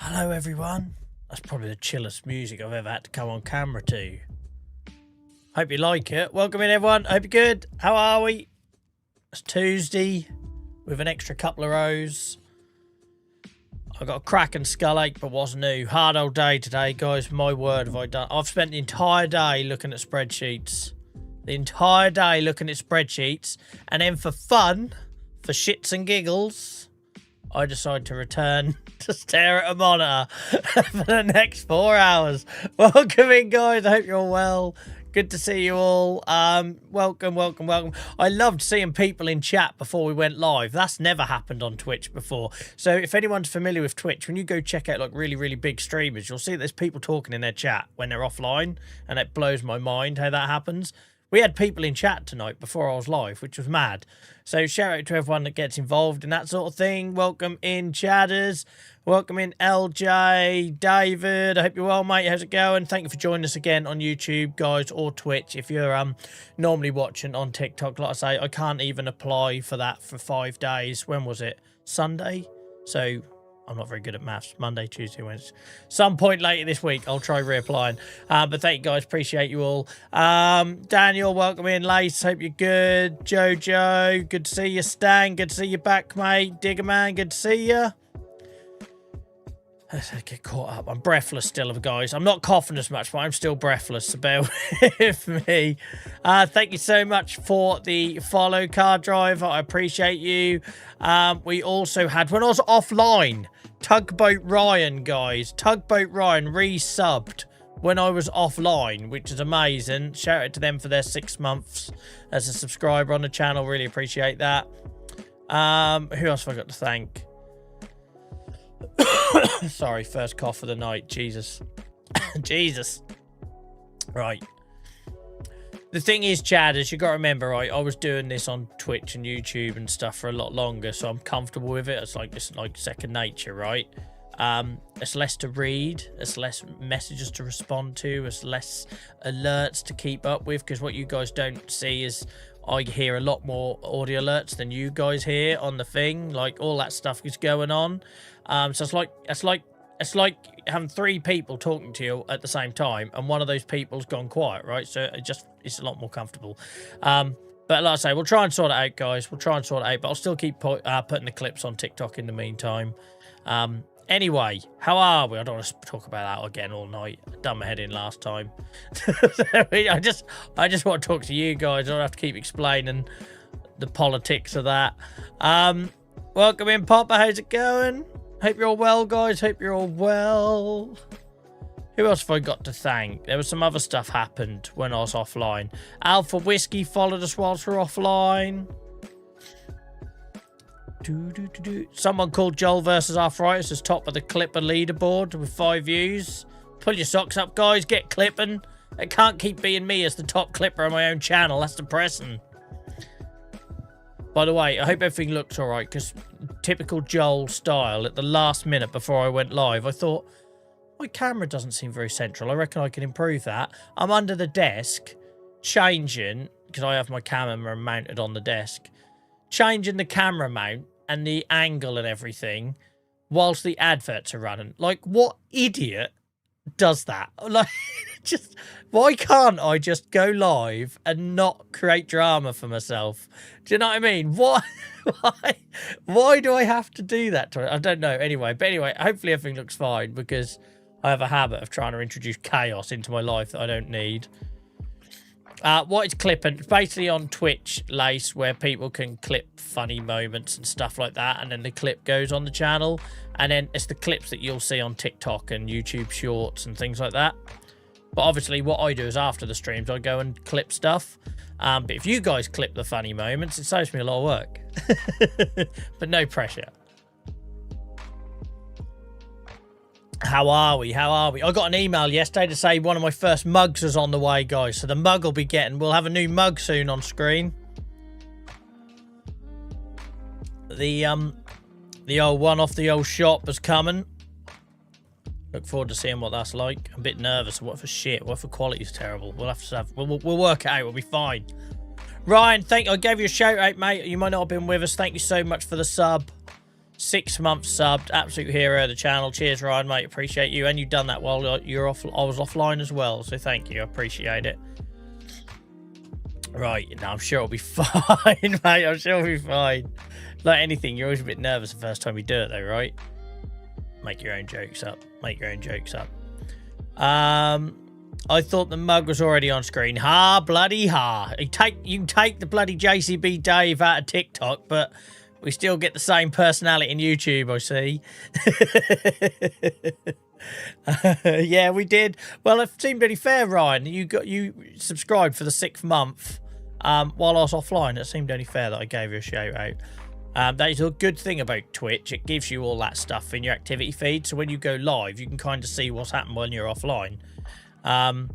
Hello everyone. That's probably the chillest music I've ever had to come on camera to. Hope you like it. Welcome in everyone. Hope you're good. How are we? It's Tuesday with an extra couple of rows. I got a cracking skull ache, but what's new? Hard old day today, guys. My word, have I done. I've spent the entire day looking at spreadsheets. The entire day looking at spreadsheets. And then for fun, for shits and giggles, I decided to return to stare at a monitor for the next 4 hours. Welcome in, guys. I hope you're all well. Good to see you all. Welcome. I loved seeing people in chat before we went live. That's never happened on Twitch before. So if anyone's familiar with Twitch, when you go check out like really big streamers, you'll see there's people talking in their chat when they're offline, and it blows my mind how that happens. We had people in chat tonight before I was live, which was mad. So shout out to everyone that gets involved in that sort of thing. Welcome in, chatters. Welcome in, LJ, David. I hope you're well, mate. How's it going? Thank you for joining us again on YouTube, guys, or Twitch. If you're normally watching on TikTok, like I say, I can't even apply for that for 5 days. When was it? Sunday? So I'm not very good at maths. Monday, Tuesday, Wednesday. Some point later this week, I'll try reapplying. But thank you, guys. Appreciate you all. Daniel, welcome in. Lace, hope you're good. Jojo, good to see you. Stan, good to see you back, mate. Digger Man, good to see you. Let's get caught up. I'm breathless still, guys. I'm not coughing as much, but I'm still breathless, so bear with me. Thank you so much for the follow, Car Driver. I appreciate you. We also had, when I was offline, Tugboat Ryan, guys. Tugboat Ryan resubbed when I was offline, which is amazing. Shout out to them for their 6 months as a subscriber on the channel. Really appreciate that. Who else have I got to thank? Sorry, first cough of the night. Jesus. Jesus. Right. The thing is, Chad, as you got to remember, right, I was doing this on Twitch and YouTube and stuff for a lot longer, so I'm comfortable with it. It's like second nature, right? It's less to read, it's less messages to respond to, it's less alerts to keep up with, because what you guys don't see is I hear a lot more audio alerts than you guys hear on the thing. Like, all that stuff is going on. So it's like having 3 people talking to you at the same time, and one of those people's gone quiet, right? So it's a lot more comfortable. But like I say, we'll try and sort it out, guys. We'll try and sort it out, but I'll still keep putting the clips on TikTok in the meantime. Anyway, how are we? I don't want to talk about that again all night. I done my head in last time. I just want to talk to you guys. I don't have to keep explaining the politics of that. Welcome in, Papa. How's it going? Hope you're all well, guys. Hope you're all well. Who else have I got to thank? There was some other stuff happened when I was offline. Alpha Whiskey followed us whilst we're offline. Someone called Joel versus Arthritis as top of the Clipper leaderboard with 5 views. Pull your socks up, guys. Get clipping. It can't keep being me as the top clipper on my own channel. That's depressing. By the way, I hope everything looks all right, because typical Joel style, at the last minute before I went live, I thought, my camera doesn't seem very central. I reckon I can improve that. I'm under the desk, changing, because I have my camera mounted on the desk, changing the camera mount and the angle and everything whilst the adverts are running. Like, what idiot does that? Like, just, why can't I just go live and not create drama for myself? Do you know what I mean? Why do I have to do that to it? I don't know. Anyway, hopefully everything looks fine, because I have a habit of trying to introduce chaos into my life that I don't need. What is clipping? It's basically on Twitch, Lace, where people can clip funny moments and stuff like that, and then the clip goes on the channel, and then it's the clips that you'll see on TikTok and YouTube Shorts and things like that. But obviously what I do is after the streams, I go and clip stuff. But if you guys clip the funny moments, it saves me a lot of work. But no pressure. How are we? I got an email yesterday to say one of my first mugs is on the way, guys. So the mug will be we'll have a new mug soon on screen. The old one off the old shop is coming. Look forward to seeing what that's like. I'm a bit nervous. What for shit? What if the quality's terrible? We'll have to have. We'll work it out. We'll be fine. Ryan, I gave you a shout out, mate. You might not have been with us. Thank you so much for the sub. 6 months subbed. Absolute hero of the channel. Cheers, Ryan, mate. Appreciate you. And you've done that while you're off. I was offline as well, so thank you. I appreciate it. Right, now I'm sure it'll be fine, mate. I'm sure it'll be fine. Like anything, you're always a bit nervous the first time you do it, though, right? Make your own jokes up. Make your own jokes up. I thought the mug was already on screen. Ha, bloody ha. You can take the bloody JCB Dave out of TikTok, but we still get the same personality in YouTube, I see. Yeah, we did. Well, it seemed really fair, Ryan. You subscribed for the 6th month while I was offline. It seemed only fair that I gave you a shout out. That is a good thing about Twitch. It gives you all that stuff in your activity feed. So when you go live, you can kind of see what's happened when you're offline. You're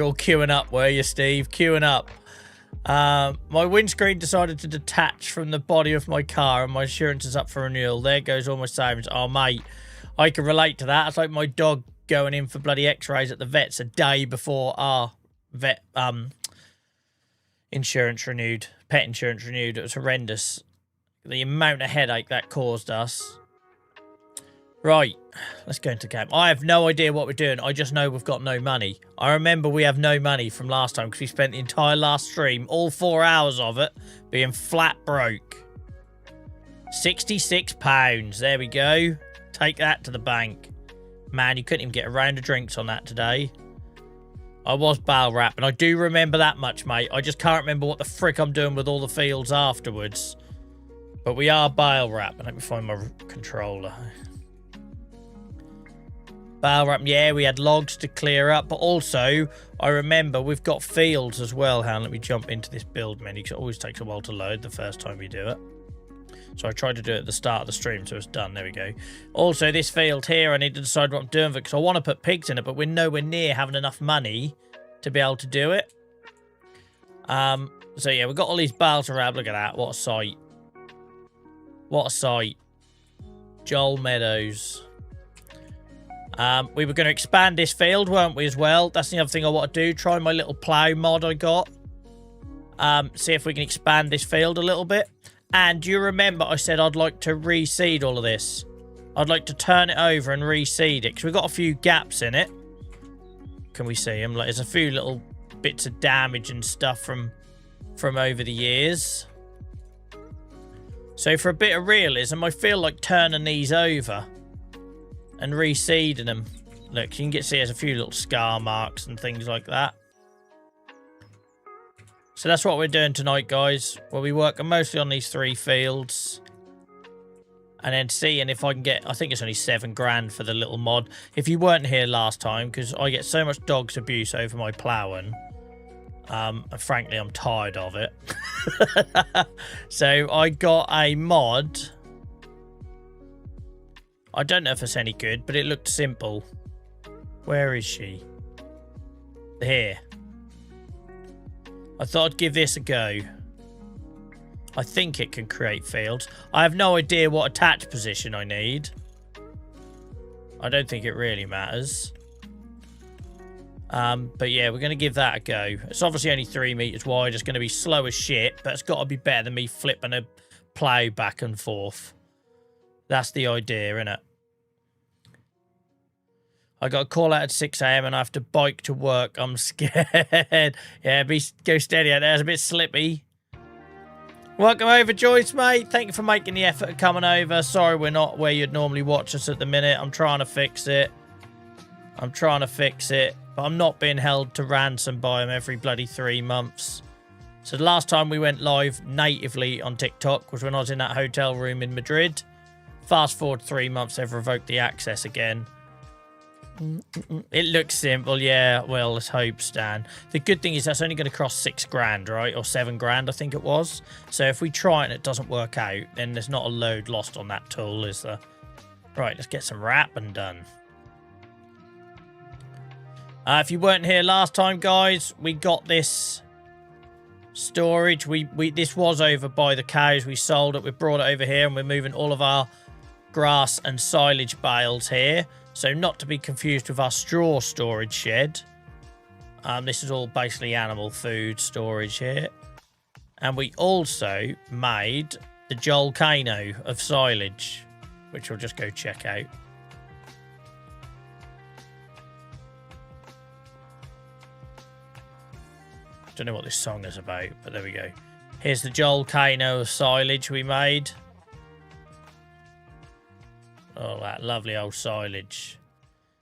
all queuing up, were you, Steve? Queuing up. My windscreen decided to detach from the body of my car and my insurance is up for renewal. There goes all my savings. Oh, mate, I can relate to that. It's like my dog going in for bloody x-rays at the vet's a day before our vet insurance renewed, pet insurance renewed. It was horrendous. The amount of headache that caused us. Right, let's go into game. I have no idea what we're doing. I just know we've got no money. I remember we have no money from last time because we spent the entire last stream, all 4 hours of it, being flat broke. £66. There we go. Take that to the bank. Man, you couldn't even get a round of drinks on that today. I was bail rapping. I do remember that much, mate. I just can't remember what the frick I'm doing with all the fields afterwards. But we are bail rapping. Let me find my controller. Bail wrap, yeah, we had logs to clear up, but also I remember we've got fields as well. Hang on, let me jump into this build menu because it always takes a while to load the first time you do it. So I tried to do it at the start of the stream, so it's done. There we go. Also, this field here, I need to decide what I'm doing with it because I want to put pigs in it, but we're nowhere near having enough money to be able to do it. So yeah, we've got all these bales around. Look at that. What a sight. What a sight. Joel Meadows. We were going to expand this field, weren't we, as well? That's the other thing I want to do. Try my little plough mod I got. See if we can expand this field a little bit. And do you remember I said I'd like to reseed all of this? I'd like to turn it over and reseed it. Because we've got a few gaps in it. Can we see them? Like, there's a few little bits of damage and stuff from over the years. So for a bit of realism, I feel like turning these over and reseeding them. Look, you can see there's a few little scar marks and things like that. So that's what we're doing tonight, guys. We'll be working mostly on these 3 fields. And then seeing if I can get... I think it's only 7 grand for the little mod. If you weren't here last time, because I get so much dog's abuse over my ploughing. And frankly, I'm tired of it. So I got a mod... I don't know if it's any good, but it looked simple. Where is she? Here. I thought I'd give this a go. I think it can create fields. I have no idea what attach position I need. I don't think it really matters. But yeah, we're going to give that a go. It's obviously only 3 meters wide. It's going to be slow as shit, but it's got to be better than me flipping a plough back and forth. That's the idea, innit? I got a call out at 6 AM and I have to bike to work. I'm scared. Yeah, go steady out there. It's a bit slippy. Welcome over, Joyce, mate. Thank you for making the effort of coming over. Sorry we're not where you'd normally watch us at the minute. I'm trying to fix it. But I'm not being held to ransom by them every bloody 3 months. So the last time we went live natively on TikTok was when I was in that hotel room in Madrid. Fast forward 3 months, they've revoked the access again. It looks simple, yeah. Well, let's hope, Stan. The good thing is that's only going to cost 6 grand, right? Or 7 grand, I think it was. So if we try and it doesn't work out, then there's not a load lost on that tool, is there? Right, let's get some wrapping done. If you weren't here last time, guys, we got this storage. This was over by the cows. We sold it. We brought it over here, and we're moving all of our grass and silage bales here. So not to be confused with our straw storage shed. This is all basically animal food storage here. And we also made the volcano of silage, which we'll just go check out. Don't know what this song is about, but there we go. Here's the volcano of silage we made. Oh, that lovely old silage.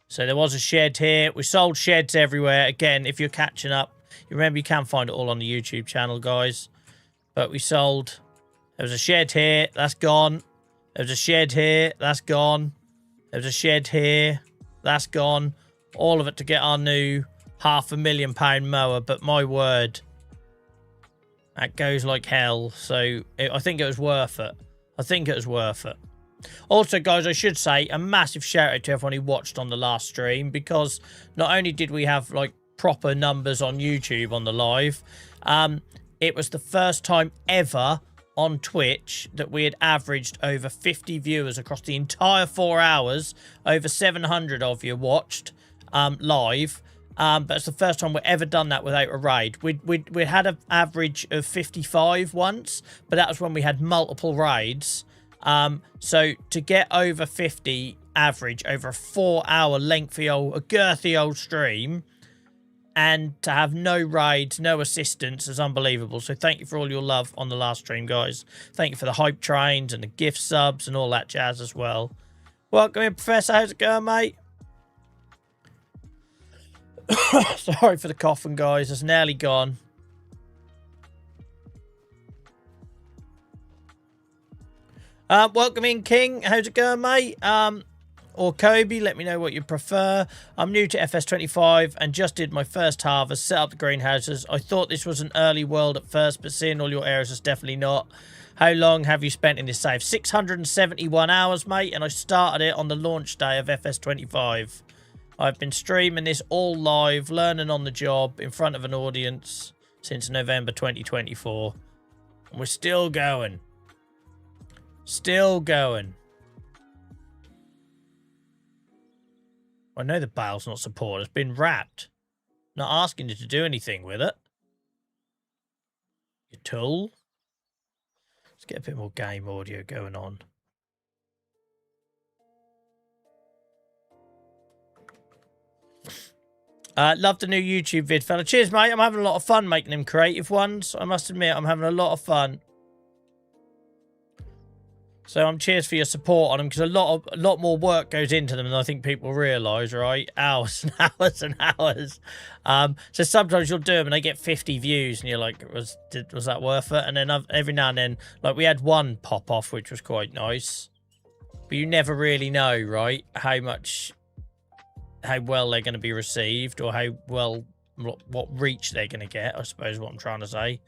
So there was a shed here. We sold sheds everywhere. Again, if you're catching up, you remember you can find it all on the YouTube channel, guys. But we sold... There was a shed here. That's gone. There was a shed here. That's gone. There was a shed here. That's gone. All of it to get our new £500,000 mower. But my word, that goes like hell. So I think it was worth it. I think it was worth it. Also, guys, I should say a massive shout out to everyone who watched on the last stream, because not only did we have like proper numbers on YouTube on the live, it was the first time ever on Twitch that we had averaged over 50 viewers across the entire 4 hours. Over 700 of you watched live. But it's the first time we've ever done that without a raid. We had an average of 55 once, but that was when we had multiple raids. So to get over 50 average over a 4 hour lengthy old, a girthy old stream, and to have no raids, no assistance is unbelievable. So thank you for all your love on the last stream, guys. Thank you for the hype trains and the gift subs and all that jazz as well. Welcome in, Professor. How's it going, mate? Sorry for the coughing, guys. It's nearly gone. Welcome in, King. How's it going, mate? Or Kobe, let me know what you prefer. I'm new to FS25 and just did my first harvest, set up the greenhouses. I thought this was an early world at first, but seeing all your areas is definitely not. How long have you spent in this save? 671 hours, mate, and I started it on the launch day of FS25. I've been streaming this all live, learning on the job, in front of an audience since November 2024. And we're still going. Still going. I know the bale's not supported. It's been wrapped. Not asking you to do anything with it. Your tool. Let's get a bit more game audio going on. Love the new YouTube vid, fella. Cheers, mate. I'm having a lot of fun making them creative ones. I must admit, I'm having a lot of fun. So I'm cheers for your support on them, because a lot more work goes into them than I think people realise, right? Hours and hours and hours. So sometimes you'll do them and they get 50 views and you're like, was that worth it? And then every now and then, like we had one pop off, which was quite nice. But you never really know, right? How well they're going to be received, or how well, what reach they're going to get, I suppose what I'm trying to say.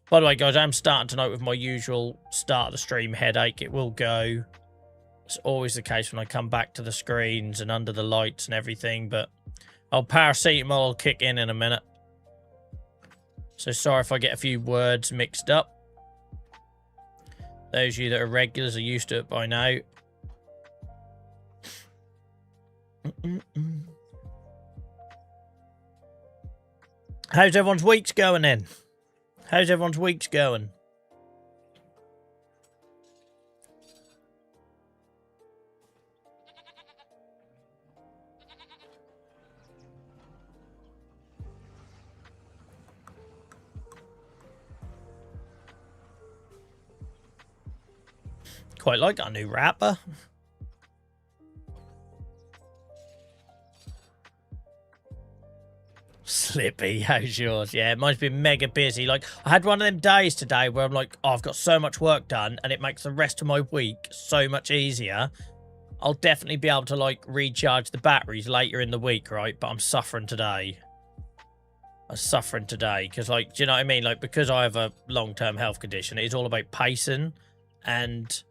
By the way, guys, I'm starting tonight with my usual start of the stream headache. It will go. It's always the case when I come back to the screens and under the lights and everything, but paracetamol will kick in a minute. So sorry if I get a few words mixed up. Those of you that are regulars are used to it by now. How's everyone's weeks going then? How's everyone's weeks going? Quite like our new wrapper. Slippy, how's yours? Yeah, mine's been mega busy. Like, I had one of them days today where I'm like, oh, I've got so much work done, and it makes the rest of my week so much easier. I'll definitely be able to, like, recharge the batteries later in the week, right? But I'm suffering today. I'm suffering today because, like, do you know what I mean? Like, because I have a long-term health condition, it's all about pacing and,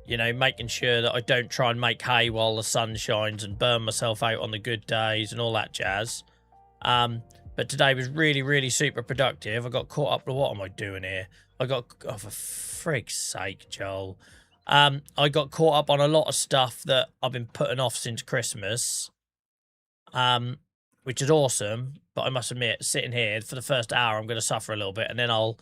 you know, making sure that I don't try and make hay while the sun shines and burn myself out on the good days and all that jazz. But today was really, really super productive. I got caught up with, what am I doing here? I got, oh, for frig's sake, Joel. I got caught up on a lot of stuff that I've been putting off since Christmas, which is awesome. But I must admit, sitting here for the first hour, I'm going to suffer a little bit, and then I'll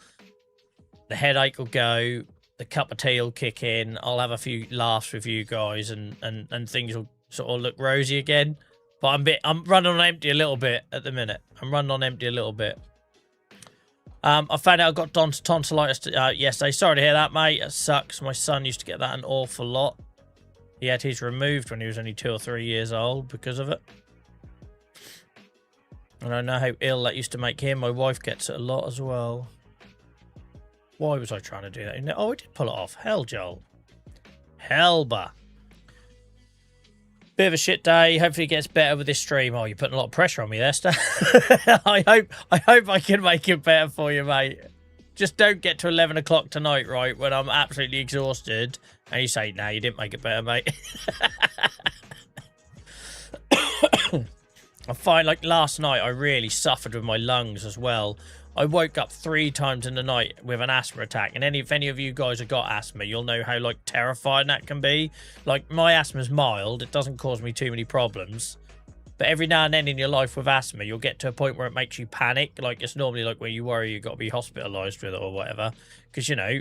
the headache will go, the cup of tea will kick in, I'll have a few laughs with you guys, and things will sort of look rosy again. But I'm running on empty a little bit at the minute. I'm running on empty a little bit. I found out I got tonsillitis yesterday. Sorry to hear that, mate. It sucks. My son used to get that an awful lot. He had his removed when he was only 2 or 3 years old because of it. And I know how ill that used to make him. My wife gets it a lot as well. Why was I trying to do that? Oh, I did pull it off. Hell, Joel. Hellba. Bit of a shit day. Hopefully it gets better with this stream. Oh, you're putting a lot of pressure on me there, Stan. I hope I can make it better for you, mate. Just don't get to 11 o'clock tonight, right, when I'm absolutely exhausted, and you say, nah, you didn't make it better, mate. I find, like, last night, I really suffered with my lungs as well. I woke up 3 times in the night with an asthma attack. And if any of you guys have got asthma, you'll know how, like, terrifying that can be. Like, my asthma's mild. It doesn't cause me too many problems. But every now and then in your life with asthma, you'll get to a point where it makes you panic. Like, it's normally, like, where you worry you've got to be hospitalised with it or whatever. Because, you know,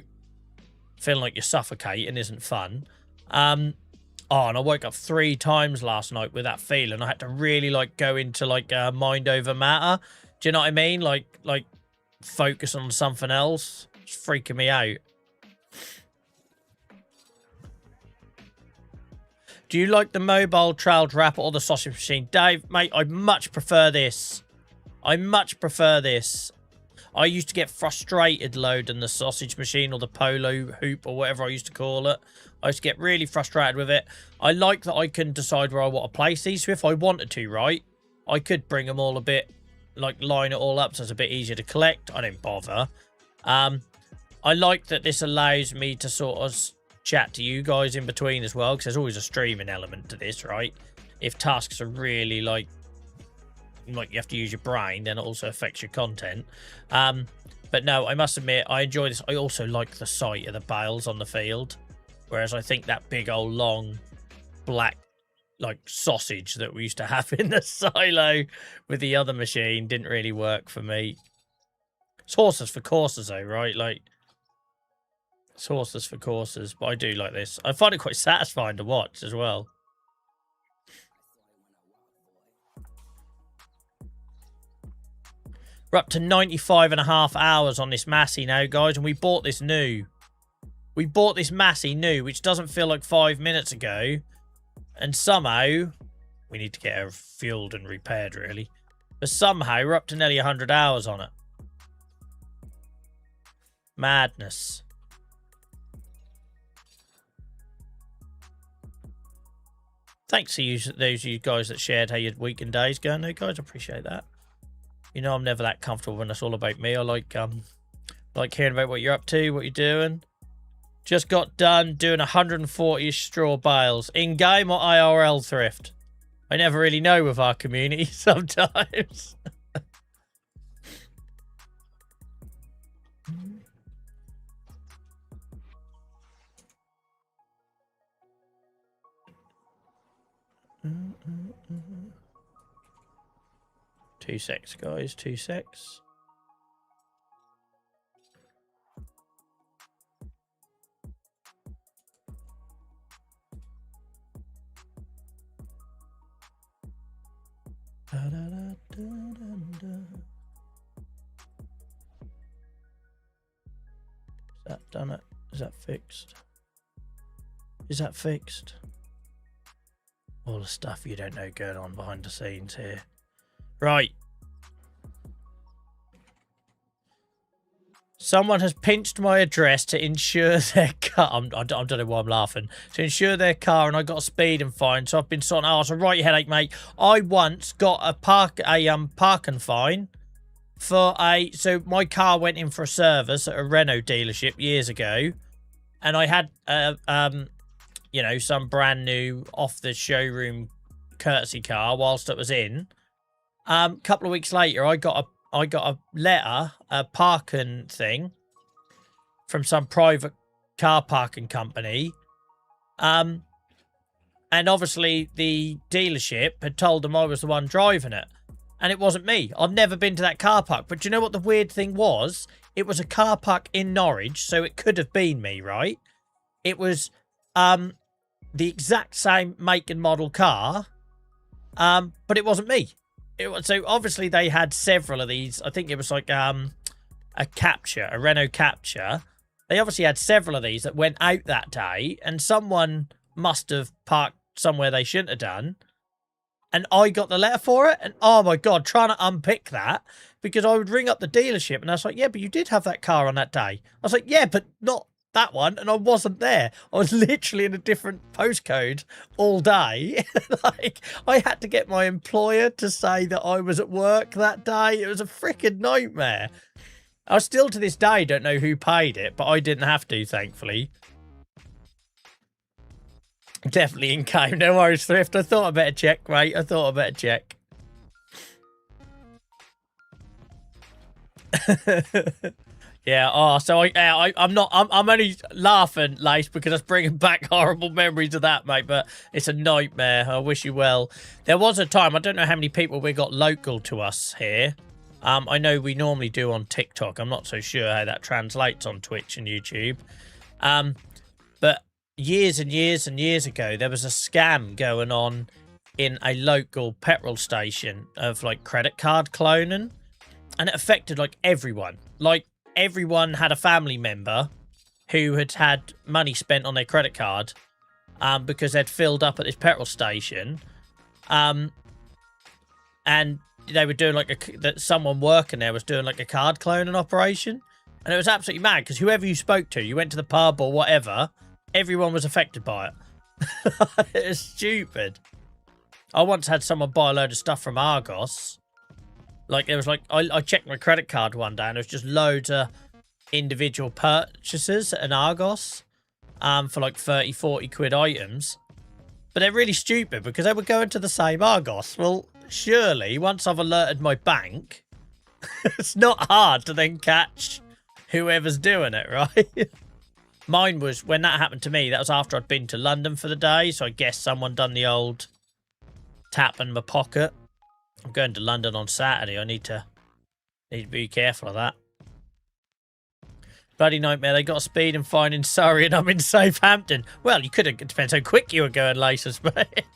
feeling like you're suffocating isn't fun. Oh, and I woke up 3 times last night with that feeling. I had to really, like, go into, like, mind over matter. Do you know what I mean? Like, focus on something else. It's freaking me out. Do you like the mobile trailed wrapper or the sausage machine? Dave, mate, I much prefer this. I much prefer this. I used to get frustrated loading the sausage machine or the polo hoop or whatever I used to call it. I used to get really frustrated with it. I like that I can decide where I want to place these. So if I wanted to, right, I could bring them all a bit, like, line it all up so it's a bit easier to collect. I don't bother. I like that this allows me to sort of chat to you guys in between as well, because there's always a streaming element to this, right? If tasks are really, like you have to use your brain, then it also affects your content. But no, I must admit, I enjoy this. I also like the sight of the bales on the field, whereas I think that big old long black, like, sausage that we used to have in the silo with the other machine didn't really work for me. It's horses for courses though, right? Like, it's horses for courses, but I do like this. I find it quite satisfying to watch as well. We're up to 95.5 hours on this Massey now, guys, and we bought this new. We bought this Massey new, which doesn't feel like 5 minutes ago. And somehow, we need to get her fueled and repaired, really. But somehow, we're up to nearly 100 hours on it. Madness. Thanks to you, those of you guys that shared how your week and days going. No, guys, I appreciate that. You know, I'm never that comfortable when it's all about me. I like hearing about what you're up to, what you're doing. Just got done doing 140-ish straw bales. In-game or IRL thrift? I never really know with our community sometimes. Two secs, guys. 2 secs. Da, da, da, da, da, da. Is that done it? Is that fixed? Is that fixed? All the stuff you don't know going on behind the scenes here. Right. Someone has pinched my address to insure their car. I don't know why I'm laughing. To insure their car, and I got a speeding fine. So I've been sorting out. So right, your headache, mate. I once got a parking fine for so my car went in for a service at a Renault dealership years ago, and I had you know, some brand new off the showroom courtesy car whilst it was in. Couple of weeks later, I got a letter, a parking thing from some private car parking company. And obviously the dealership had told them I was the one driving it. And it wasn't me. I've never been to that car park. But do you know what the weird thing was? it was a car park in Norwich, so it could have been me, right? It was the exact same make and model car, but it wasn't me. So obviously they had several of these. I think it was like a Renault Capture. They obviously had several of these that went out that day, and someone must have parked somewhere they shouldn't have done. And I got the letter for it, and oh my God, trying to unpick that, because I would ring up the dealership and I was like, yeah, but you did have that car on that day. I was like, yeah, but not that one, and I wasn't there. I was literally in a different postcode all day. Like, I had to get my employer to say that I was at work that day. It was a freaking nightmare. I still to this day don't know who paid it, but I didn't have to, thankfully. Definitely in game. No worries, Thrift. I thought I better check, mate. I thought I better check. Yeah. Oh, so I'm only laughing, Lace, because that's bringing back horrible memories of that, mate. But it's a nightmare. I wish you well. There was a time. I don't know how many people we got local to us here. I know we normally do on TikTok. I'm not so sure how that translates on Twitch and YouTube. But years and years and years ago, there was a scam going on in a local petrol station of like credit card cloning, and it affected like everyone. Like everyone had a family member who had had money spent on their credit card because they'd filled up at this petrol station, and they were doing like that someone working there was doing like a card cloning operation, and it was absolutely mad because whoever you spoke to, you went to the pub or whatever, everyone was affected by it. It was stupid. I once had someone buy a load of stuff from Argos. Like, it was like, I checked my credit card one day and there was just loads of individual purchases at an Argos for like 30, 40 quid items. But they're really stupid because they were going to the same Argos. Well, surely, once I've alerted my bank, it's not hard to then catch whoever's doing it, right? Mine was, when that happened to me, that was after I'd been to London for the day, so I guess someone done the old tap in my pocket. I'm going to London on Saturday. I need to be careful of that. Bloody nightmare. They got a speed and fine in Surrey and I'm in Southampton. Well, you could have, it depends how quick you were going, Laces, mate.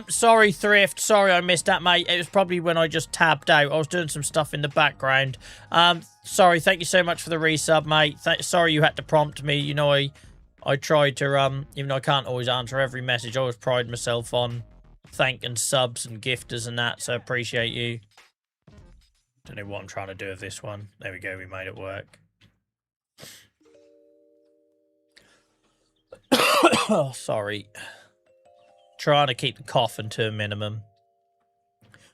Sorry, Thrift. Sorry I missed that, mate. It was probably when I just tabbed out. I was doing some stuff in the background. Sorry, thank you so much for the resub, mate. Sorry you had to prompt me. You know, I tried to, even though I can't always answer every message, I always pride myself on thanking subs and gifters and that, so I appreciate you. Don't know what I'm trying to do with this one. There we go, we made it work. Oh, sorry. Trying to keep the coughing to a minimum.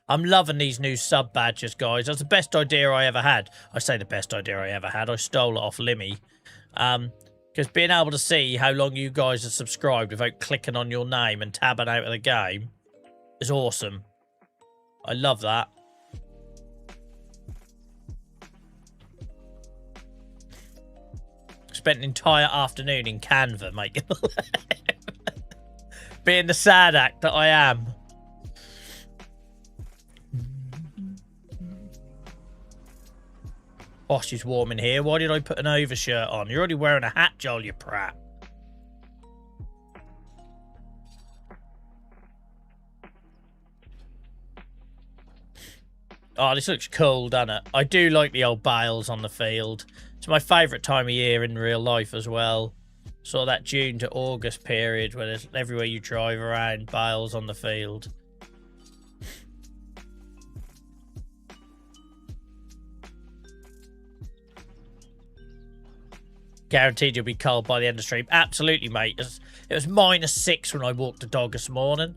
I'm loving these new sub badges, guys. That's the best idea I ever had. I say the best idea I ever had. I stole it off Limmy. Because being able to see how long you guys are subscribed without clicking on your name and tabbing out of the game is awesome. I love that. Spent an entire afternoon in Canva making being the sad act that I am. Bosh is warm in here. Why did I put an overshirt on? You're already wearing a hat, Joel, you prat. Oh, this looks cool, doesn't it? I do like the old bales on the field. It's my favourite time of year in real life as well. Sort of that June to August period where there's everywhere you drive around, bales on the field. Guaranteed you'll be cold by the end of the stream. Absolutely, mate. It was -6 when I walked the dog this morning.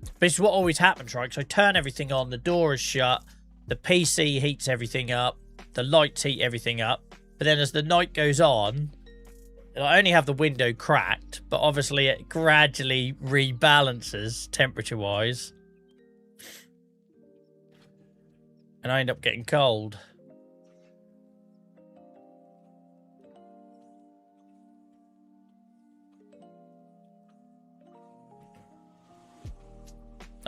But this is what always happens, right? So I turn everything on, the door is shut, the PC heats everything up, the lights heat everything up. But then as the night goes on, I only have the window cracked, but obviously it gradually rebalances temperature-wise. And I end up getting cold.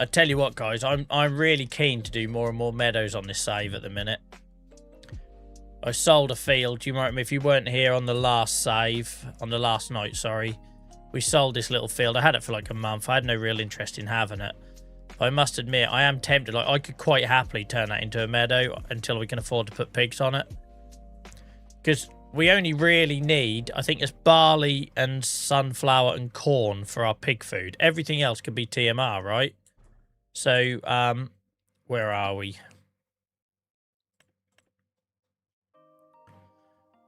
I tell you what, guys, I'm really keen to do more and more meadows on this save at the minute. I sold a field. Do you remember if you weren't here on the last save, on the last night, sorry. We sold this little field. I had it for like a month. I had no real interest in having it. But I must admit, I am tempted. Like, I could quite happily turn that into a meadow until we can afford to put pigs on it. Because we only really need, I think it's barley and sunflower and corn for our pig food. Everything else could be TMR, right? So, where are we?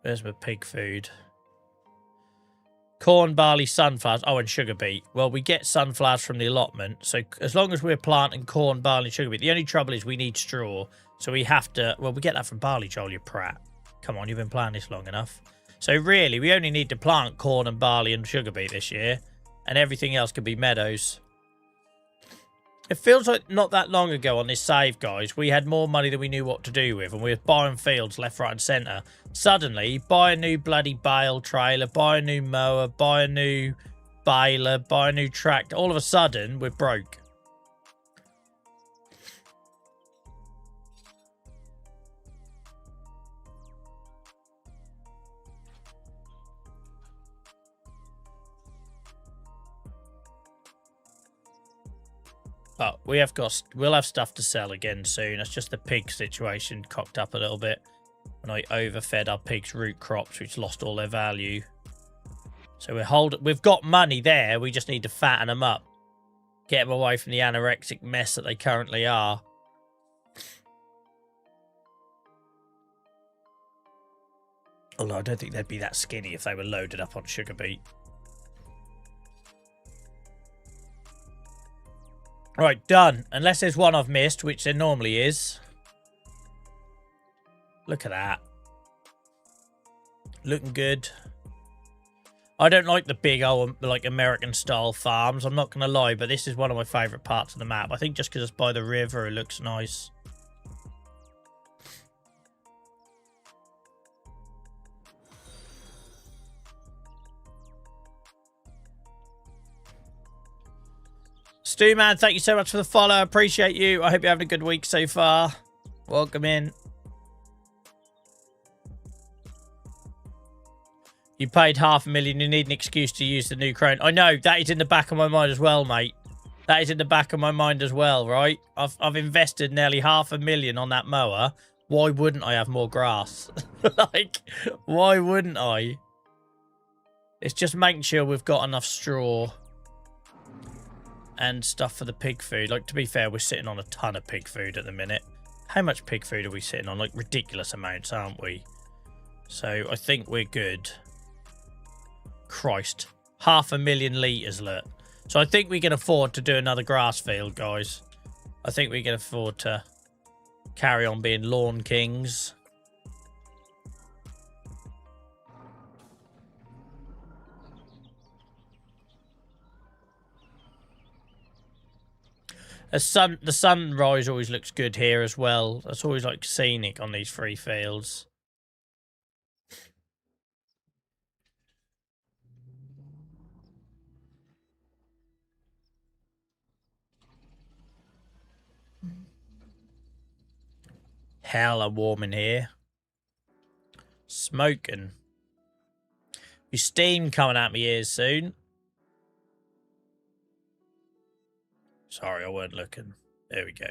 Where's my pig food? Corn, barley, sunflowers. Oh, and sugar beet. Well, we get sunflowers from the allotment. So as long as we're planting corn, barley, and sugar beet. The only trouble is we need straw. So we have to... Well, we get that from barley, Joel, you prat. Come on, you've been planting this long enough. So really, we only need to plant corn and barley and sugar beet this year. And everything else could be meadows. It feels like not that long ago on this save, guys, we had more money than we knew what to do with, and we were buying fields left, right, and centre. Suddenly, buy a new bloody bale trailer, buy a new mower, buy a new baler, buy a new tractor. All of a sudden, we're broke. But we'll have stuff to sell again soon. It's just the pig situation cocked up a little bit. When I overfed our pigs' root crops, which lost all their value. So we've got money there. We just need to fatten them up. Get them away from the anorexic mess that they currently are. Although I don't think they'd be that skinny if they were loaded up on sugar beet. Right, done. Unless there's one I've missed, which there normally is. Look at that. Looking good. I don't like the big old, like, American-style farms. I'm not going to lie, but this is one of my favourite parts of the map. I think just because it's by the river, it looks nice. Stu, man, thank you so much for the follow. I appreciate you. I hope you're having a good week so far. Welcome in. You paid $500,000. You need an excuse to use the new crone. I know. That is in the back of my mind as well, mate. That is in the back of my mind as well, right? I've invested nearly $500,000 on that mower. Why wouldn't I have more grass? Like, why wouldn't I? It's just making sure we've got enough straw and stuff for the pig food. Like, to be fair, we're sitting on a ton of pig food at the minute. How much pig food are we sitting on? Like, ridiculous amounts, aren't we? So, I think we're good. Christ. 500,000 litres, look. So, I think we can afford to do another grass field, guys. I think we can afford to carry on being lawn kings. The sunrise always looks good here as well. That's always like scenic on these free fields. Hella warm in here. Smoking. Be steam coming out my ears soon. Sorry, I weren't looking. There we go.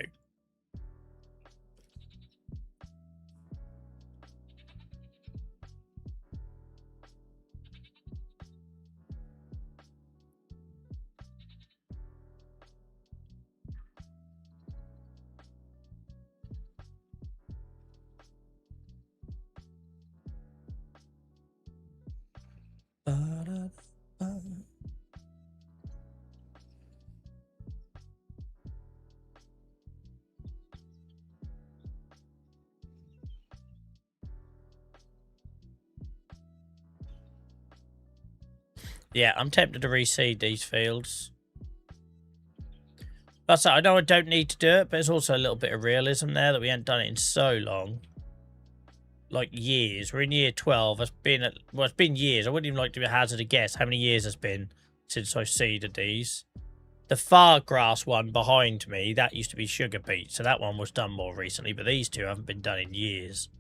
Yeah, I'm tempted to reseed these fields. That's it. I know I don't need to do it, but there's also a little bit of realism there that we haven't done it in so long. Like years. We're in year 12. It's been years. I wouldn't even like to hazard a guess how many years it's been since I seeded these. The Fargrass one behind me, that used to be sugar beet, so that one was done more recently, but these two haven't been done in years.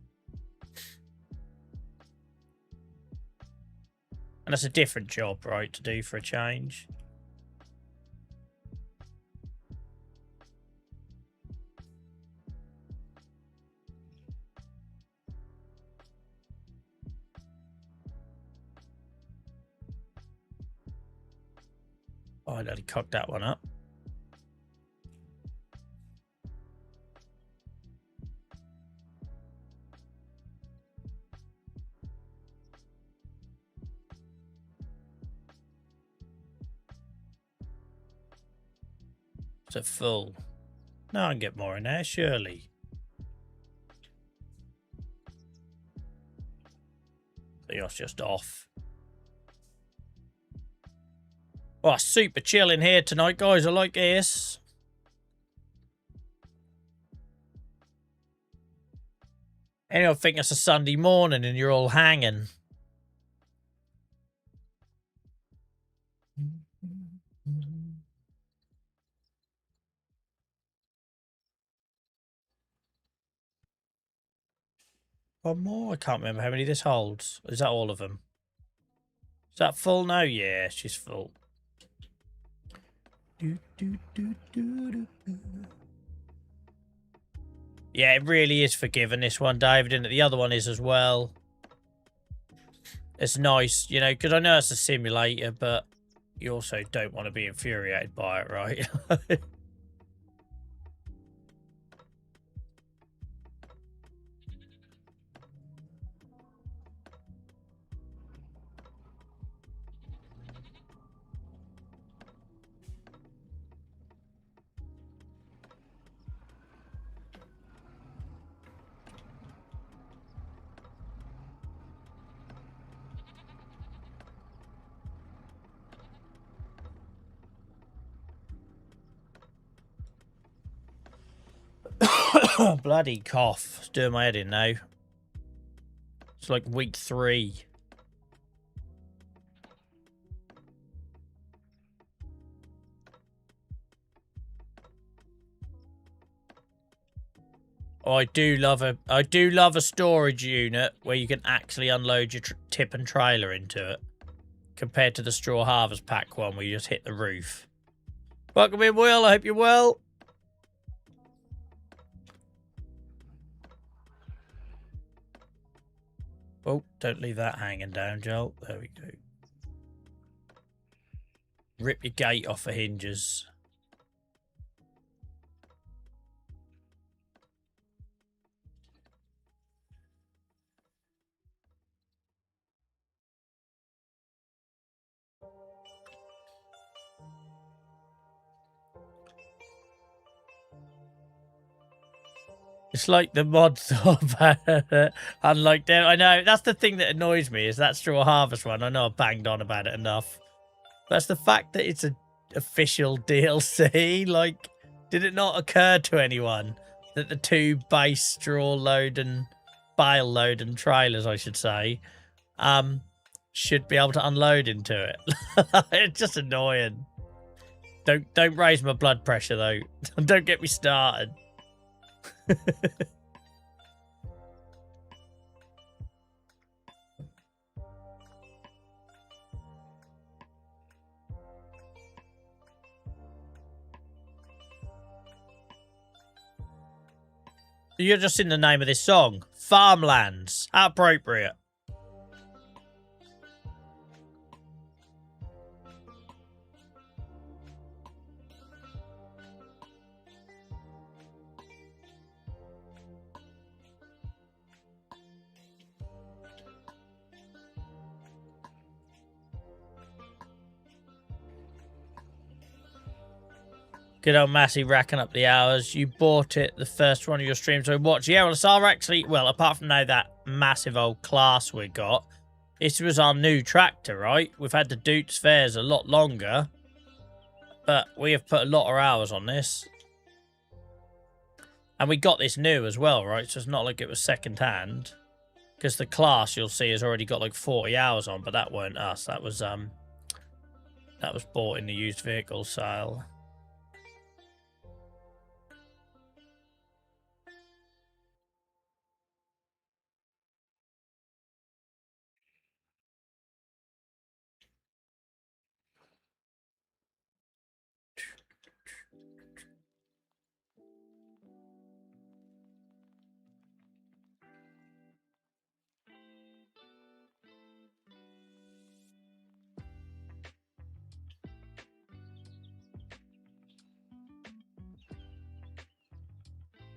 And that's a different job, right, to do for a change. Oh, I nearly cocked that one up. Is it full? No, I can get more in there, surely. It's just off. Oh, super chill in here tonight, guys. I like this. Anyone think it's a Sunday morning and you're all hanging? One more? I can't remember how many this holds. Is that all of them? Is that full now? Yeah, she's full. Yeah, it really is forgiving, this one, David, and the other one is as well. It's nice, you know, because I know it's a simulator, but you also don't want to be infuriated by it, right? Bloody cough. It's doing my head in now. It's like week 3. Oh, I do love a storage unit where you can actually unload your tip and trailer into it, compared to the Straw Harvest Pack one where you just hit the roof. Welcome in, Will. I hope you're well. Oh, don't leave that hanging down, Joel. There we go. Rip your gate off the hinges. It's like the mods unlike them. I know, that's the thing that annoys me, is that Straw Harvest one. I know I've banged on about it enough. That's the fact that it's an official DLC. Like, did it not occur to anyone that the 2 base straw load and bale load and trailers, I should say, should be able to unload into it? It's just annoying. Don't raise my blood pressure though. Don't get me started. You're just in the name of this song. Farmlands. How appropriate. Good old Massey racking up the hours. You bought it the first one of your streams I watched. Yeah, well, it's our actually, well, apart from now that massive old class we got, this was our new tractor, right? We've had the Dukes Fairs a lot longer, but we have put a lot of hours on this. And we got this new as well, right? So it's not like it was second hand. Because the class, you'll see, has already got like 40 hours on, but that weren't us. That was bought in the used vehicle sale.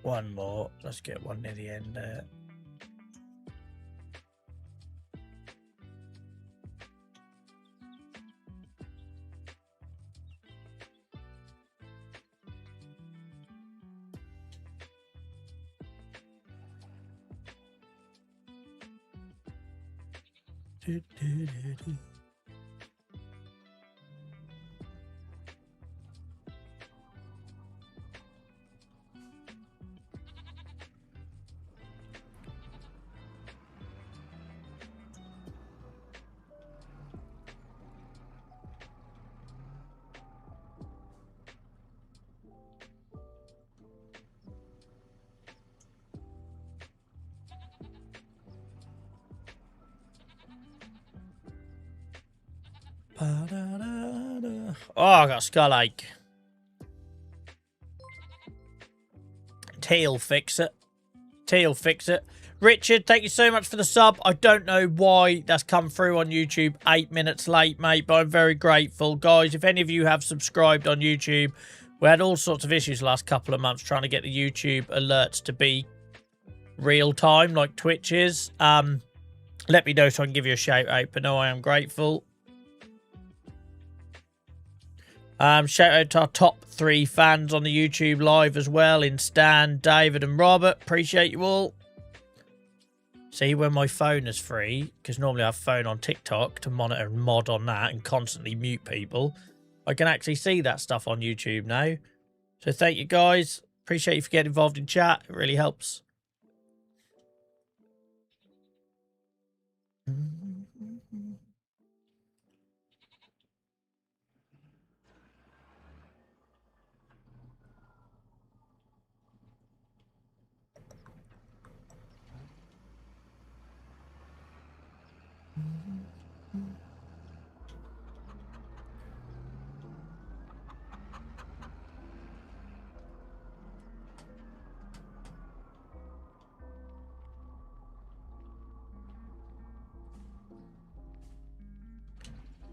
One more. Let's get one near the end there. Oh, I got a skull ache. Tea'll fix it. Tea'll fix it. Richard, thank you so much for the sub. I don't know why that's come through on YouTube 8 minutes late, mate, but I'm very grateful. Guys, if any of you have subscribed on YouTube, we had all sorts of issues the last couple of months trying to get the YouTube alerts to be real time like Twitch is. Let me know so I can give you a shout out, but no, I am grateful. Shout out to our top 3 fans on the YouTube live as well, in Stan, David and Robert. Appreciate you all. See, when my phone is free, because normally I have phone on TikTok to monitor and mod on that and constantly mute people, I can actually see that stuff on YouTube now. So thank you guys. Appreciate you for getting involved in chat. It really helps.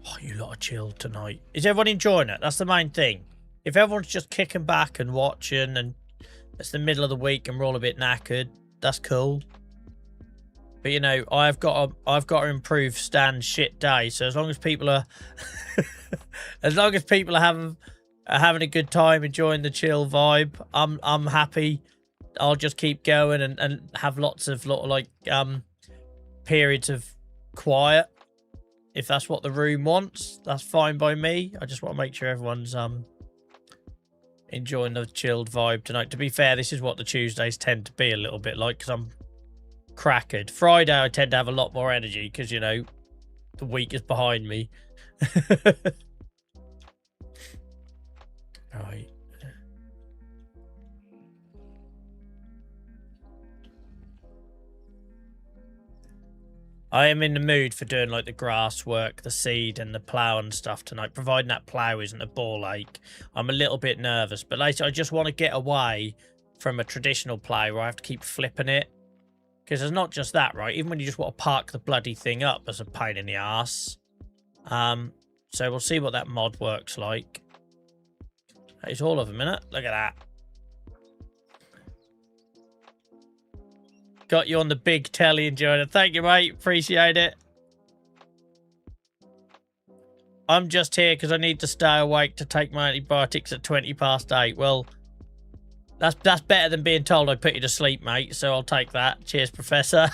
Oh, you lot are chilled tonight. Is everyone enjoying it? That's the main thing. If everyone's just kicking back and watching and it's the middle of the week and we're all a bit knackered, that's cool. But you know, I've got to improve Stan's shit day. So as long as people are as long as people are having a good time, enjoying the chill vibe, I'm happy. I'll just keep going and have lots of like periods of quiet. If that's what the room wants, that's fine by me. I just want to make sure everyone's enjoying the chilled vibe tonight. To be fair, this is what the Tuesdays tend to be a little bit like, because I'm crackered. Friday, I tend to have a lot more energy because, you know, the week is behind me. Right. I am in the mood for doing like the grass work, the seed and the plough and stuff tonight, providing that plough isn't a ball ache. I'm a little bit nervous, but later I just want to get away from a traditional plough where I have to keep flipping it. Because there's not just that, right? Even when you just want to park the bloody thing up, there's a pain in the ass. So we'll see what that mod works like. It's all of them, innit? Look at that. Got you on the big telly enjoying it. Thank you, mate. Appreciate it. I'm just here because I need to stay awake to take my antibiotics at 8:20. Well, that's better than being told I put you to sleep, mate. So I'll take that. Cheers, Professor.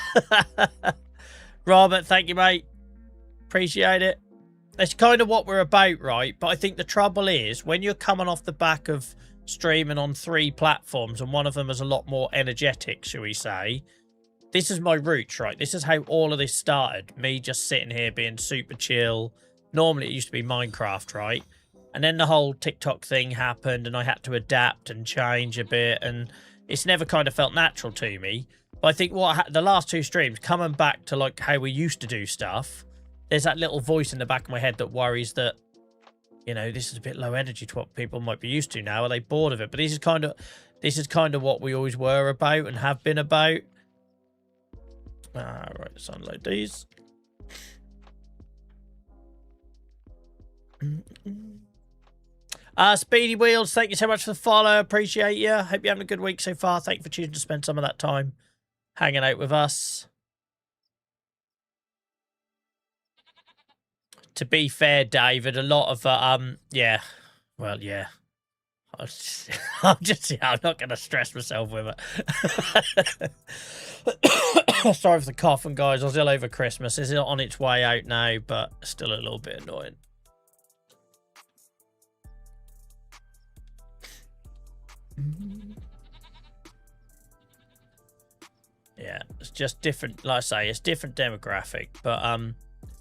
Robert, thank you, mate. Appreciate it. That's kind of what we're about, right? But I think the trouble is when you're coming off the back of streaming on 3 platforms and one of them is a lot more energetic, shall we say. This is my roots, right? This is how all of this started. Me just sitting here being super chill. Normally it used to be Minecraft, right? And then the whole TikTok thing happened and I had to adapt and change a bit. And it's never kind of felt natural to me. But I think the last 2 streams, coming back to like how we used to do stuff, there's that little voice in the back of my head that worries that, you know, this is a bit low energy to what people might be used to now. Are they bored of it? But this is kind of what we always were about and have been about. Right, let's unload these. Speedy Wheels, thank you so much for the follow. Appreciate you. Hope you're having a good week so far. Thank you for choosing to spend some of that time hanging out with us. To be fair, David, a lot of yeah. Well, yeah. I'm not going to stress myself with it. Sorry for the coughing, guys. I was ill over Christmas. It's on its way out now, but still a little bit annoying. Yeah, it's just different. Like I say, it's different demographic, but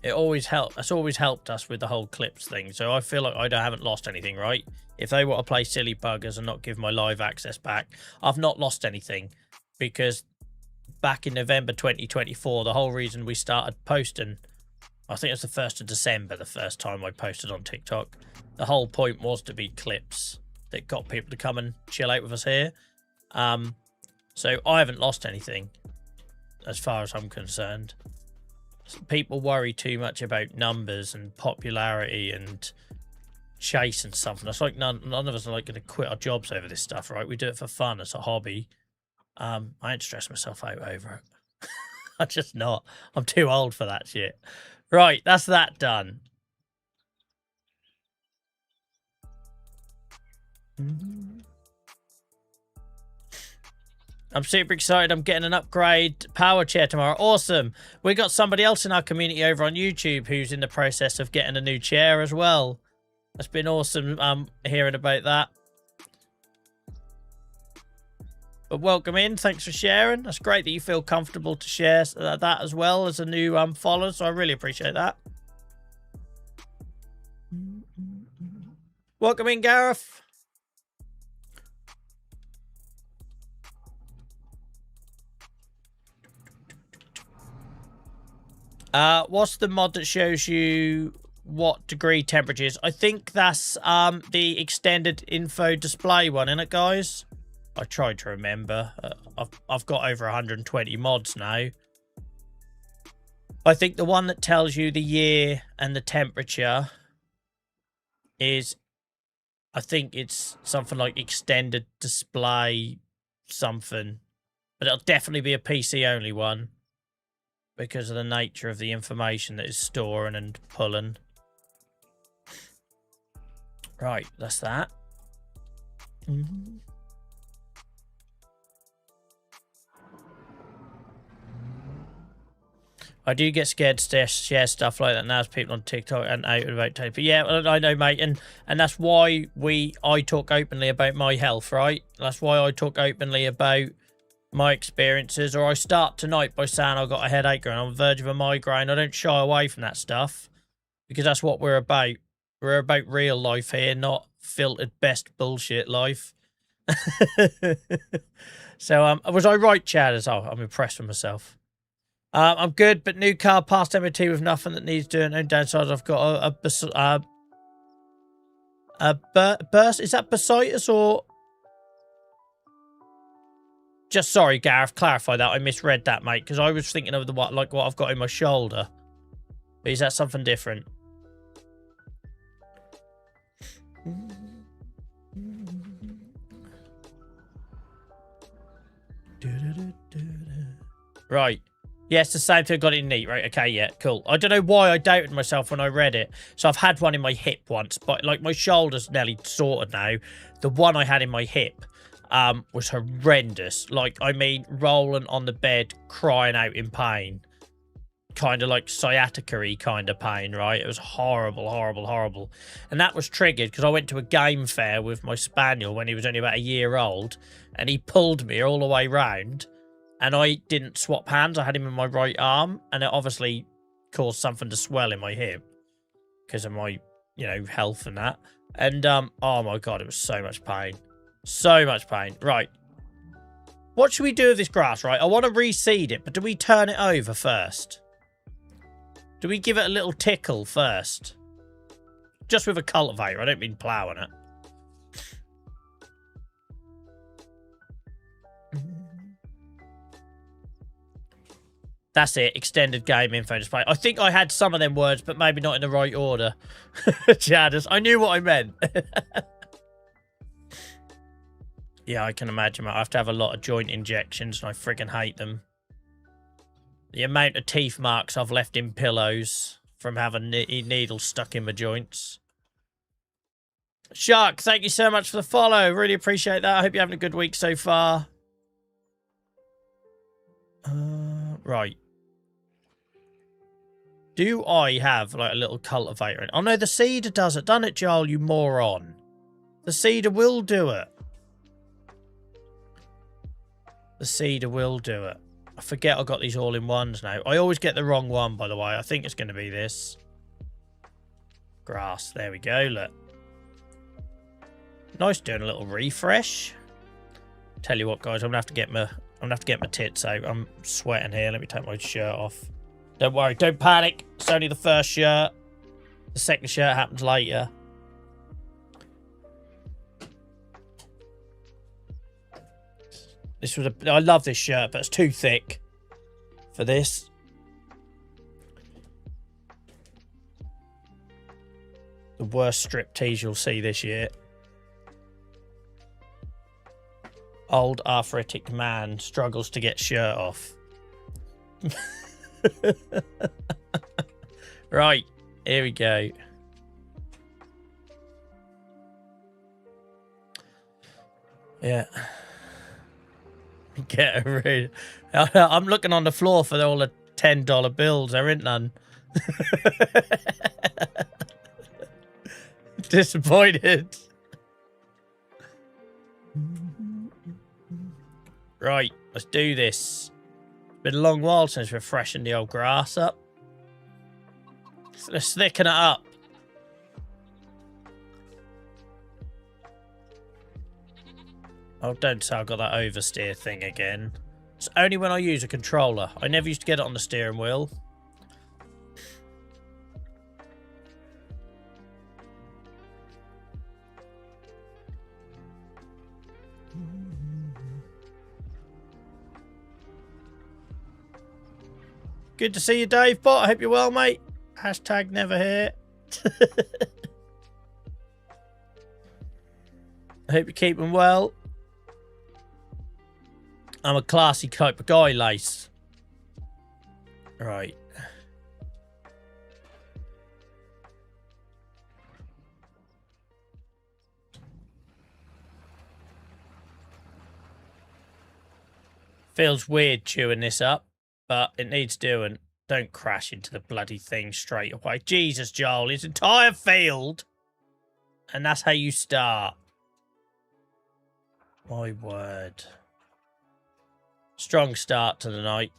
it always helped. It's always helped us with the whole clips thing. So I feel like I haven't lost anything, right? If they want to play silly buggers and not give my live access back, I've not lost anything, because back in November 2024, the whole reason we started posting, I think it was the 1st of December, the first time I posted on TikTok. The whole point was to be clips that got people to come and chill out with us here. So I haven't lost anything as far as I'm concerned. People worry too much about numbers and popularity and chasing something. It's like none of us are like going to quit our jobs over this stuff, right? We do it for fun. It's a hobby. I ain't stress myself out over it. I'm just not. I'm too old for that shit. Right, that's that done. I'm super excited. I'm getting an upgrade power chair tomorrow. Awesome. We got somebody else in our community over on YouTube who's in the process of getting a new chair as well. That's been awesome hearing about that. But welcome in. Thanks for sharing. That's great that you feel comfortable to share that as well as a new follower. So I really appreciate that. Welcome in, Gareth. What's the mod that shows you what degree temperature is? I think that's the extended info display one, isn't it, guys? I tried to remember. I've got over 120 mods now. I think the one that tells you the year and the temperature is, I think it's something like extended display something. But it'll definitely be a PC only one, because of the nature of the information that is storing and pulling. Right, that's that. I do get scared to share stuff like that now as people on TikTok and out and about tape. But yeah, I know, mate, and that's why I talk openly about my health, right? That's why I talk openly about my experiences, or I start tonight by saying I've got a headache and I'm on the verge of a migraine. I don't shy away from that stuff, because that's what we're about. We're about real life here, not filtered best bullshit life. So was I right, Chad? I'm impressed with myself. I'm good, but new car past MOT with nothing that needs doing. No downsides. I've got a burst. Is that bursitis or? Just sorry, Gareth, clarify that. I misread that, mate, because I was thinking of the what I've got in my shoulder. But is that something different? Right. Yeah, it's the same thing. I got it in neat, right? Okay, yeah, cool. I don't know why I doubted myself when I read it. So I've had one in my hip once, but like my shoulder's nearly sorted now. The one I had in my hip was horrendous. Like, I mean, rolling on the bed, crying out in pain. Kind of like sciatica-y kind of pain, right? It was horrible, horrible, horrible. And that was triggered because I went to a game fair with my spaniel when he was only about a year old, and he pulled me all the way round, and I didn't swap hands. I had him in my right arm, and it obviously caused something to swell in my hip because of my, health and that. And, oh my God, it was so much pain. So much pain. Right. What should we do with this grass, right? I want to reseed it, but do we turn it over first? Do we give it a little tickle first? Just with a cultivator. I don't mean ploughing it. That's it. Extended game info display. I think I had some of them words, but maybe not in the right order. Chadders. I knew what I meant. Yeah, I can imagine. I have to have a lot of joint injections, and I friggin' hate them. The amount of teeth marks I've left in pillows from having needles stuck in my joints. Shark, thank you so much for the follow. Really appreciate that. I hope you're having a good week so far. Right. Do I have like a little cultivator? Oh no, the cedar does it. Done it, Joel, you moron. The cedar will do it. The cedar will do it. I forget I got these all in ones now. I always get the wrong one, by the way. I think it's going to be this. Grass. There we go, look. Nice doing a little refresh. Tell you what, guys, I'm gonna have to get my tits out. I'm sweating here. Let me take my shirt off. Don't worry, don't panic. It's only the first shirt. The second shirt happens later. I love this shirt, but it's too thick for this. The worst striptease you'll see this year. Old arthritic man struggles to get shirt off. Right, here we go. Yeah. Get rid. I'm looking on the floor for all the $10 bills. There ain't none. Disappointed. Right, let's do this. It's been a long while since we've freshened the old grass up. So let's thicken it up. Oh, don't say I got that oversteer thing again. It's only when I use a controller. I never used to get it on the steering wheel. Good to see you, Dave Bot. I hope you're well, mate. Hashtag never here. I hope you're keeping well. I'm a classy type of guy, Lace. Right. Feels weird chewing this up, but it needs doing. Don't crash into the bloody thing straight away. Jesus, Joel, his entire field. And that's how you start. My word. Strong start to the night.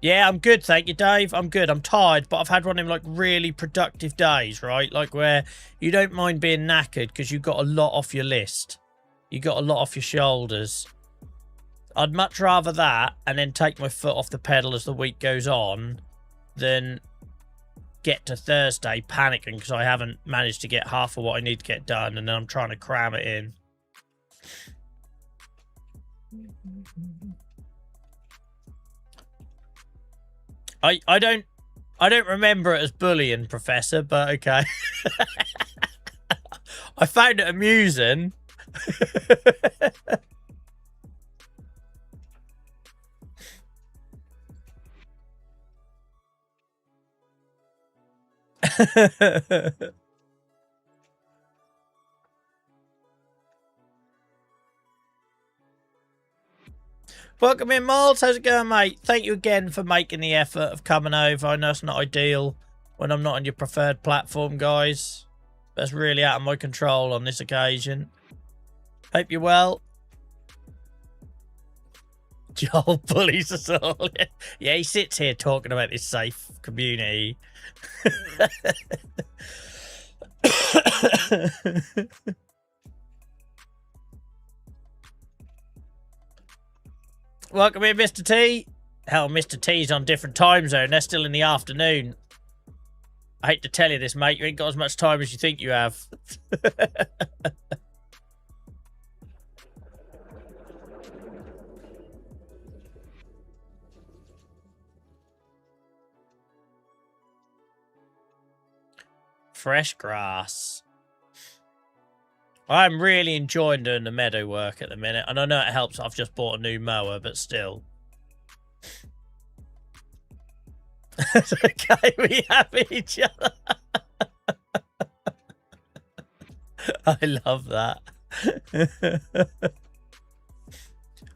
Yeah, I'm good, thank you, Dave. I'm good. I'm tired, but I've had one of them, like, really productive days, right? Like, where you don't mind being knackered because you've got a lot off your list. You got a lot off your shoulders. I'd much rather that and then take my foot off the pedal as the week goes on than get to Thursday panicking because I haven't managed to get half of what I need to get done and then I'm trying to cram it in. I don't remember it as bullying, Professor, but okay. I found it amusing. Welcome in, Miles. How's it going, mate? Thank you again for making the effort of coming over. I know it's not ideal when I'm not on your preferred platform, guys. That's really out of my control on this occasion. Hope you're well. Joel bullies us all. Yeah, he sits here talking about this safe community. Welcome in, Mr. T. Hell, Mr. T's on different time zone. They're still in the afternoon. I hate to tell you this, mate. You ain't got as much time as you think you have. Fresh grass. I'm really enjoying doing the meadow work at the minute. And I know it helps I've just bought a new mower, but still. It's okay, we have each other. I love that.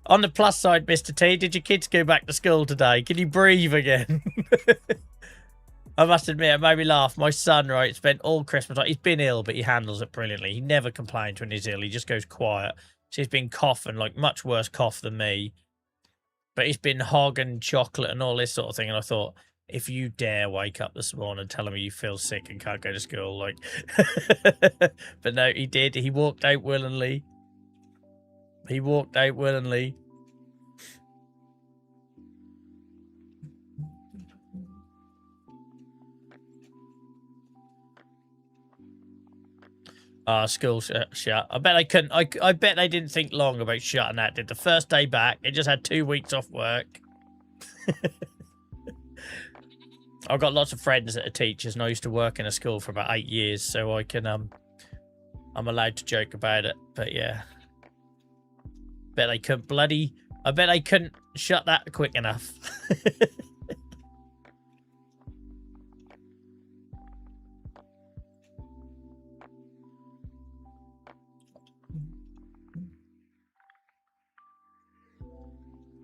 On the plus side, Mr. T, did your kids go back to school today? Can you breathe again? I must admit, it made me laugh. My son, right, spent all Christmas, like, he's been ill, but he handles it brilliantly. He never complains when he's ill. He just goes quiet. So he's been coughing, like, much worse cough than me. But he's been hogging chocolate and all this sort of thing. And I thought, if you dare wake up this morning and tell me you feel sick and can't go to school, like... But no, he did. He walked out willingly. He walked out willingly. School shut. I bet they couldn't. I bet they didn't think long about shutting that. Did the first day back? It just had 2 weeks off work. I've got lots of friends that are teachers, and I used to work in a school for about 8 years, so I can I'm allowed to joke about it. But yeah, bet they couldn't bloody. I bet they couldn't shut that quick enough.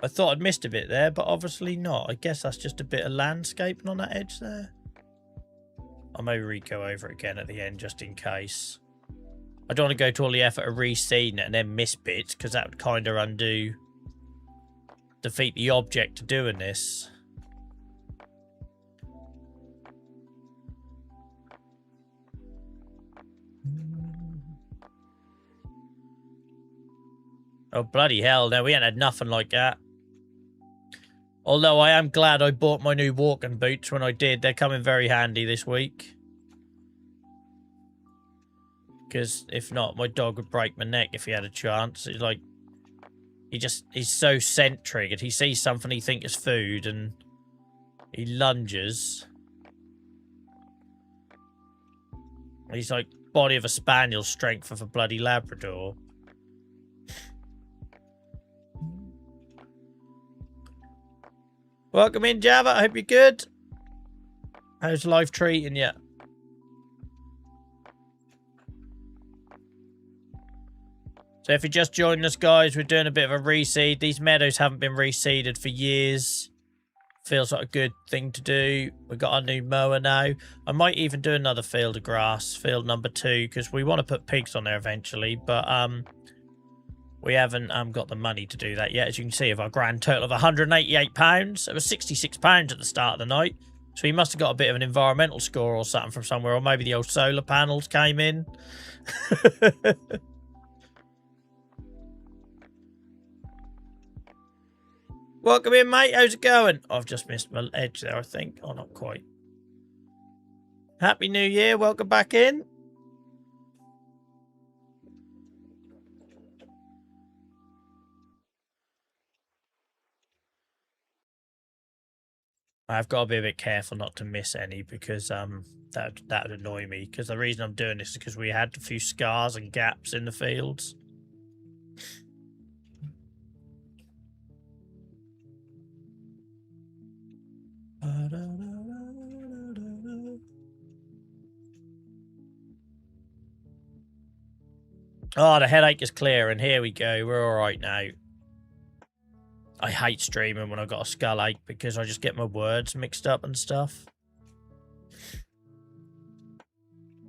I thought I'd missed a bit there, but obviously not. I guess that's just a bit of landscaping on that edge there. I'll maybe go over it again at the end just in case. I don't want to go to all the effort of reseeding it and then miss bits, because that would kind of defeat the object of doing this. Oh, bloody hell. No, we ain't had nothing like that. Although I am glad I bought my new walking boots when I did. They're coming very handy this week. Because if not, my dog would break my neck if he had a chance. It's like, he's so scent triggered. He sees something he thinks is food and he lunges. He's like body of a spaniel, strength of a bloody Labrador. Welcome in, Java. I hope you're good. How's life treating you? So if you're just joining us, guys, we're doing a bit of a reseed. These meadows haven't been reseeded for years. Feels like a good thing to do. We've got our new mower now. I might even do another field of grass, field number 2, because we want to put pigs on there eventually. But we haven't got the money to do that yet. As you can see, of our grand total of £188. It was £66 at the start of the night. So he must have got a bit of an environmental score or something from somewhere. Or maybe the old solar panels came in. Welcome in, mate. How's it going? I've just missed my edge there, I think. Oh, not quite. Happy New Year. Welcome back in. I've got to be a bit careful not to miss any because that would annoy me. Because the reason I'm doing this is because we had a few scars and gaps in the fields. Oh, the headache is clear, and here we go. We're all right now. I hate streaming when I've got a skull ache because I just get my words mixed up and stuff.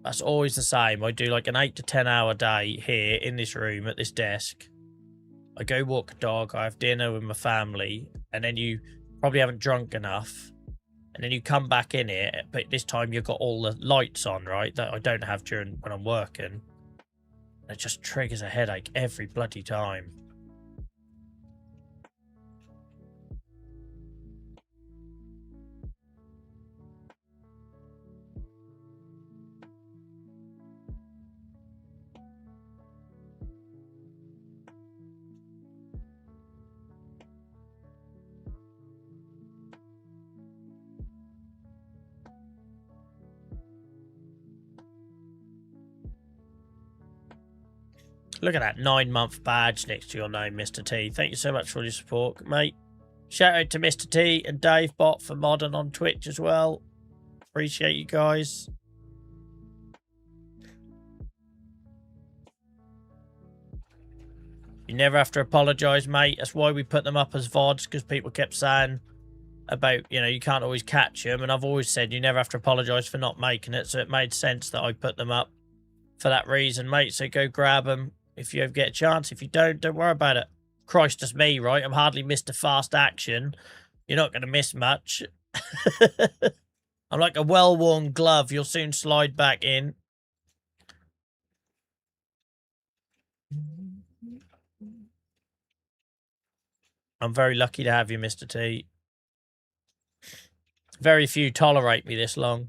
That's always the same. I do like an 8 to 10 hour day here in this room at this desk. I go walk a dog, I have dinner with my family, and then you probably haven't drunk enough. And then you come back in here, but this time you've got all the lights on, right? That I don't have when I'm working. It just triggers a headache every bloody time. Look at that 9-month badge next to your name, Mr. T. Thank you so much for all your support, mate. Shout out to Mr. T and Dave Bot for modding on Twitch as well. Appreciate you guys. You never have to apologise, mate. That's why we put them up as VODs, because people kept saying about, you know, you can't always catch them. And I've always said you never have to apologise for not making it. So it made sense that I put them up for that reason, mate. So go grab them if you ever get a chance. If you don't worry about it. Christ, it's me, right? I'm hardly Mr. Fast Action. You're not going to miss much. I'm like a well-worn glove. You'll soon slide back in. I'm very lucky to have you, Mr. T. Very few tolerate me this long.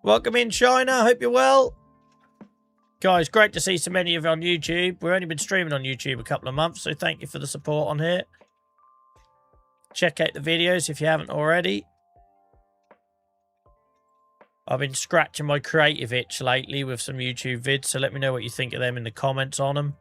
Welcome in, China. Hope you're well. Guys, great to see so many of you on YouTube. We've only been streaming on YouTube a couple of months, so thank you for the support on here. Check out the videos if you haven't already. I've been scratching my creative itch lately with some YouTube vids, so let me know what you think of them in the comments on them.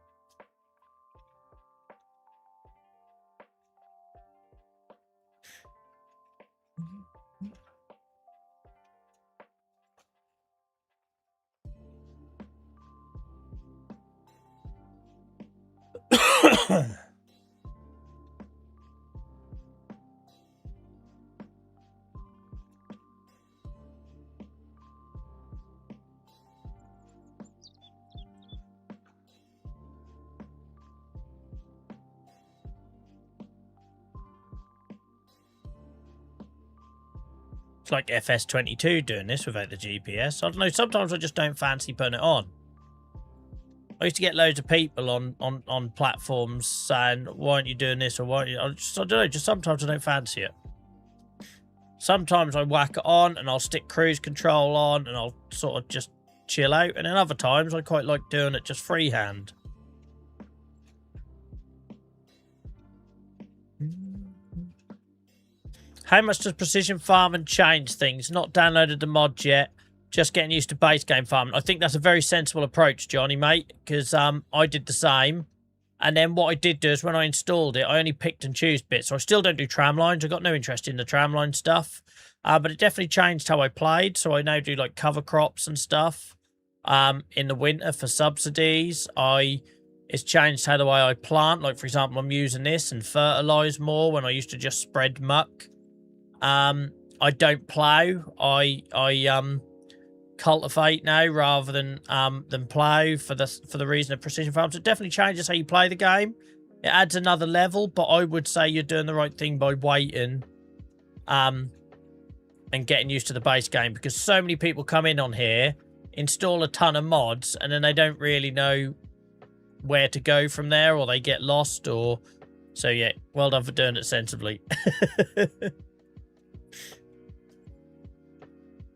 It's like FS25 doing this without the GPS. I don't know, sometimes I just don't fancy putting it on. I used to get loads of people on platforms saying, why aren't you doing this, or why aren't you... I don't know, just sometimes I don't fancy it. Sometimes I whack it on and I'll stick cruise control on and I'll sort of just chill out. And then other times I quite like doing it just freehand. How much does precision farming change things? Not downloaded the mod yet. Just getting used to base game farming. I think that's a very sensible approach, Johnny, mate. Because I did the same. And then what I did do is when I installed it, I only picked and chose bits. So I still don't do tram lines. I've got no interest in the tram line stuff. But it definitely changed how I played. So I now do like cover crops and stuff. In the winter for subsidies. It's changed how the way I plant. Like, for example, I'm using this and fertilise more when I used to just spread muck. I don't plough. I cultivate now rather than plough for the reason of precision farms. It definitely changes how you play the game. It adds another level, but I would say you're doing the right thing by waiting and getting used to the base game, because so many people come in on here, install a ton of mods, and then they don't really know where to go from there, or they get lost, or... So yeah, well done for doing it sensibly.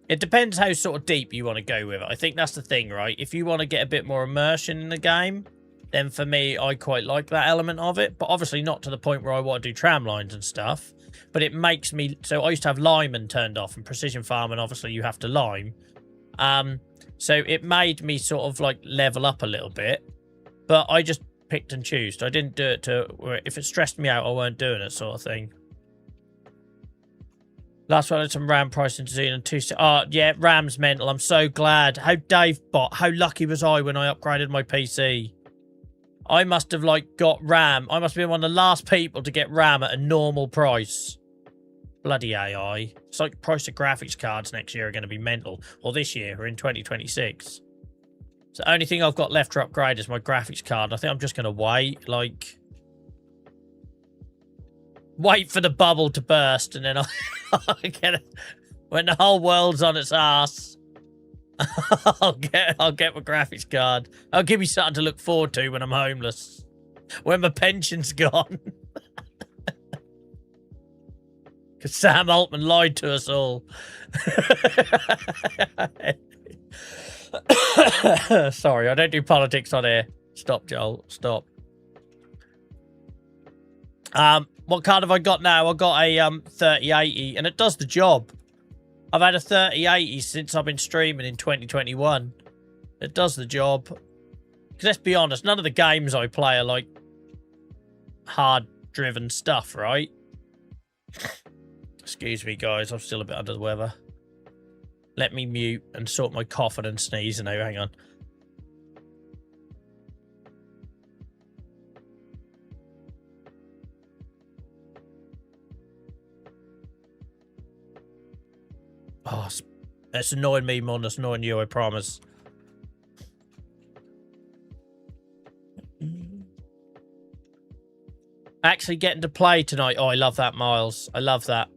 It depends how sort of deep you want to go with it. I think that's the thing, right? If you want to get a bit more immersion in the game, then for me, I quite like that element of it. But obviously not to the point where I want to do tram lines and stuff. But it makes me... So I used to have lineman turned off, and precision farming, obviously you have to lime. So it made me sort of like level up a little bit. But I just picked and chose. I didn't do it to... If it stressed me out, I weren't doing it, sort of thing. Last one, I had some RAM pricing to see in 2... Oh, yeah, RAM's mental. I'm so glad. How Dave Bot, how lucky was I when I upgraded my PC? I must have, like, got RAM. I must have been one of the last people to get RAM at a normal price. Bloody AI. It's like the price of graphics cards next year are going to be mental. Or this year, or in 2026. So the only thing I've got left to upgrade is my graphics card. I think I'm just going to wait, like... Wait for the bubble to burst, and then I'll get it. When the whole world's on its ass, I'll get my graphics card. I'll give me something to look forward to when I'm homeless, when my pension's gone. Because Sam Altman lied to us all. Sorry, I don't do politics on here. Stop, Joel. Stop. What card have I got now? I've got a 3080, and it does the job. I've had a 3080 since I've been streaming in 2021. It does the job. Because let's be honest, none of the games I play are like hard-driven stuff, right? Excuse me, guys. I'm still a bit under the weather. Let me mute and sort my coughing and sneezing out. Hang on. Oh, it's annoying me more than it's annoying you, I promise. Actually getting to play tonight. Oh, I love that, Miles. I love that.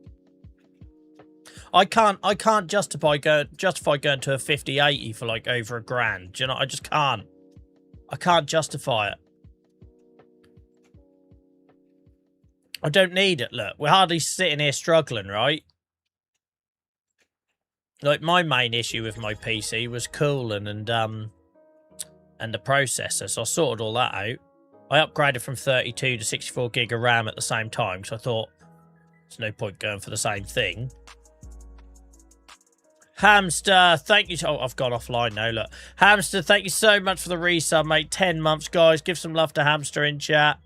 I can't justify going to a 5080 for like over $1,000. Do you know, I just can't. I can't justify it. I don't need it. Look, we're hardly sitting here struggling, right? Like, my main issue with my PC was cooling and the processor, so I sorted all that out. I upgraded from 32 to 64 gig of RAM at the same time, so I thought there's no point going for the same thing. Hamster, thank you. Oh, I've gone offline now, look. Hamster, thank you so much for the resub, mate. 10 months, guys. Give some love to Hamster in chat.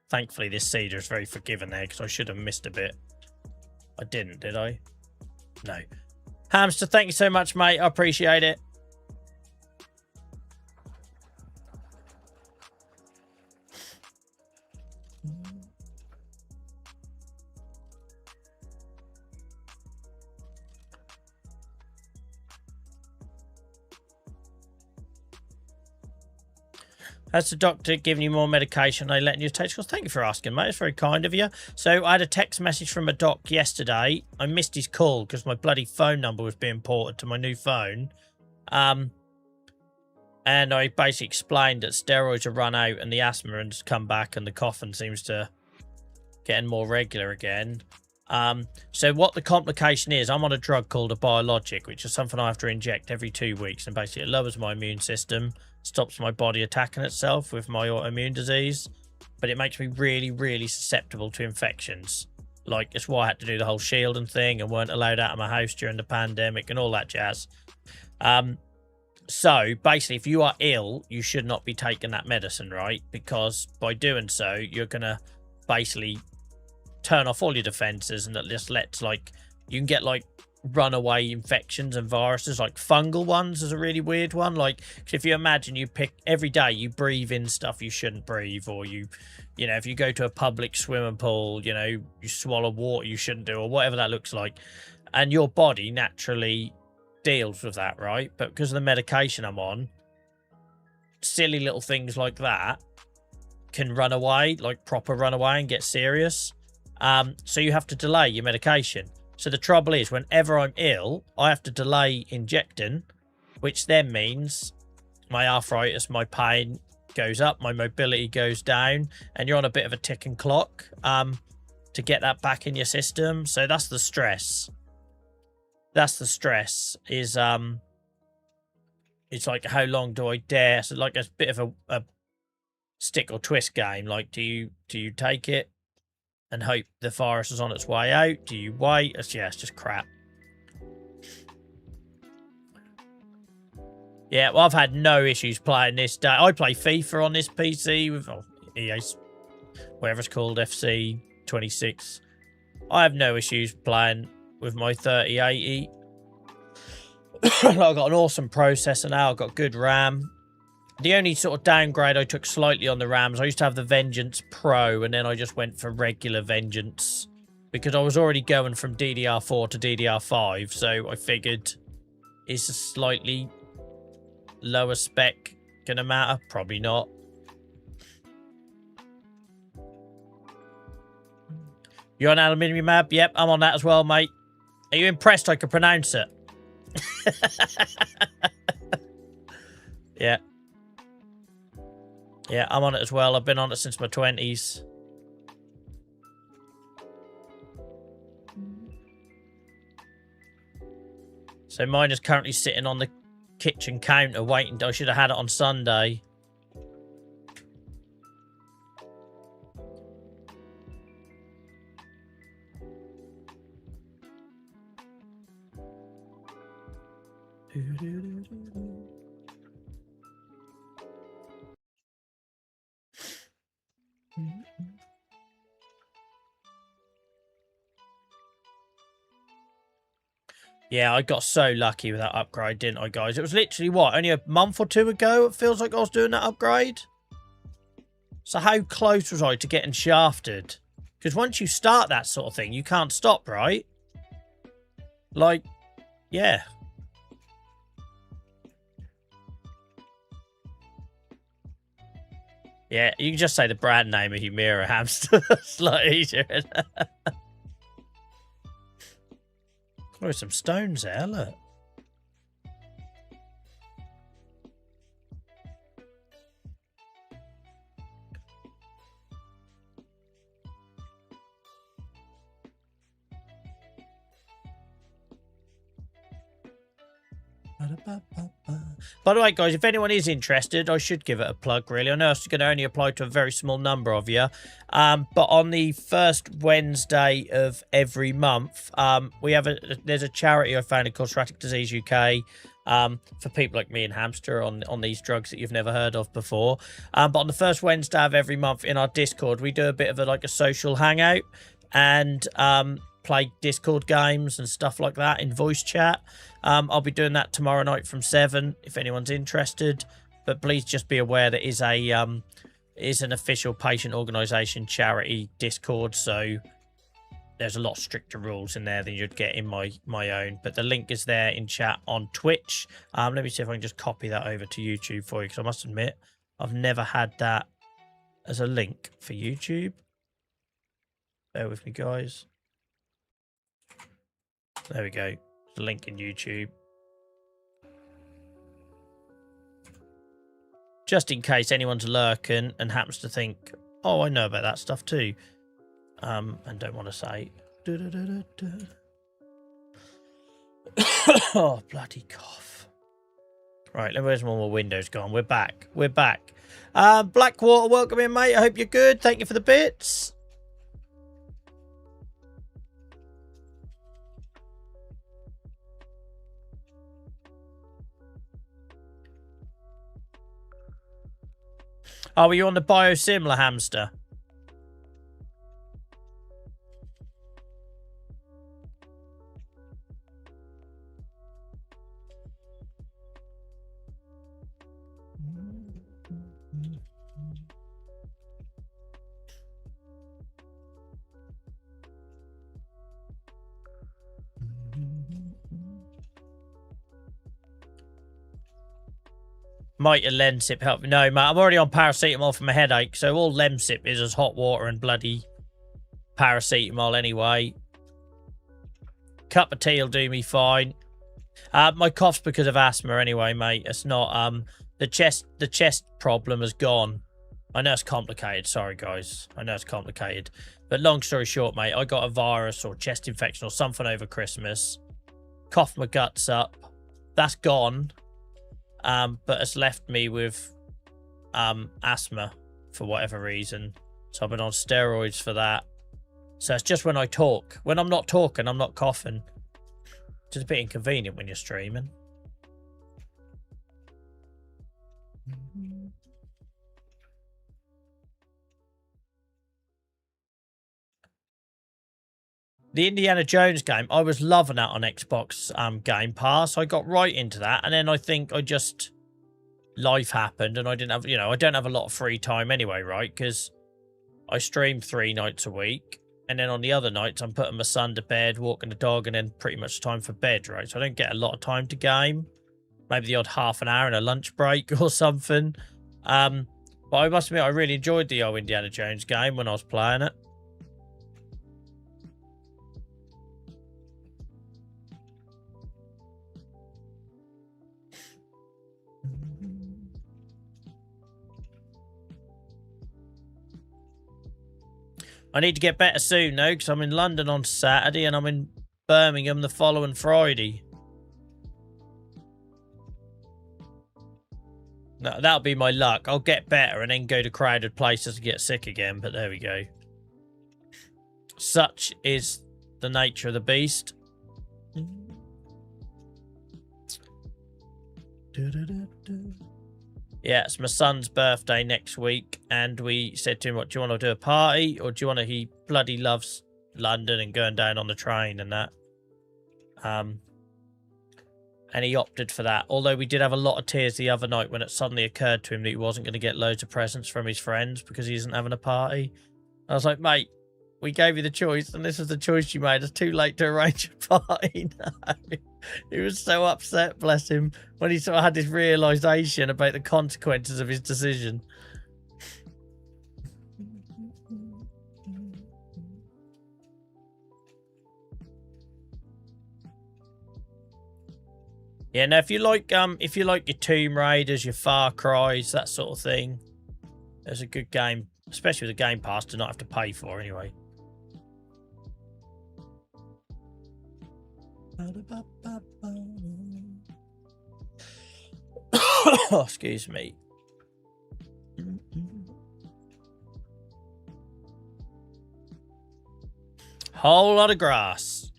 Thankfully, this Cedar is very forgiving there, because I should have missed a bit. I didn't, did I? No. Hamster, thank you so much, mate. I appreciate it. Has the doctor given you more medication? Are they letting you take? Thank you for asking, mate. It's very kind of you. So I had a text message from a doc yesterday. I missed his call because my bloody phone number was being ported to my new phone. And I basically explained that steroids have run out and the asthma has come back and the coughing seems to getting more regular again. So what the complication is, I'm on a drug called a biologic, which is something I have to inject every 2 weeks. And basically it lowers my immune system, stops my body attacking itself with my autoimmune disease, but it makes me really, really susceptible to infections. Like, it's why I had to do the whole shielding thing and weren't allowed out of my house during the pandemic and all that jazz. So basically, if you are ill, you should not be taking that medicine, right? Because by doing so, you're going to basically turn off all your defenses, and that just lets, like, you can get like runaway infections and viruses. Like fungal ones is a really weird one. Like, if you imagine you pick every day, you breathe in stuff you shouldn't breathe, or you know, if you go to a public swimming pool, you know, you swallow water you shouldn't do, or whatever that looks like, and your body naturally deals with that, right? But because of the medication I'm on, silly little things like that can run away, like proper run away and get serious. So you have to delay your medication. So the trouble is, whenever I'm ill, I have to delay injecting, which then means my arthritis, my pain goes up, my mobility goes down, and you're on a bit of a ticking clock to get that back in your system. So that's the stress. That's the stress, is it's like, how long do I dare? So like, a bit of a stick or twist game. Like, do you take it and hope the virus is on its way out? Do you wait? It's just crap. Yeah, well, I've had no issues playing this day. I play FIFA on this PC with EA, whatever it's called, FC26. I have no issues playing with my 3080. I've got an awesome processor now. I've got good RAM. The only sort of downgrade I took slightly on the RAMs, I used to have the Vengeance Pro, and then I just went for regular Vengeance because I was already going from DDR4 to DDR5, so I figured, is a slightly lower spec gonna matter? Probably not. You're on Aluminium Map? Yep, I'm on that as well, mate. Are you impressed I can pronounce it? Yeah. Yeah, I'm on it as well. I've been on it since my 20s. So mine is currently sitting on the kitchen counter waiting. I should have had it on Sunday. Yeah, I got so lucky with that upgrade, didn't I, guys? It was literally, what, only a month or two ago it feels like I was doing that upgrade? So how close was I to getting shafted? Because once you start that sort of thing, you can't stop, right? Like, yeah. Yeah, you can just say the brand name of Humira hamster. It's a lot easier. Oh, some stones there, look. By the way, guys, if anyone is interested, I should give it a plug, really. I know it's going to only apply to a very small number of you. But on the first Wednesday of every month, there's a charity I founded called Thoracic Disease UK, for people like me and Hamster on these drugs that you've never heard of before. But on the first Wednesday of every month in our Discord, we do a bit of a social hangout and play Discord games and stuff like that in voice chat. I'll be doing that tomorrow night from 7 if anyone's interested. But please just be aware that is an official patient organisation charity Discord, so there's a lot stricter rules in there than you'd get in my own. But the link is there in chat on Twitch. Let me see if I can just copy that over to YouTube for you, because I must admit I've never had that as a link for YouTube. Bear with me, guys. There we go. The link in YouTube. Just in case anyone's lurking and happens to think, oh, I know about that stuff too. And don't want to say. Oh, bloody cough. Right, where's one more windows gone? We're back. We're back. Blackwater, welcome in, mate. I hope you're good. Thank you for the bits. Oh, were you on the biosimilar hamster? Might a Lemsip help me? No, mate, I'm already on paracetamol for my headache, so all Lemsip is hot water and bloody paracetamol anyway. Cup of tea will do me fine. My cough's because of asthma anyway, mate. It's not the chest problem has gone. I know it's complicated, sorry guys. I know it's complicated. But long story short, mate, I got a virus or chest infection or something over Christmas. Coughed my guts up. That's gone. But it's left me with asthma for whatever reason. So I've been on steroids for that. So it's just when I talk. When I'm not talking, I'm not coughing. It's a bit inconvenient when you're streaming. The Indiana Jones game, I was loving that on Xbox Game Pass. I got right into that, and then I think life happened, and I didn't have, I don't have a lot of free time anyway, right? Because I stream 3 nights a week, and then on the other nights, I'm putting my son to bed, walking the dog, and then pretty much time for bed, right? So I don't get a lot of time to game. Maybe the odd half an hour in a lunch break or something. But I must admit, I really enjoyed the old Indiana Jones game when I was playing it. I need to get better soon, though, because I'm in London on Saturday and I'm in Birmingham the following Friday. No, that'll be my luck. I'll get better and then go to crowded places and get sick again, but there we go. Such is the nature of the beast. Yeah, it's my son's birthday next week, and we said to him, "What do you want to do? A party, or do you want to?" He bloody loves London and going down on the train and that. And he opted for that. Although we did have a lot of tears the other night when it suddenly occurred to him that he wasn't going to get loads of presents from his friends because he isn't having a party. I was like, mate, we gave you the choice, and this is the choice you made. It's too late to arrange a party. No. He was so upset, bless him, when he sort of had this realisation about the consequences of his decision. Yeah, now if you like your Tomb Raiders, your Far Cries, that sort of thing, there's a good game, especially with the Game Pass, to not have to pay for anyway. Oh, excuse me. Whole lot of grass.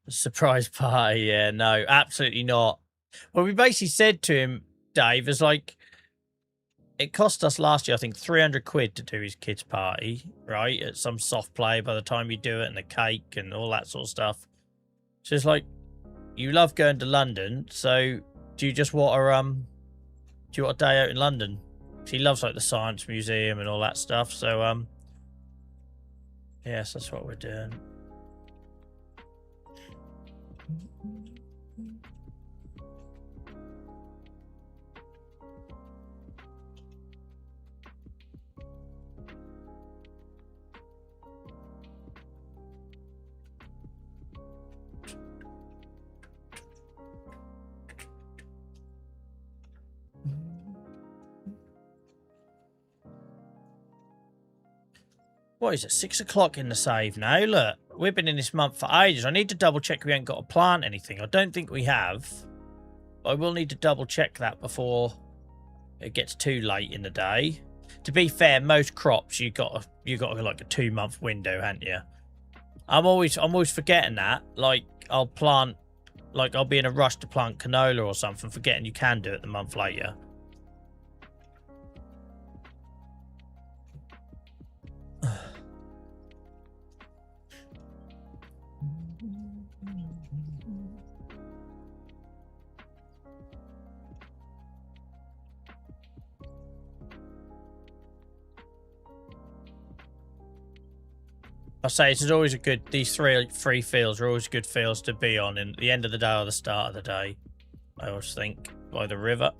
Surprise party, yeah, no, absolutely not. Well, we basically said to him, Dave, is like, it cost us last year, I think, 300 quid to do his kid's party, right? At some soft play by the time you do it, and the cake and all that sort of stuff. So it's like, you love going to London, so do you just want a day out in London? He loves like the Science Museum and all that stuff, so yes, that's what we're doing. What is it? 6 o'clock in the save now. Look, we've been in this month for ages. I need to double check we ain't got to plant anything. I don't think we have. But I will need to double check that before it gets too late in the day. To be fair, most crops you got like a 2-month window, haven't you? I'm always forgetting that. Like I'll be in a rush to plant canola or something, forgetting you can do it the month later. I say it's always a good. These three fields are always good fields to be on in the end of the day or the start of the day. I always think by the river.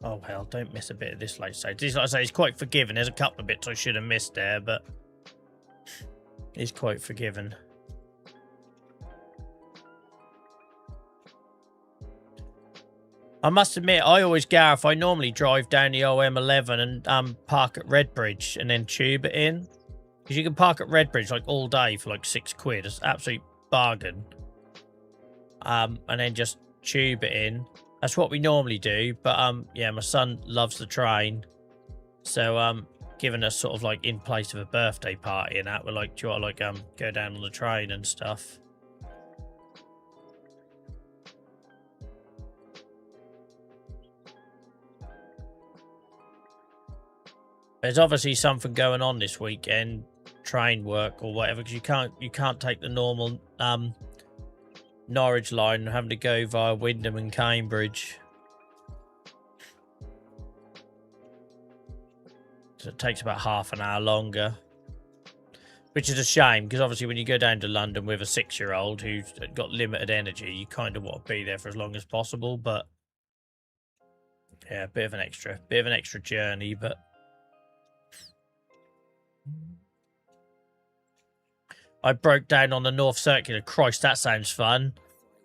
Oh, well, don't miss a bit of this late stage. Like I say, he's quite forgiving. There's a couple of bits I should have missed there, but he's quite forgiving. I must admit, I normally drive down the OM11 and park at Redbridge and then tube it in. Because you can park at Redbridge like all day for like 6 quid. It's an absolute bargain. And then just tube it in. That's what we normally do, but yeah, my son loves the train, so giving us sort of like in place of a birthday party and that, we're like, do you want to like go down on the train and stuff? There's obviously something going on this weekend, train work or whatever, because you can't take the normal Norwich line and having to go via Wyndham and Cambridge. So it takes about half an hour longer. Which is a shame, because obviously when you go down to London with a 6-year-old who's got limited energy, you kind of want to be there for as long as possible, but Yeah, bit of an extra journey, but I broke down on the North Circular. Christ, that sounds fun.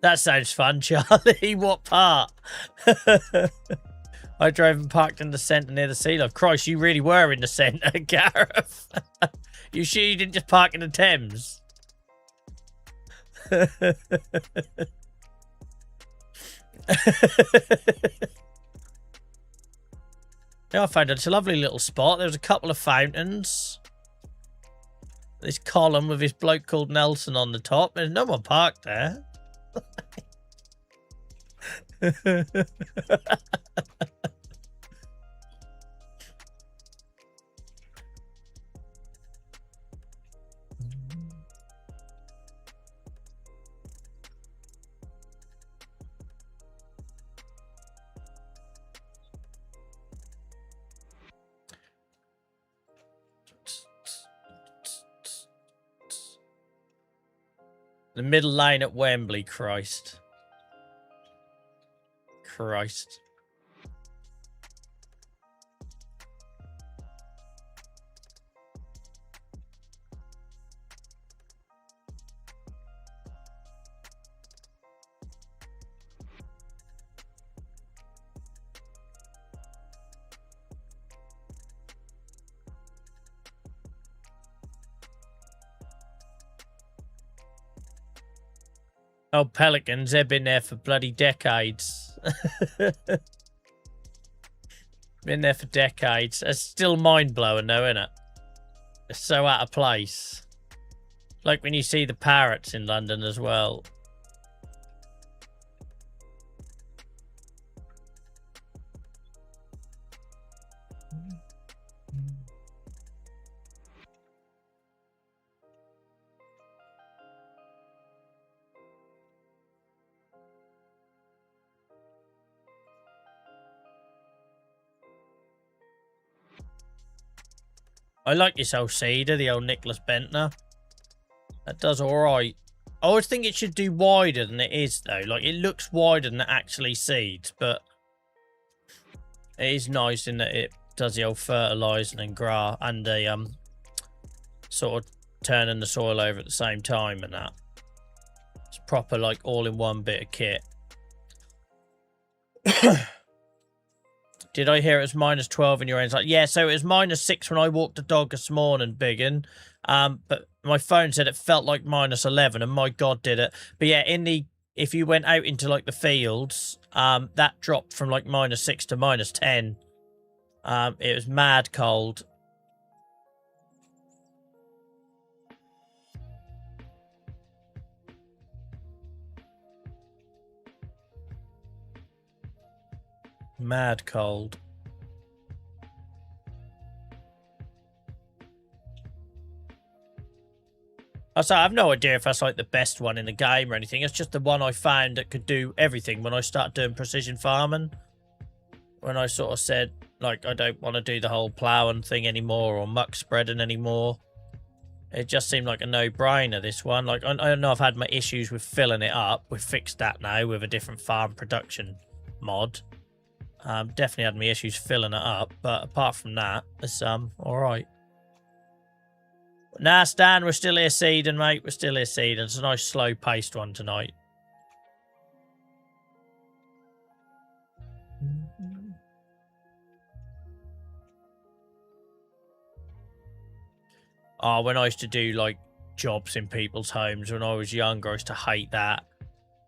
That sounds fun, Charlie. What part? I drove and parked in the centre near the sea life. Christ, you really were in the centre, Gareth. You sure you didn't just park in the Thames? Yeah, I found it's a lovely little spot. There was a couple of fountains. This column with this bloke called Nelson on the top. There's no one parked there. The middle lane at Wembley, Christ. Christ. Oh, Pelicans, they've been there for bloody decades. Been there for decades. It's still mind-blowing though, isn't it? It's so out of place. Like when you see the parrots in London as well. I like this old seeder, the old Nicholas Bentner. That does alright. I always think it should do wider than it is, though. Like, it looks wider than it actually seeds, but it is nice in that it does the old fertilising and grass and the sort of turning the soil over at the same time and that. It's proper, like, all-in-one bit of kit. Did I hear it was minus 12 in your end? Like, yeah, so it was minus 6 when I walked the dog this morning, Biggin. But my phone said it felt like minus 11, and my God, did it. But yeah, if you went out into like the fields, that dropped from like minus 6 to minus 10. It was mad cold. Mad cold. I have no idea if that's like the best one in the game or anything. It's just the one I found that could do everything when I started doing precision farming. When I sort of said, like, I don't want to do the whole ploughing thing anymore or muck spreading anymore. It just seemed like a no-brainer, this one. Like, I know I've had my issues with filling it up. We've fixed that now with a different farm production mod. Definitely had me issues filling it up, but apart from that, it's alright. Nah, Stan, we're still here seeding, mate. We're still here seeding. It's a nice slow-paced one tonight. Oh, when I used to do, like, jobs in people's homes when I was younger, I used to hate that.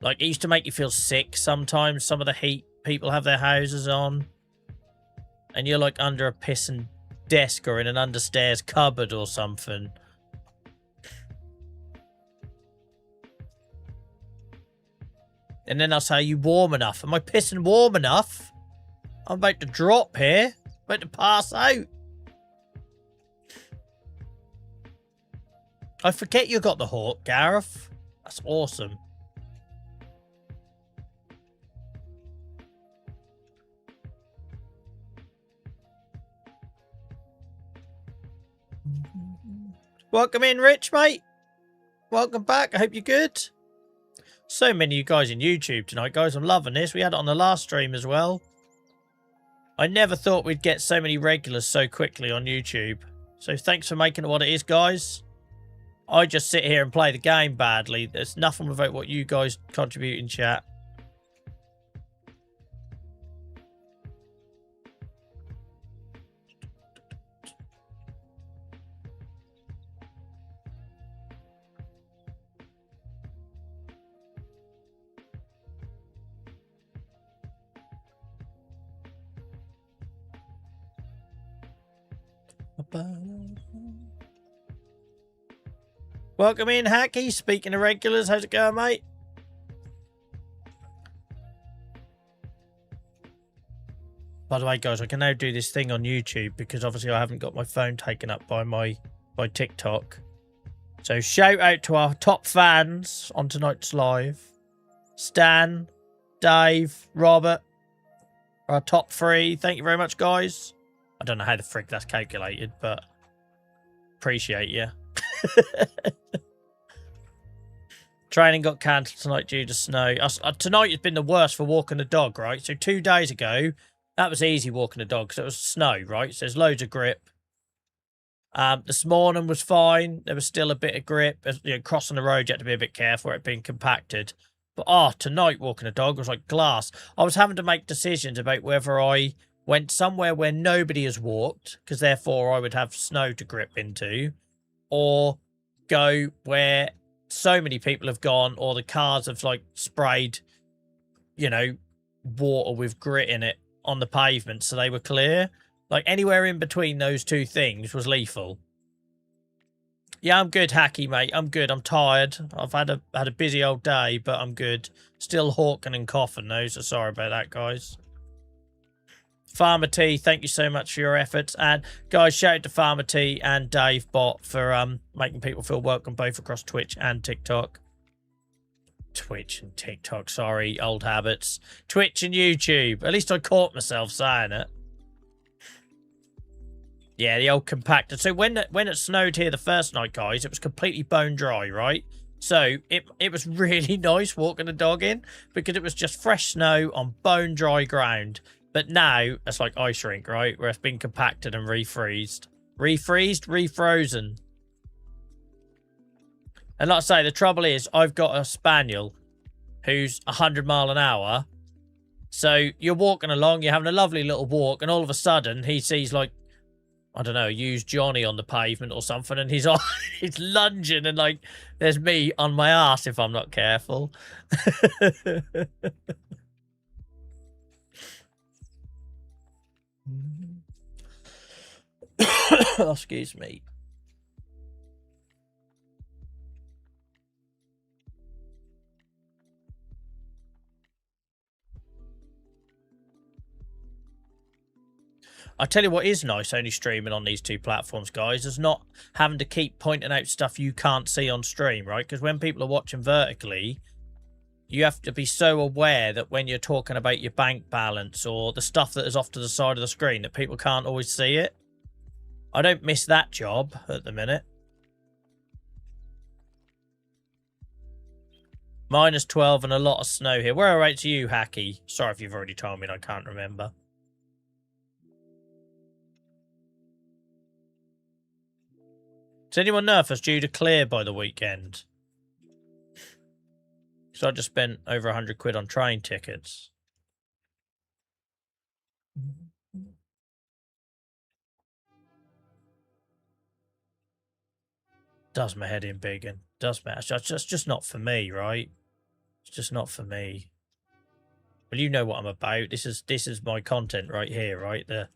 Like, it used to make you feel sick sometimes, some of the heat people have their houses on. And you're, like, under a pissing desk or in an understairs cupboard or something. And then I'll say, are you warm enough? Am I pissing warm enough? I'm about to drop here. I'm about to pass out. I forget you got the hawk, Gareth. That's awesome. Welcome in, Rich, mate. Welcome back. I hope you're good. So many of you guys in YouTube tonight, guys. I'm loving this. We had it on the last stream as well. I never thought we'd get so many regulars so quickly on YouTube. So thanks for making it what it is, guys. I just sit here and play the game badly. There's nothing without what you guys contribute in chat. Welcome in, Hacky. Speaking of regulars, how's it going, mate? By the way, guys, I can now do this thing on YouTube because obviously I haven't got my phone taken up by my TikTok. So shout out to our top fans on tonight's live. Stan, Dave, Robert, our top 3. Thank you very much, guys. I don't know how the frick that's calculated, but appreciate you. Training got cancelled tonight due to snow. Tonight has been the worst for walking the dog, right? So 2 days ago, that was easy walking the dog because it was snow, right? So there's loads of grip. This morning was fine. There was still a bit of grip. You know, crossing the road, you had to be a bit careful, it being compacted. But tonight walking the dog was like glass. I was having to make decisions about whether I went somewhere where nobody has walked, because therefore I would have snow to grip into, or go where so many people have gone, or the cars have like sprayed, you know, water with grit in it on the pavement so they were clear. Like anywhere in between those two things was lethal. Yeah, I'm good, Hacky, mate. I'm good. I'm tired. I've had a busy old day, but I'm good. Still hawking and coughing though, so sorry about that, guys. Farmer T, thank you so much for your efforts. And guys, shout out to Farmer T and Dave Bot for making people feel welcome both across Twitch and TikTok. Twitch and TikTok, sorry, old habits. Twitch and YouTube. At least I caught myself saying it. Yeah, the old compactor. So when it snowed here the first night, guys, it was completely bone dry, right? So it was really nice walking the dog in because it was just fresh snow on bone dry ground. But now it's like ice rink, right? Where it's been compacted and refreezed. Refrozen. And like I say, the trouble is I've got a spaniel who's 100 miles an hour. So you're walking along, you're having a lovely little walk, and all of a sudden he sees like, I don't know, used Johnny on the pavement or something, and he's on, he's lunging, and like there's me on my ass if I'm not careful. Oh, excuse me. I tell you what is nice only streaming on these two platforms, guys, is not having to keep pointing out stuff you can't see on stream, right? Because when people are watching vertically, you have to be so aware that when you're talking about your bank balance or the stuff that is off to the side of the screen that people can't always see it. I don't miss that job at the minute. -12 and a lot of snow here. Where are rates to you, Hacky? Sorry if you've already told me and I can't remember. Does anyone know if it's due to clear by the weekend? Because I just spent over 100 quid on train tickets. Does my head in big and does my... It's just not for me, right? It's just not for me. Well, you know what I'm about. This is my content right here, right? The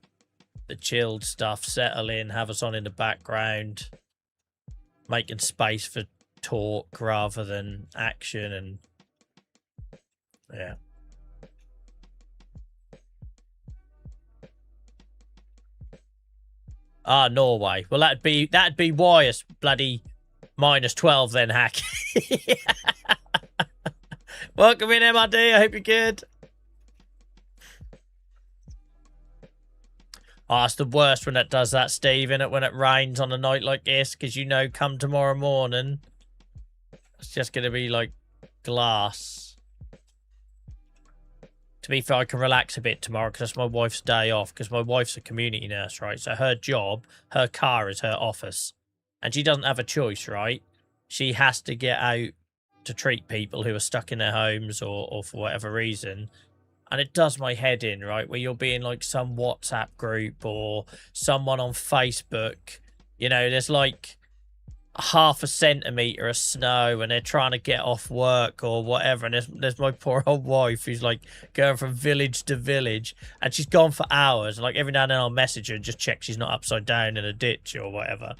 chilled stuff, settle in, have us on in the background, making space for talk rather than action, and yeah. Ah, Norway. Well, that'd be why it's bloody -12 then, Hack. Welcome in, MRD. I hope you're good. Oh, it's the worst when it does that, Steve, innit? When it rains on a night like this, because you know come tomorrow morning, it's just going to be like glass. To be fair, I can relax a bit tomorrow because that's my wife's day off, because my wife's a community nurse, right? So her job, her car is her office. And she doesn't have a choice, right? She has to get out to treat people who are stuck in their homes or for whatever reason. And it does my head in, right? Where you'll be in like some WhatsApp group or someone on Facebook. You know, there's like half a centimetre of snow and they're trying to get off work or whatever. And there's my poor old wife who's like going from village to village and she's gone for hours. Like every now and then I'll message her and just check she's not upside down in a ditch or whatever.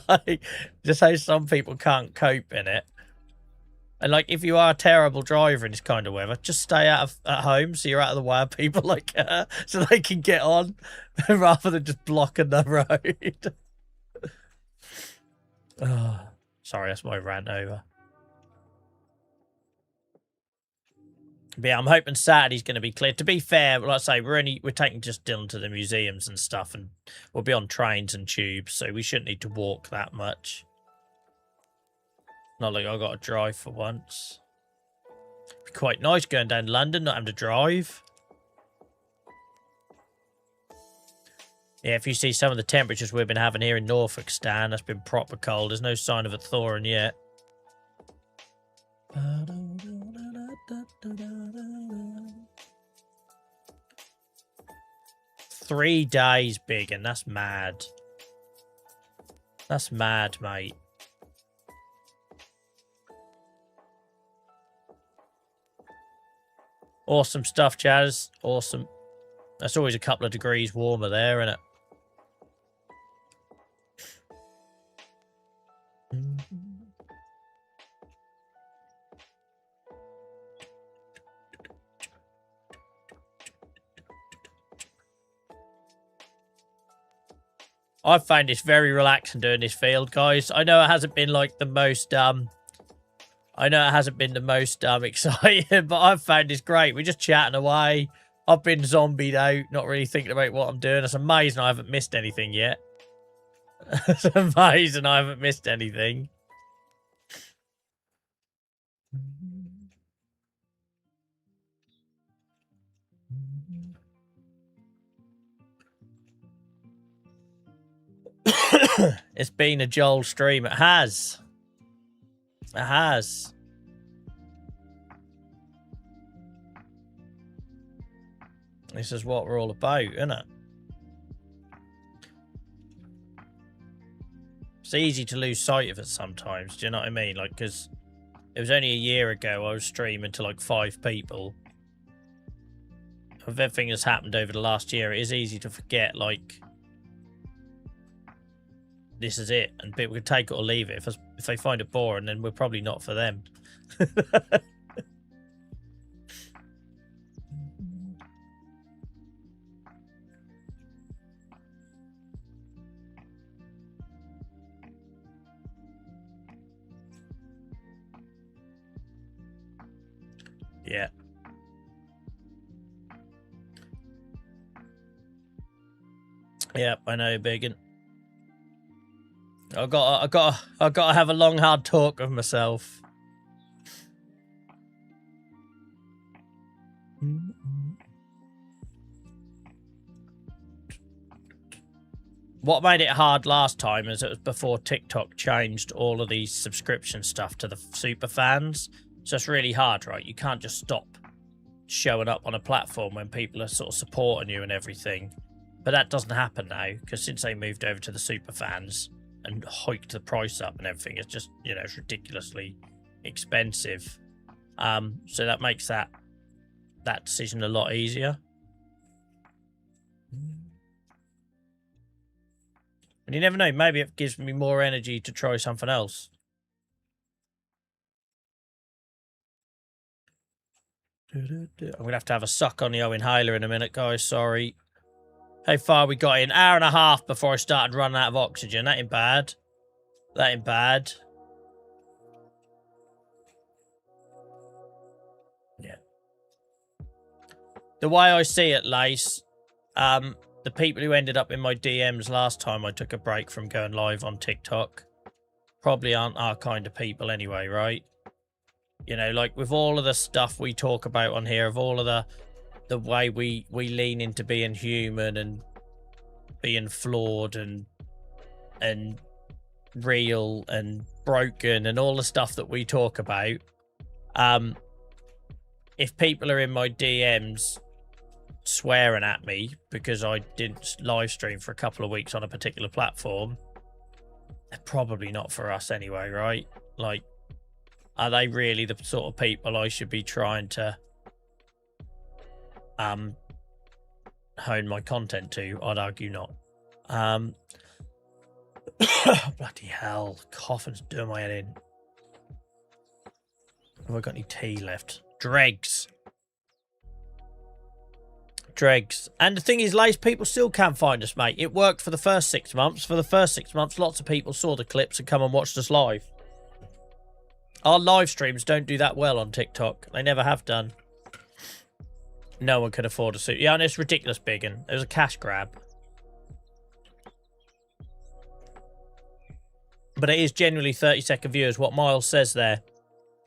Like, just how some people can't cope in it. And like, if you are a terrible driver in this kind of weather, just stay at home so you're out of the way of people like her, so they can get on, rather than just blocking the road. Oh, sorry, that's my rant over. But yeah, I'm hoping Saturday's going to be clear. To be fair, like I say, we're taking just Dylan to the museums and stuff, and we'll be on trains and tubes, so we shouldn't need to walk that much. Not like I got to drive for once. Be quite nice going down to London, not having to drive. Yeah, if you see some of the temperatures we've been having here in Norfolk, Stan, that's been proper cold. There's no sign of it thawing yet. 3 days big, and that's mad. That's mad, mate. Awesome stuff, Chaz. Awesome. That's always a couple of degrees warmer there, isn't it? I find this very relaxing doing this field, guys. I know it hasn't been like the most exciting, but I've found this great. We're just chatting away. I've been zombied out, not really thinking about what I'm doing. It's amazing I haven't missed anything yet. It's amazing I haven't missed anything. It's been a Joel stream. It has. It has. This is what we're all about, isn't it? It's easy to lose sight of it sometimes. Do you know what I mean? Like, because it was only a year ago I was streaming to like 5 people. With everything that's happened over the last year, it is easy to forget, like, this is it. And people can take it or leave it. If they find it boring, then we're probably not for them. Yeah. Yep, I know, Biggin. I gotta have a long, hard talk with myself. What made it hard last time is it was before TikTok changed all of these subscription stuff to the super fans. So it's really hard, right? You can't just stop showing up on a platform when people are sort of supporting you and everything. But that doesn't happen now, because since they moved over to the super fans and hiked the price up and everything, it's just, you know, it's ridiculously expensive. So that makes that decision a lot easier. And you never know, maybe it gives me more energy to try something else. I'm going to have a suck on the inhaler in a minute, guys. Sorry. How far we got in? Hour and a half before I started running out of oxygen. That ain't bad. That ain't bad. Yeah. The way I see it, Lace, the people who ended up in my DMs last time I took a break from going live on TikTok probably aren't our kind of people anyway, right? You know, like with all of the stuff we talk about on here, of all of the way we lean into being human and being flawed and real and broken and all the stuff that we talk about, if people are in my DMs swearing at me because I didn't live stream for a couple of weeks on a particular platform, they're probably not for us anyway, right? Like, are they really the sort of people I should be trying to hone my content to? I'd argue not. Bloody hell, coughing's doing my head in. Have I got any tea left? Dregs. And the thing is, Lace, people still can find us, mate. It worked for the first 6 months. For the first 6 months, lots of people saw the clips and come and watched us live. Our live streams don't do that well on TikTok. They never have done. No one can afford a suit. Yeah, and it's ridiculous big, and it was a cash grab. But it is generally 30-second viewers. What Miles says there.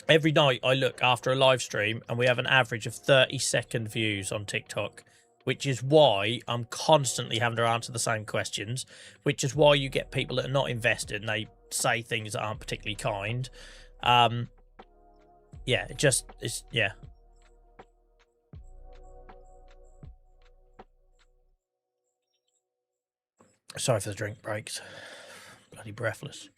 Every night I look after a live stream and we have an average of 30-second views on TikTok, which is why I'm constantly having to answer the same questions, which is why you get people that are not invested and they say things that aren't particularly kind. Yeah, yeah. Sorry for the drink breaks. Bloody breathless.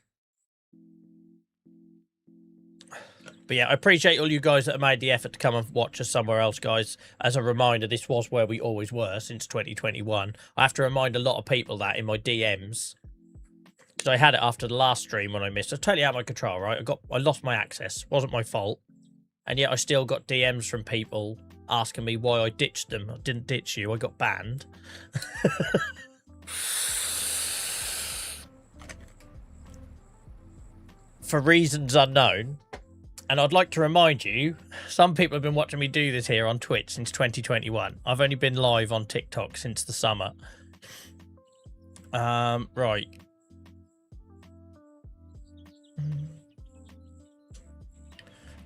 But yeah, I appreciate all you guys that have made the effort to come and watch us somewhere else, guys. As a reminder, this was where we always were since 2021. I have to remind a lot of people that in my DMs. Because I had it after the last stream when I missed. I was totally out of my control, right? I lost my access. Wasn't my fault. And yet I still got DMs from people asking me why I ditched them. I didn't ditch you. I got banned. For reasons unknown. And I'd like to remind you, some people have been watching me do this here on Twitch since 2021. I've only been live on TikTok since the summer. Right.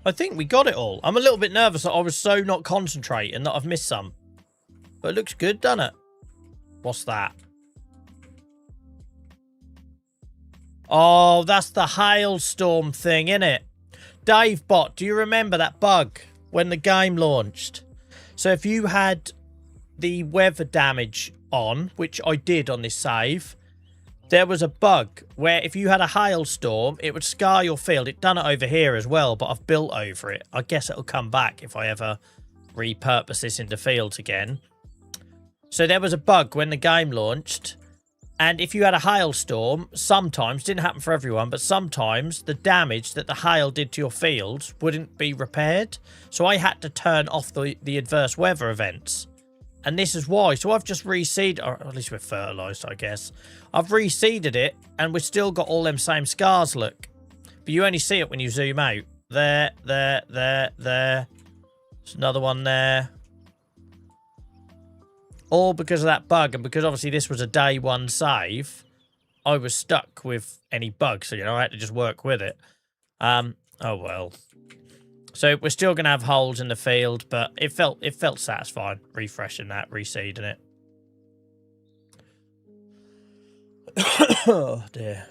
I think we got it all. I'm a little bit nervous that I was so not concentrating that I've missed some. But it looks good, doesn't it? What's that? Oh, that's the hailstorm thing, innit? Dave Bot, do you remember that bug when the game launched? So if you had the weather damage on, which I did on this save, there was a bug where if you had a hailstorm, it would scar your field. It done it over here as well, but I've built over it. I guess it'll come back if I ever repurpose this into fields again. So there was a bug when the game launched. And if you had a hailstorm, sometimes, didn't happen for everyone, but sometimes the damage that the hail did to your fields wouldn't be repaired. So I had to turn off the adverse weather events. And this is why. So I've just reseeded, or at least we're fertilised, I guess. I've reseeded it, and we've still got all them same scars, look. But you only see it when you zoom out. There. There's another one there. All because of that bug, and because obviously this was a day one save, I was stuck with any bugs, so, you know, I had to just work with it. Oh, well. So we're still going to have holes in the field, but it felt satisfying, refreshing that, reseeding it. Oh, dear.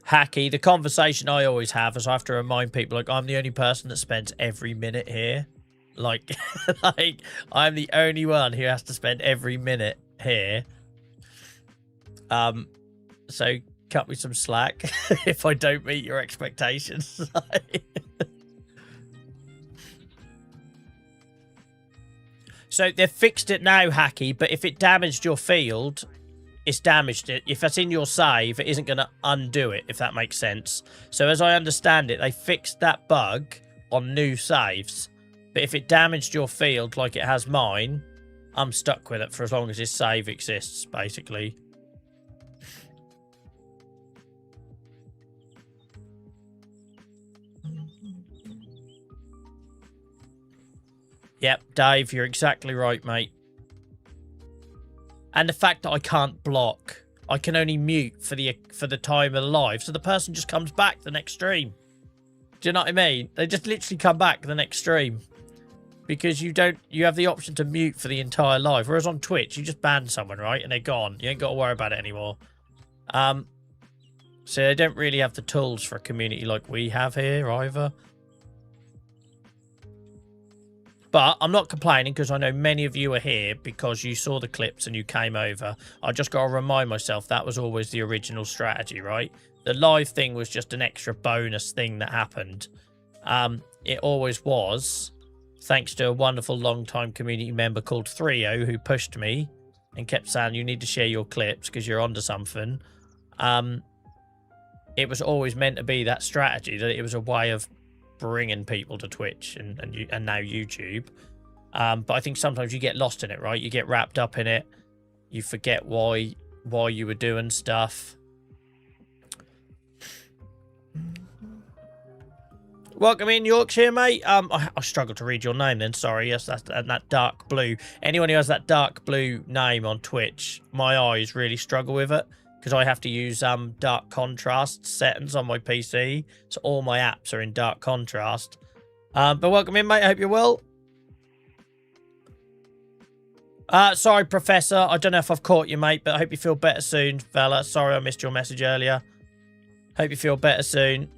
Hacky, the conversation I always have is I have to remind people, like, I'm the only person that spends every minute here. Like, like I'm the only one who has to spend every minute here. So cut me some slack if I don't meet your expectations. So they've fixed it now, Hacky, but if it damaged your field, it's damaged it. If that's in your save, it isn't going to undo it, if that makes sense. So as I understand it, they fixed that bug on new saves. But if it damaged your field like it has mine, I'm stuck with it for as long as this save exists, basically. Yep, Dave, you're exactly right, mate. And the fact that I can't block I can only mute for the time of the live, so the person just comes back the next stream. Do you know what I mean? They just literally come back the next stream. Because you have the option to mute for the entire live. Whereas on Twitch, you just ban someone, right? And they're gone. You ain't got to worry about it anymore. So they don't really have the tools for a community like we have here either. But I'm not complaining because I know many of you are here because you saw the clips and you came over. I just got to remind myself that was always the original strategy, right? The live thing was just an extra bonus thing that happened. It always was. Thanks to a wonderful long-time community member called Thrio who pushed me and kept saying you need to share your clips because you're onto something. It was always meant to be that strategy, that it was a way of bringing people to Twitch and now YouTube. But I think sometimes you get lost in it, right? You get wrapped up in it. You forget why you were doing stuff. Welcome in, Yorkshire, mate. I struggle to read your name then. Sorry. Yes, that's that dark blue. Anyone who has that dark blue name on Twitch, my eyes really struggle with it because I have to use dark contrast settings on my PC. So all my apps are in dark contrast. But welcome in, mate. I hope you're well. Sorry, Professor. I don't know if I've caught you, mate, but I hope you feel better soon, fella. Sorry I missed your message earlier. Hope you feel better soon.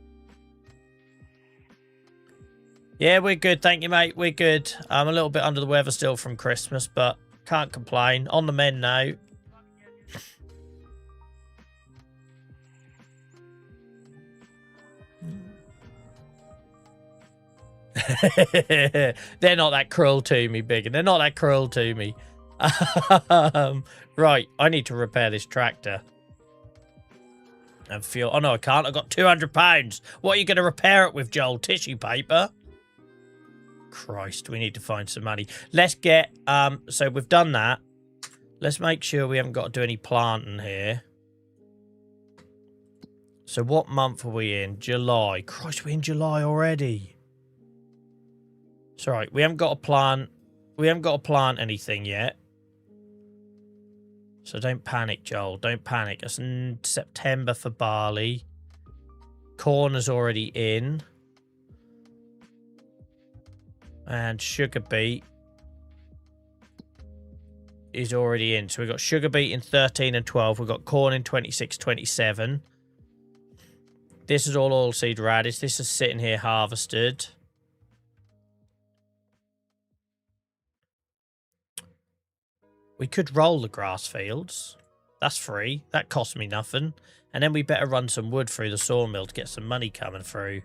Yeah, we're good. Thank you, mate. We're good. I'm a little bit under the weather still from Christmas, but can't complain. On the mend now. They're not that cruel to me, Big. They're not that cruel to me. Right, I need to repair this tractor. And feel... Oh, no, I can't. I've got £200. What are you going to repair it with, Joel? Tissue paper? Christ, we need to find some money. Let's get... So we've done that. Let's make sure we haven't got to do any planting here. So what month are we in? July. Christ, we're in July already. It's all right. We haven't got to plant... We haven't got to plant anything yet. So don't panic, Joel. Don't panic. It's in September for barley. Corn is already in. And sugar beet is already in. So we've got sugar beet in 13 and 12. We've got corn in 26, 27. This is all oilseed radish. This is sitting here harvested. We could roll the grass fields. That's free. That costs me nothing. And then we better run some wood through the sawmill to get some money coming through.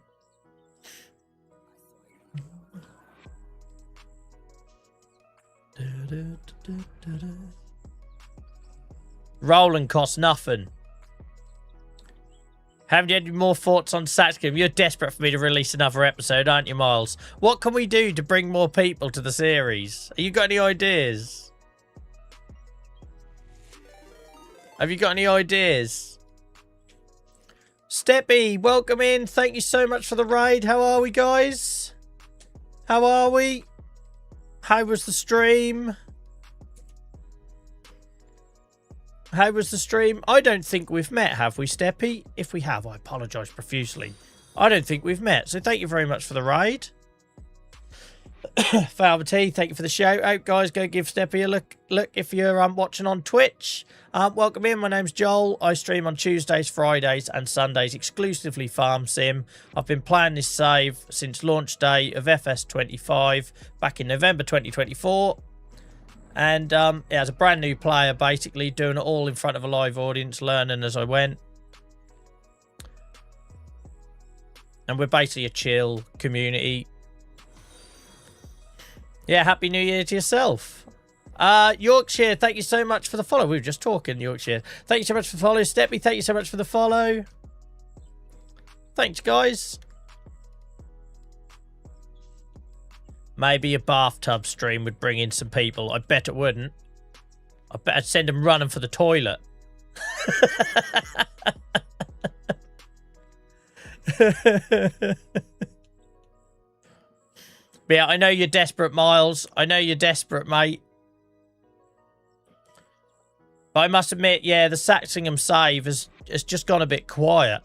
Rolling costs nothing. Haven't you had any more thoughts on Saxcom? You're desperate for me to release another episode, aren't you, Miles? What can we do to bring more people to the series? Have you got any ideas? Have you got any ideas? Steppy, welcome in. Thank you so much for the raid. How are we, guys? How are we? How was the stream? How was the stream? I don't think we've met, have we, Steppy? If we have, I apologise profusely. I don't think we've met, so thank you very much for the raid. Falva T, thank you for the shout out, guys. Go give Steppy a look if you're watching on Twitch. Welcome in. My name's Joel. I stream on Tuesdays, Fridays, and Sundays exclusively Farm Sim. I've been playing this save since launch day of FS25 back in November 2024. And yeah, as a brand new player, basically doing it all in front of a live audience, learning as I went. And we're basically a chill community. Yeah, Happy New Year to yourself. Yorkshire, thank you so much for the follow. We were just talking, Yorkshire. Thank you so much for the follow. Steppy, thank you so much for the follow. Thanks, guys. Maybe a bathtub stream would bring in some people. I bet it wouldn't. I bet I'd send them running for the toilet. But yeah, I know you're desperate, Miles. I know you're desperate, mate. But I must admit, yeah, the Saxingham save has just gone a bit quiet.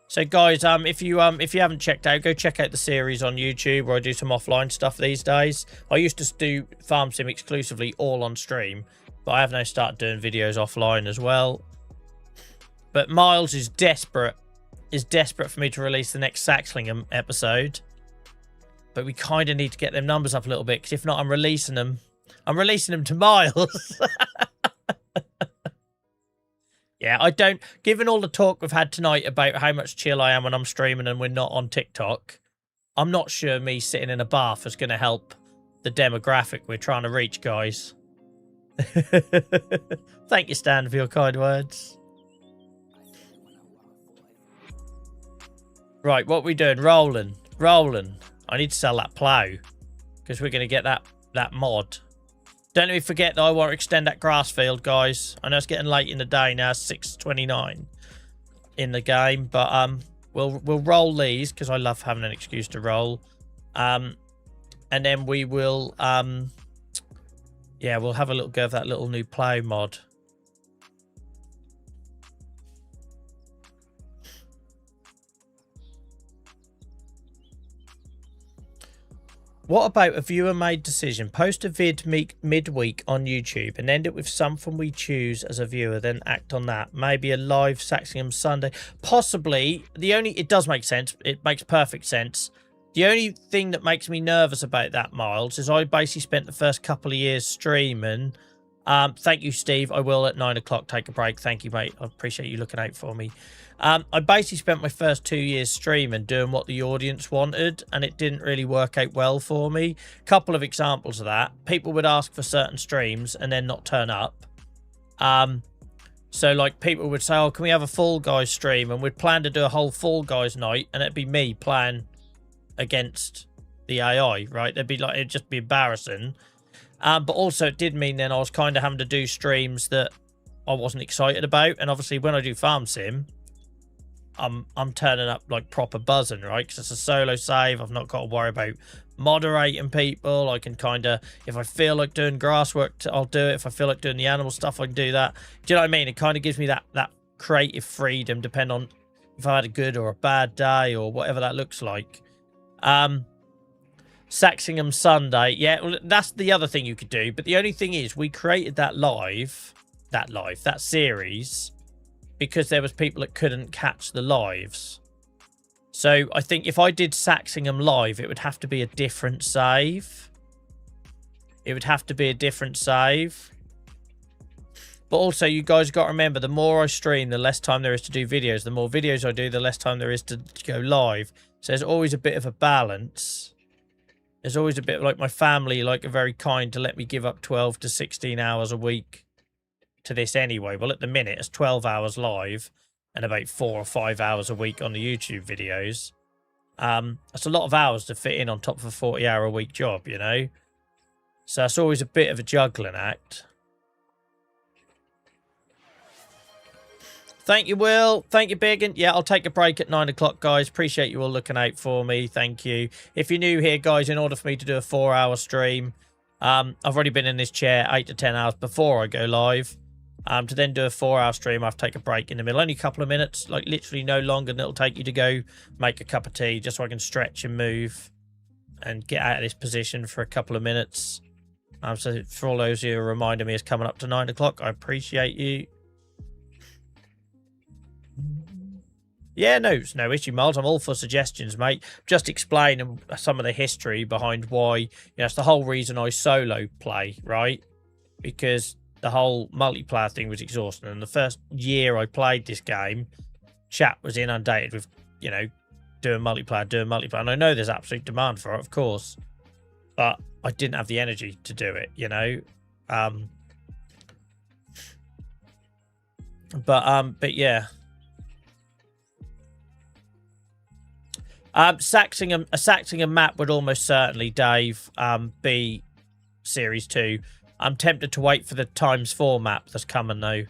So guys, if you haven't checked out, go check out the series on YouTube where I do some offline stuff these days. I used to do Farm Sim exclusively all on stream, but I have now started doing videos offline as well. But Miles is desperate for me to release the next Saxingham episode. But we kind of need to get them numbers up a little bit, because if not, I'm releasing them to Miles. Yeah, I don't... Given all the talk we've had tonight about how much chill I am when I'm streaming and we're not on TikTok, I'm not sure me sitting in a bath is going to help the demographic we're trying to reach, guys. Thank you, Stan, for your kind words. Right, what are we doing? Rolling. I need to sell that plough, because we're going to get that mod. Don't let me forget that I want to extend that grass field, guys. I know it's getting late in the day now, 6:29 in the game, but we'll roll these because I love having an excuse to roll. And then we will yeah, we'll have a little go of that little new plough mod. What about a viewer-made decision? Post a vid midweek on YouTube and end it with something we choose as a viewer, then act on that. Maybe a live Saxingham Sunday. Possibly. It does make sense. It makes perfect sense. The only thing that makes me nervous about that, Miles, is I basically spent the first couple of years streaming. Thank you, Steve. I will at 9 o'clock take a break. Thank you, mate. I appreciate you looking out for me. I basically spent my first 2 years streaming doing what the audience wanted, and it didn't really work out well for me. Couple of examples of that. People would ask for certain streams and then not turn up. So like people would say, oh, can we have a Fall Guys stream? And we'd plan to do a whole Fall Guys night, and it'd be me playing against the AI, right? It'd just be embarrassing. But also it did mean then I was kind of having to do streams that I wasn't excited about. And obviously when I do Farm Sim, I'm turning up like proper buzzing, right? Because it's a solo save. I've not got to worry about moderating people. I can kind of, if I feel like doing grass work, I'll do it. If I feel like doing the animal stuff, I can do that. Do you know what I mean? It kind of gives me that creative freedom, depending on if I had a good or a bad day or whatever that looks like. Saxingham Sunday, yeah, well, that's the other thing you could do. But the only thing is, we created that series, because there was people that couldn't catch the lives. So I think if I did Saxingham live, it would have to be a different save. But also, you guys got to remember, the more I stream, the less time there is to do videos. The more videos I do, the less time there is to go live. So there's always a bit of a balance. There's always a bit like my family, like, are very kind to let me give up 12 to 16 hours a week to this anyway. Well, at the minute, it's 12 hours live and about 4 or 5 hours a week on the YouTube videos. That's a lot of hours to fit in on top of a 40-hour-a-week job, you know? So it's always a bit of a juggling act. Thank you, Will. Thank you, Biggin. Yeah, I'll take a break at 9 o'clock, guys. Appreciate you all looking out for me. Thank you. If you're new here, guys, in order for me to do a 4-hour stream, I've already been in this chair 8 to 10 hours before I go live. To then do a 4-hour stream, I have to take a break in the middle. Only a couple of minutes, like literally no longer than it'll take you to go make a cup of tea, just so I can stretch and move and get out of this position for a couple of minutes. So for all those who are reminding me it's coming up to 9 o'clock, I appreciate you. Yeah, no issue, Miles. I'm all for suggestions, mate. Just explain some of the history behind why, you know, it's the whole reason I solo play, right? Because the whole multiplayer thing was exhausting. And the first year I played this game, chat was inundated with, you know, doing multiplayer. And I know there's absolute demand for it, of course. But I didn't have the energy to do it, you know? But yeah. A Saxingham map would almost certainly, Dave, be Series 2. I'm tempted to wait for the ×4 map that's coming, though.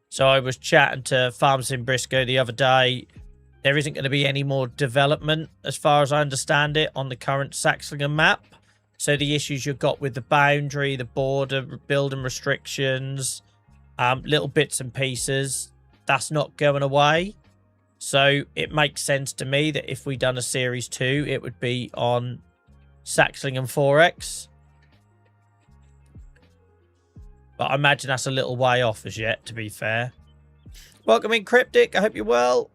So I was chatting to Farms in Briscoe the other day. There isn't going to be any more development, as far as I understand it, on the current Saxingham map. So the issues you've got with the boundary, the border, building restrictions, little bits and pieces. That's not going away. So it makes sense to me that if we done a series 2, it would be on Saxling and 4X. But I imagine that's a little way off as yet, to be fair. Welcome in, Cryptic. I hope you're well.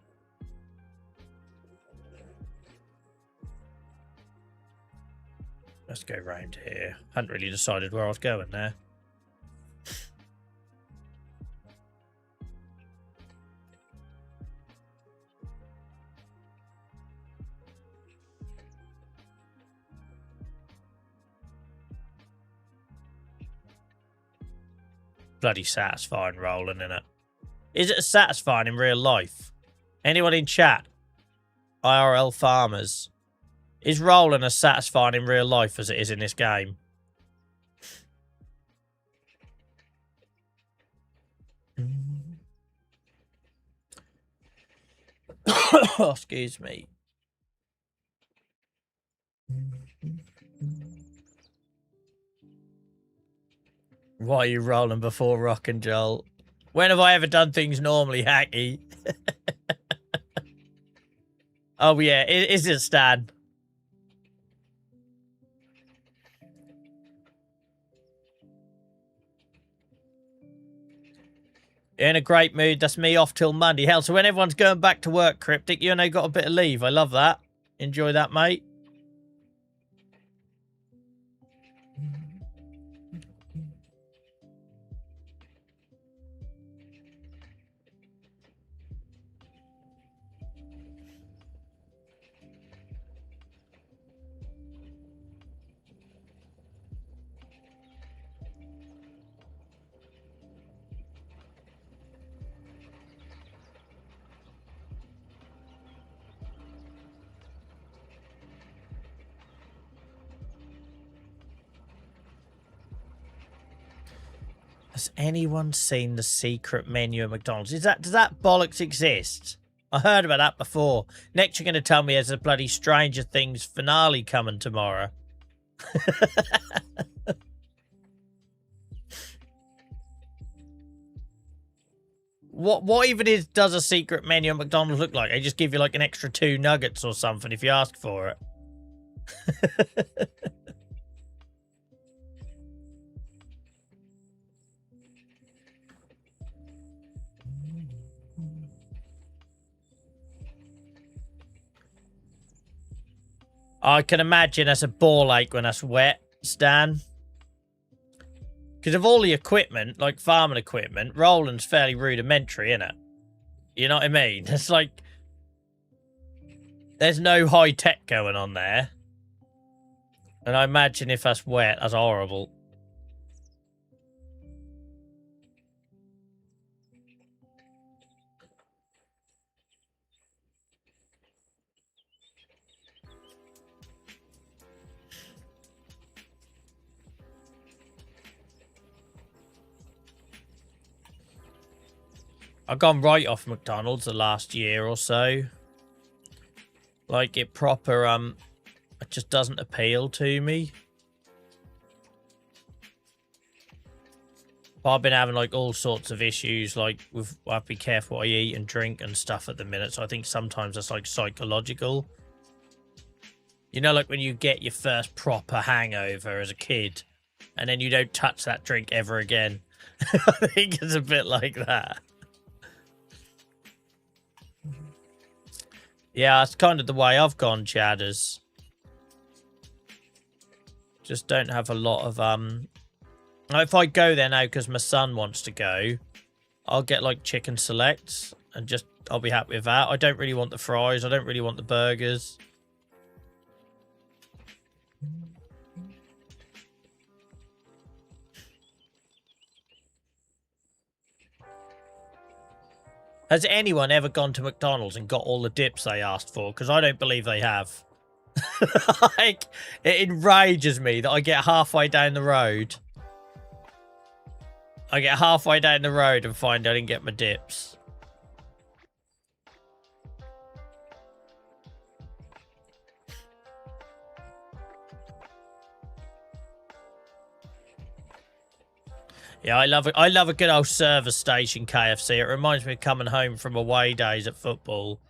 Let's go round here. Hadn't really decided where I was going there. Bloody satisfying rolling, isn't it? Is it satisfying in real life? Anyone in chat? IRL farmers. Is rolling as satisfying in real life as it is in this game? Oh, excuse me. Why are you rolling before rock and Joel? When have I ever done things normally, Hacky? Oh, yeah. Is it Stan? You're in a great mood. That's me off till Monday. Hell, so when everyone's going back to work, Cryptic, you know, got a bit of leave. I love that. Enjoy that, mate. Has anyone seen the secret menu at McDonald's? Does that bollocks exist? I heard about that before. Next you're going to tell me there's a bloody Stranger Things finale coming tomorrow. What even does a secret menu at McDonald's look like? They just give you like an extra 2 nuggets or something if you ask for it. I can imagine that's a ball ache when that's wet, Stan. Because of all the equipment, like farming equipment, Roland's fairly rudimentary, isn't it? You know what I mean? It's like... There's no high tech going on there. And I imagine if that's wet, that's horrible. I've gone right off McDonald's the last year or so. Like, it proper, it just doesn't appeal to me. But I've been having, like, all sorts of issues, like, with, I have to be careful what I eat and drink and stuff at the minute, so I think sometimes that's, like, psychological. You know, like, when you get your first proper hangover as a kid, and then you don't touch that drink ever again. I think it's a bit like that. Yeah, that's kind of the way I've gone, Chadders. Just don't have a lot of, if I go there now because my son wants to go, I'll get, like, chicken selects and just, I'll be happy with that. I don't really want the fries. I don't really want the burgers. Has anyone ever gone to McDonald's and got all the dips they asked for? Because I don't believe they have. Like, it enrages me that I get halfway down the road. I get halfway down the road and find I didn't get my dips. Yeah, I love it. I love a good old service station KFC. It reminds me of coming home from away days at football.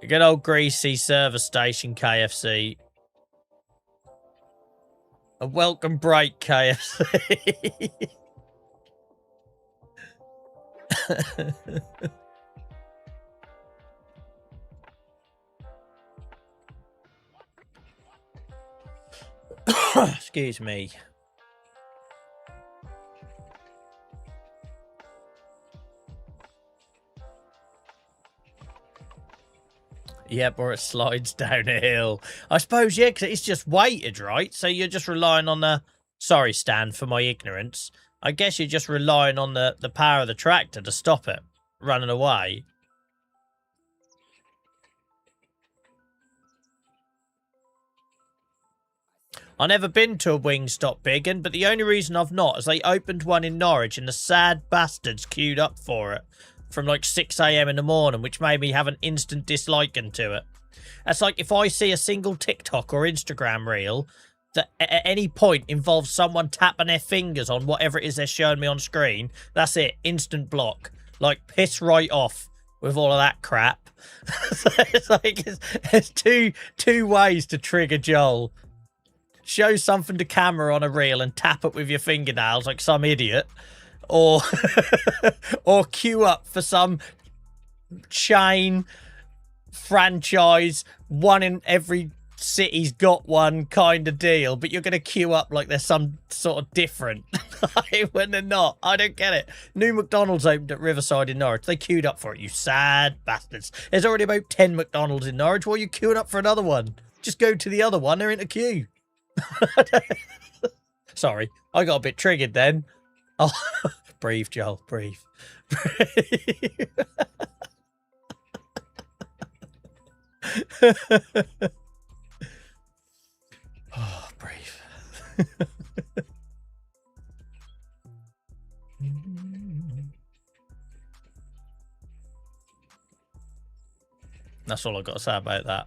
A good old greasy service station KFC. A welcome break KFC. Excuse me. Yep, or it slides down a hill. I suppose, yeah, because it's just weighted, right? So you're just relying on the... Sorry, Stan, for my ignorance. I guess you're just relying on the power of the tractor to stop it running away. I've never been to a Wingstop Big Un, but the only reason I've not is they opened one in Norwich and the sad bastards queued up for it from like 6 a.m. in the morning, which made me have an instant disliking to it. That's like if I see a single TikTok or Instagram reel that at any point involves someone tapping their fingers on whatever it is they're showing me on screen, that's it, instant block. Like, piss right off with all of that crap. So it's like, there's two ways to trigger Joel. Show something to camera on a reel and tap it with your fingernails like some idiot, or or queue up for some chain franchise, one in every city's got one kind of deal, but you're going to queue up like there's some sort of different when they're not. I don't get it. New McDonald's opened at Riverside in Norwich. They queued up for it, you sad bastards. There's already about 10 McDonald's in Norwich. Why are you queuing up for another one? Just go to the other one. They're in a queue. Sorry, I got a bit triggered then. Oh, breathe, Joel, breathe. Breathe. Oh, breathe. That's all I've got to say about that.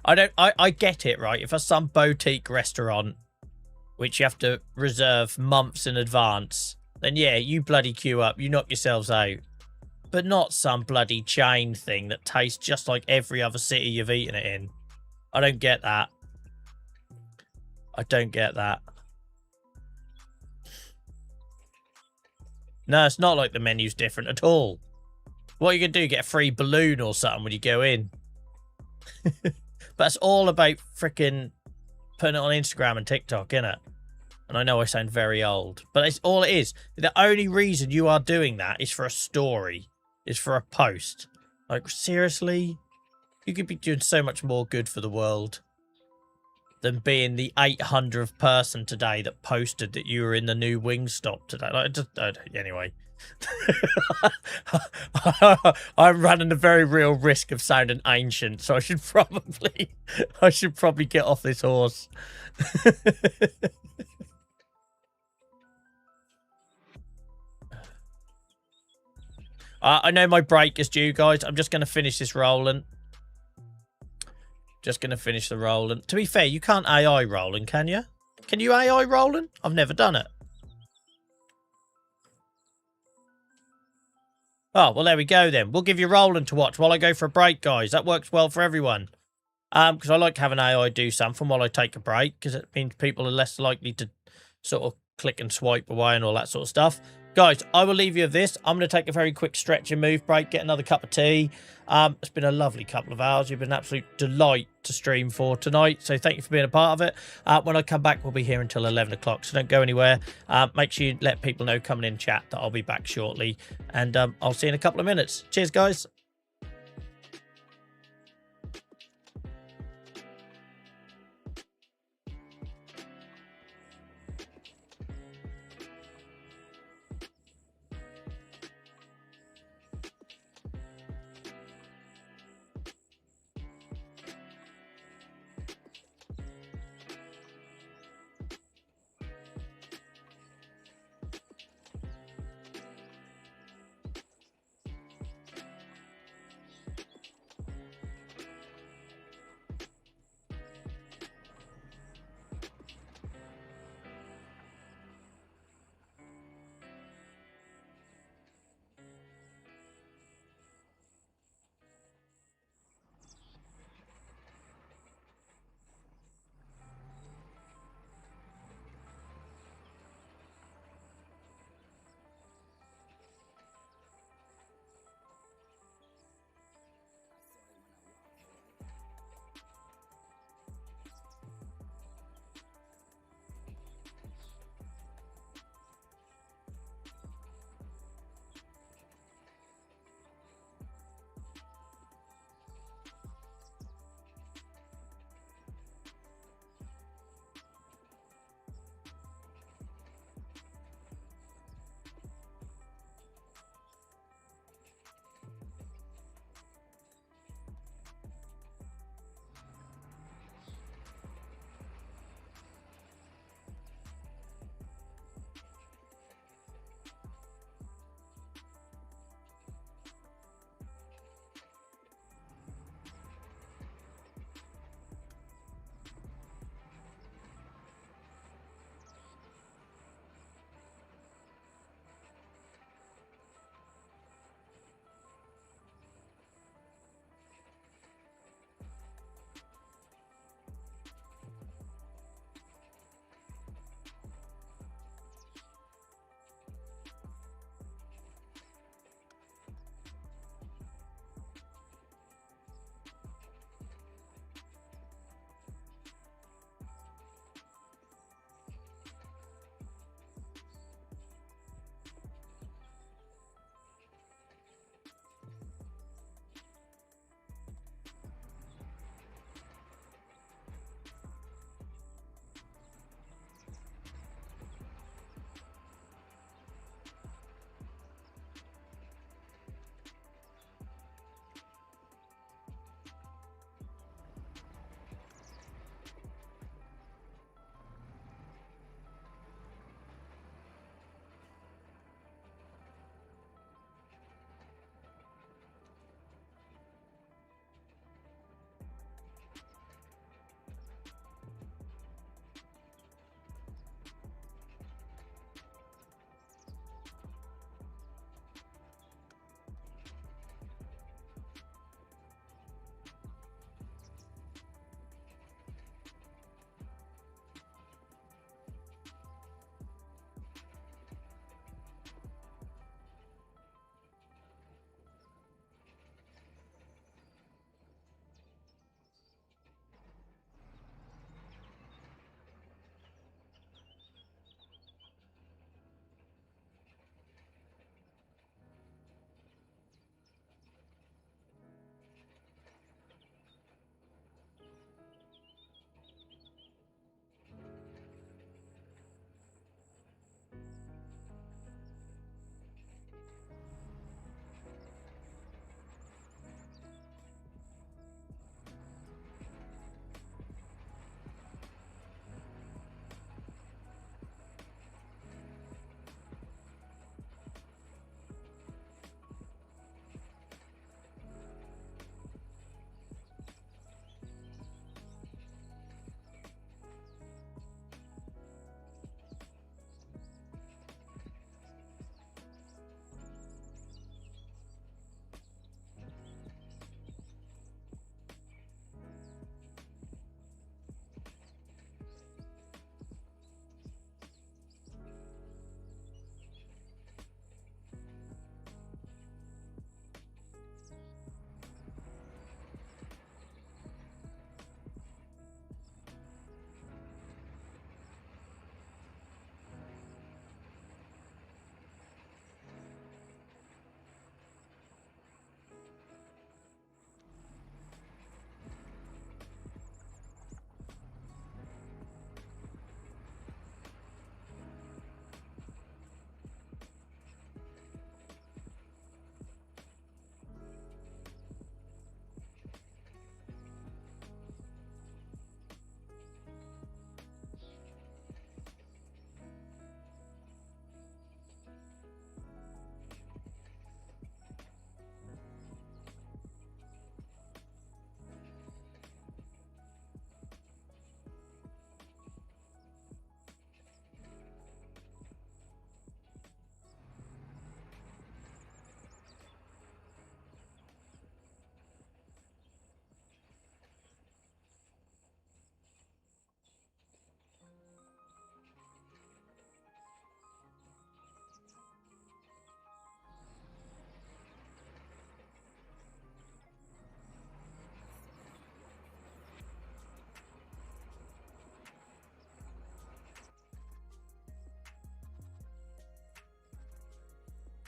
I get it, right? If there's some boutique restaurant which you have to reserve months in advance, then yeah, you bloody queue up, you knock yourselves out. But not some bloody chain thing that tastes just like every other city you've eaten it in. I don't get that. I don't get that. No, it's not like the menu's different at all. What are you going to do? Get a free balloon or something when you go in? But it's all about freaking putting it on Instagram and TikTok, innit? And I know I sound very old, but it's all it is. The only reason you are doing that is for a story, is for a post. Like, seriously? You could be doing so much more good for the world than being the 800th person today that posted that you were in the new Wingstop today. Like, anyway. I'm running a very real risk of sounding ancient, so I should probably get off this horse. I know my break is due, guys. I'm just going to finish this rolling. Just going to finish the rolling. To be fair, you can't AI rolling, can you? Can you AI rolling? I've never done it. Oh, well, there we go then. We'll give you rolling to watch while I go for a break, guys. That works well for everyone. Because I like having AI do something while I take a break, because it means people are less likely to sort of click and swipe away and all that sort of stuff. Guys, I will leave you with this. I'm going to take a very quick stretch and move break, get another cup of tea. It's been a lovely couple of hours. You've been an absolute delight to stream for tonight. So thank you for being a part of it. When I come back, we'll be here until 11 o'clock. So don't go anywhere. Make sure you let people know coming in chat that I'll be back shortly. And I'll see you in a couple of minutes. Cheers, guys.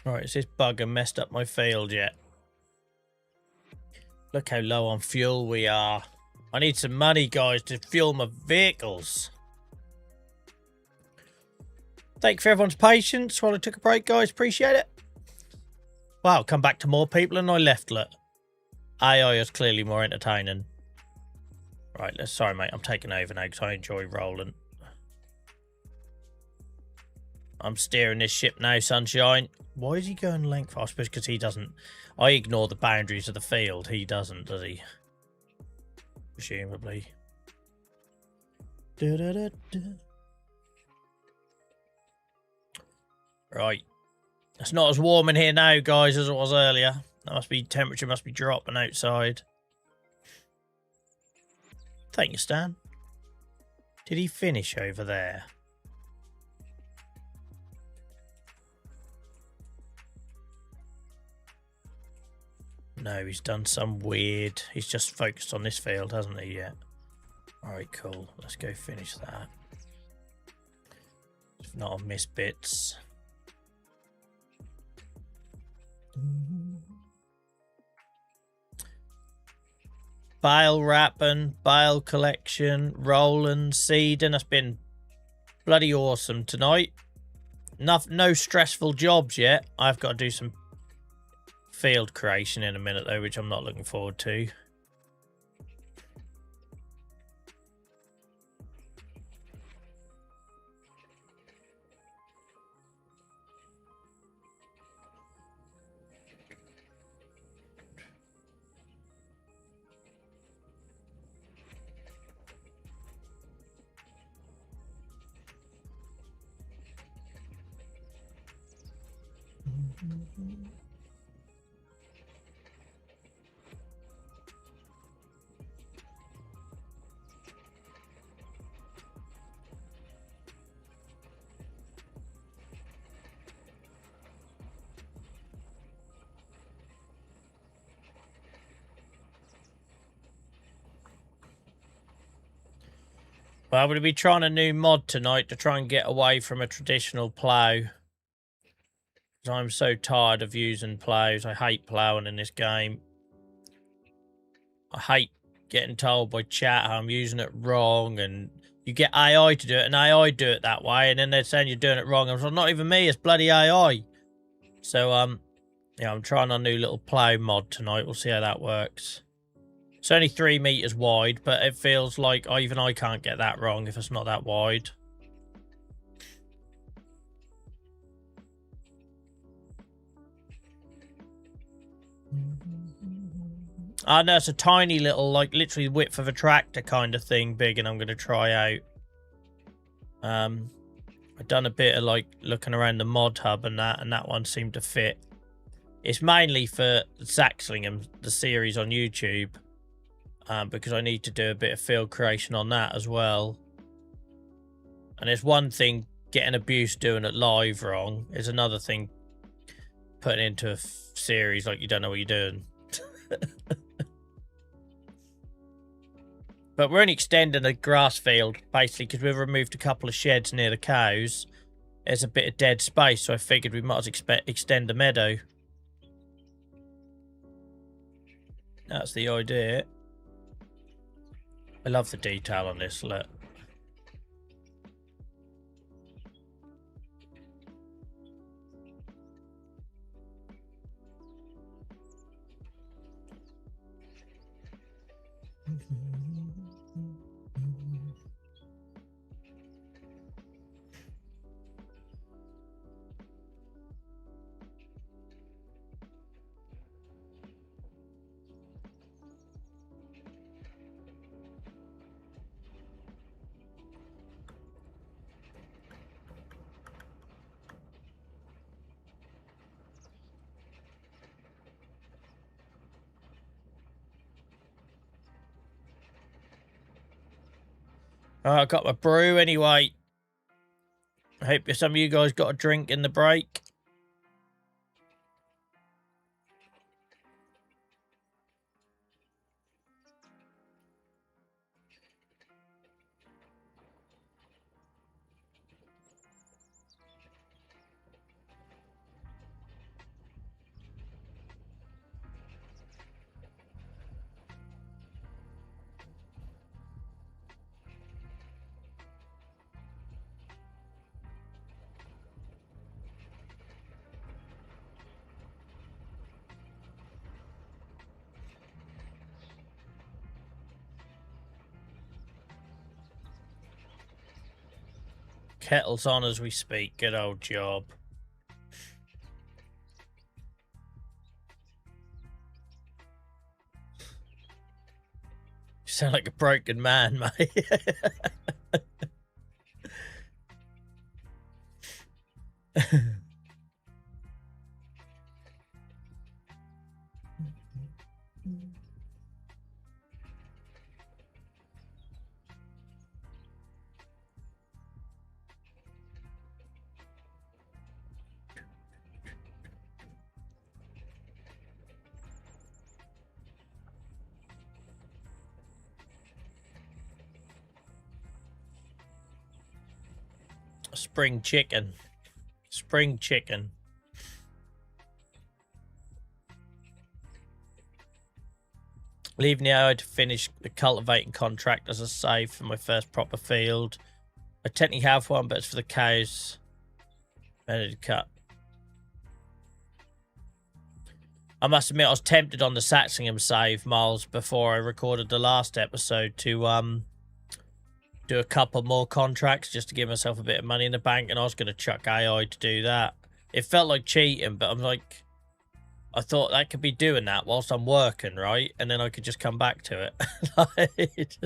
Right, has this bugger messed up my field yet? Look how low on fuel we are. I need some money, guys, to fuel my vehicles. Thank you for everyone's patience while I took a break, guys. Appreciate it. Wow, come back to more people than I left, look. AI is clearly more entertaining. Right, sorry, mate. I'm taking over now because I enjoy rolling. I'm steering this ship now, sunshine. Why is he going length? I suppose because he doesn't... I ignore the boundaries of the field. He doesn't, does he? Presumably. Right. It's not as warm in here now, guys, as it was earlier. That must be... Temperature must be dropping outside. Thank you, Stan. Did he finish over there? No, he's done some weird... He's just focused on this field, hasn't he, yet? Alright, cool. Let's go finish that. If not, I'll miss bits. Bale wrapping, bale collection, rolling, seeding. That's been bloody awesome tonight. No stressful jobs yet. I've got to do some field creation in a minute though, which I'm not looking forward to. Well, I'm going to be trying a new mod tonight to try and get away from a traditional plough. I'm so tired of using ploughs. I hate ploughing in this game. I hate getting told by chat how I'm using it wrong, and you get AI to do it, and AI do it that way, and then they're saying you're doing it wrong. I'm like, not even me, it's bloody AI. So, yeah, I'm trying a new little plough mod tonight. We'll see how that works. It's only 3 meters wide, but it feels like even I can't get that wrong if it's not that wide. I know it's a tiny little, like literally the width of a tractor kind of thing, big, and I'm going to try out. I've done a bit of like looking around the mod hub and that one seemed to fit. It's mainly for Zaxlingham, the series on YouTube, because I need to do a bit of field creation on that as well. And it's one thing getting abuse doing it live wrong. It's another thing putting into a series like you don't know what you're doing. But we're only extending a grass field, basically, because we've removed a couple of sheds near the cows. There's a bit of dead space, so I figured we might as well extend the meadow. That's the idea. I love the detail on this, look. I got my brew anyway. I hope some of you guys got a drink in the break. Kettle's on as we speak. Good old job. You sound like a broken man, mate. Spring chicken. Spring chicken. Leaving the AI to finish the cultivating contract as a save for my first proper field. I technically have one, but it's for the cows. Ready to cut. I must admit, I was tempted on the Saxingham save, Miles, before I recorded the last episode to do a couple more contracts just to give myself a bit of money in the bank, and I was going to chuck AI to do that. It felt like cheating, but I'm like, I thought that could be doing that whilst I'm working, right? And then I could just come back to it.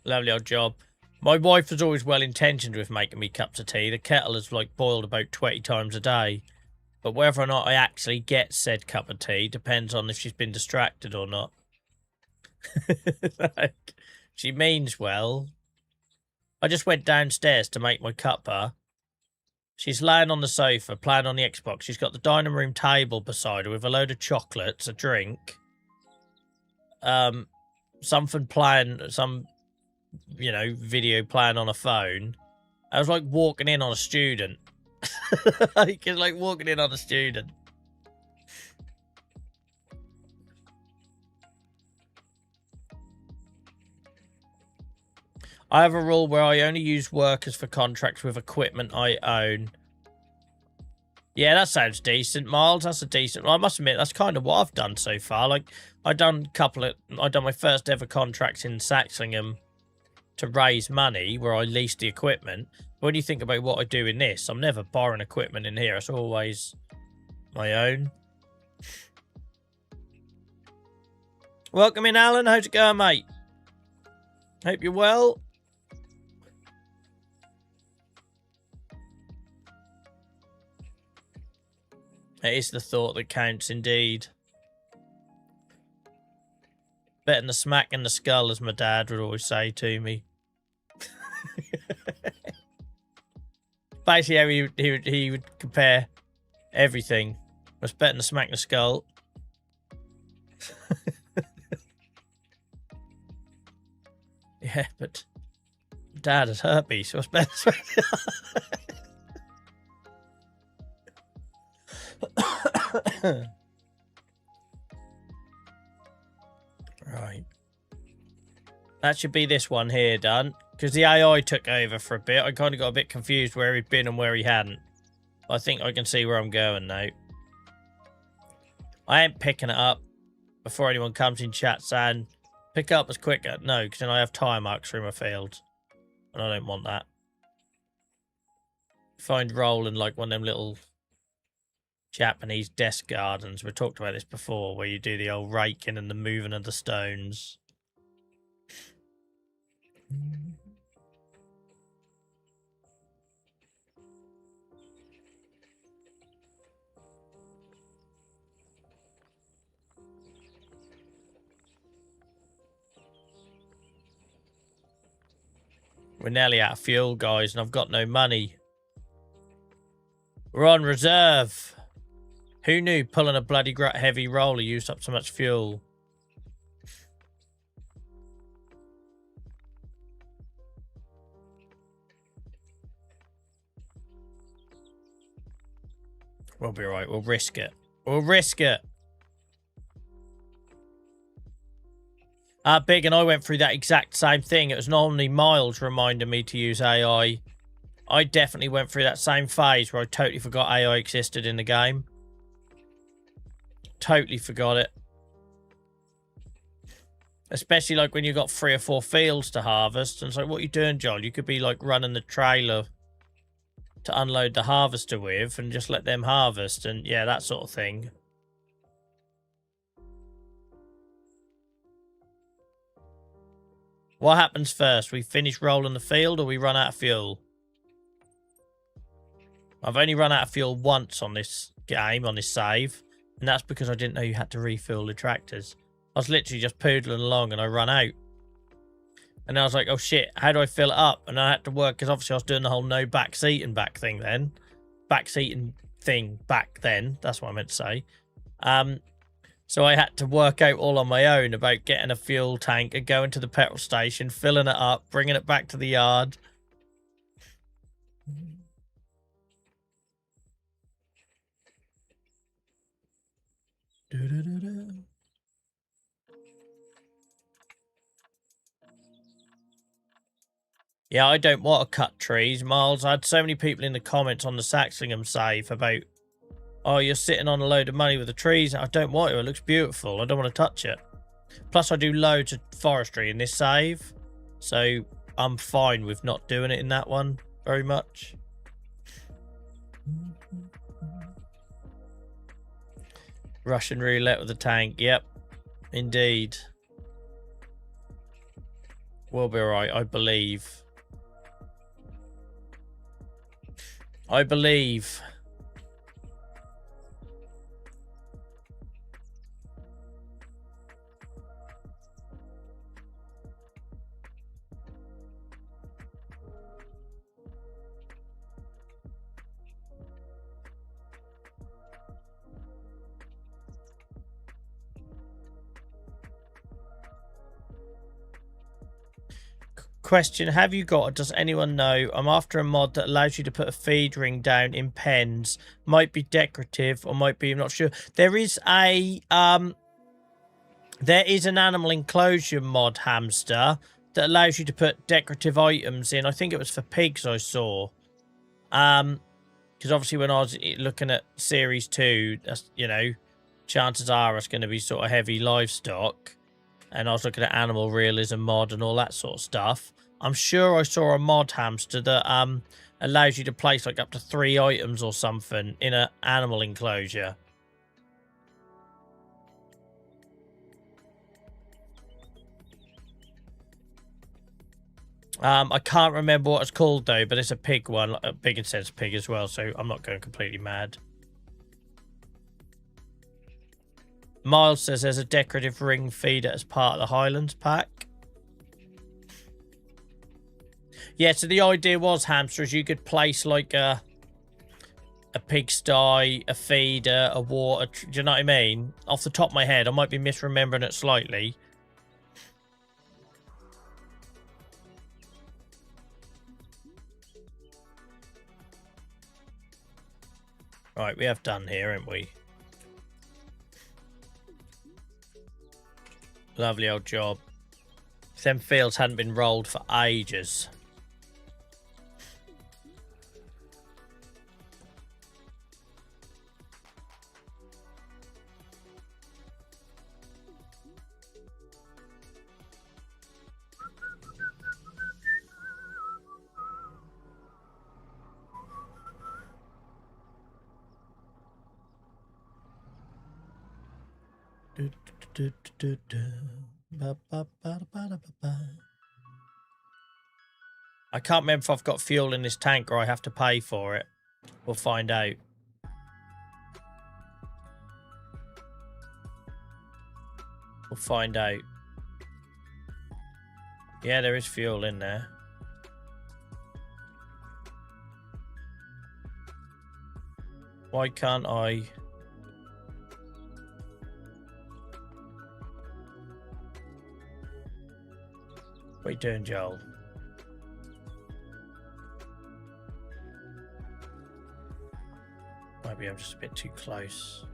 Lovely old job. My wife was always well-intentioned with making me cups of tea. The kettle is like boiled about 20 times a day. But whether or not I actually get said cup of tea depends on if she's been distracted or not. Like, she means well. I just went downstairs to make my cuppa. She's laying on the sofa, playing on the Xbox. She's got the dining room table beside her with a load of chocolates, a drink. Something playing, some... you know, video playing on a phone. I was like walking in on a student. Like, it's like walking in on a student. I have a rule where I only use workers for contracts with equipment I own. Yeah, that sounds decent, Miles. That's a decent... I must admit, that's kind of what I've done so far. Like, I've done my first ever contracts in Saxingham to raise money where I lease the equipment. When you think about what I do in this, I'm never borrowing equipment in here. It's always my own. Welcome in, Alan. How's it going, mate? Hope you're well. It is the thought that counts, indeed. Better than a smack in the skull, as my dad would always say to me. Basically, how he would compare everything. Was better than a smack in the skull. Yeah, but Dad has herpes, so what's better? Right. That should be this one here done. Because the AI took over for a bit. I kind of got a bit confused where he'd been and where he hadn't. I think I can see where I'm going now. I ain't picking it up before anyone comes in chat saying, pick up as quicker. No, because then I have tire marks through my fields. And I don't want that. Find role in like one of them little Japanese desk gardens. We talked about this before, where you do the old raking and the moving of the stones. We're nearly out of fuel, guys, and I've got no money. We're on reserve. Who knew pulling a bloody heavy roller used up so much fuel? We'll be right. We'll risk it. We'll risk it. Big and I went through that exact same thing. It was normally Miles reminding me to use AI. I definitely went through that same phase where I totally forgot AI existed in the game. Totally forgot it. Especially like when you've got 3 or 4 fields to harvest. And it's like, what are you doing, Joel? You could be like running the trailer to unload the harvester with and just let them harvest. And yeah, that sort of thing. What happens first? We finish rolling the field or we run out of fuel? I've only run out of fuel once on this game, on this save. And that's because I didn't know you had to refuel the tractors. I was literally just poodling along and I run out. And I was like, oh shit, how do I fill it up? And I had to work, because obviously I was doing the whole no backseating back thing then. Backseating thing back then. That's what I meant to say. So I had to work out all on my own about getting a fuel tank and going to the petrol station, filling it up, bringing it back to the yard. Yeah, I don't want to cut trees, Miles. I had so many people in the comments on the Saxlingham save about, oh, you're sitting on a load of money with the trees. I don't want to. It looks beautiful. I don't want to touch it. Plus, I do loads of forestry in this save. So I'm fine with not doing it in that one very much. Russian roulette with the tank. Yep, indeed. We'll be alright, I believe. I believe. Question, have you got, or does anyone know, I'm after a mod that allows you to put a feed ring down in pens. Might be decorative or might be, I'm not sure. There is a there is an animal enclosure mod, Hamster, that allows you to put decorative items in. I think it was for pigs I saw. Because obviously when I was looking at series 2, that's, you know, chances are it's going to be sort of heavy livestock. And I was looking at animal realism mod and all that sort of stuff. I'm sure I saw a mod, Hamster, that allows you to place like up to 3 items or something in an animal enclosure. I can't remember what it's called though, but it's a pig one, a pig and sense pig as well, so I'm not going completely mad. Miles says there's a decorative ring feeder as part of the Highlands pack. Yeah, so the idea was, Hamster, is you could place like a pigsty, a feeder, a water. Do you know what I mean? Off the top of my head, I might be misremembering it slightly. Right, we have done here, haven't we? Lovely old job. Them fields hadn't been rolled for ages. I can't remember if I've got fuel in this tank or I have to pay for it. We'll find out. We'll find out. Yeah, there is fuel in there. Why can't I... What are you doing, Joel? Maybe I'm just a bit too close.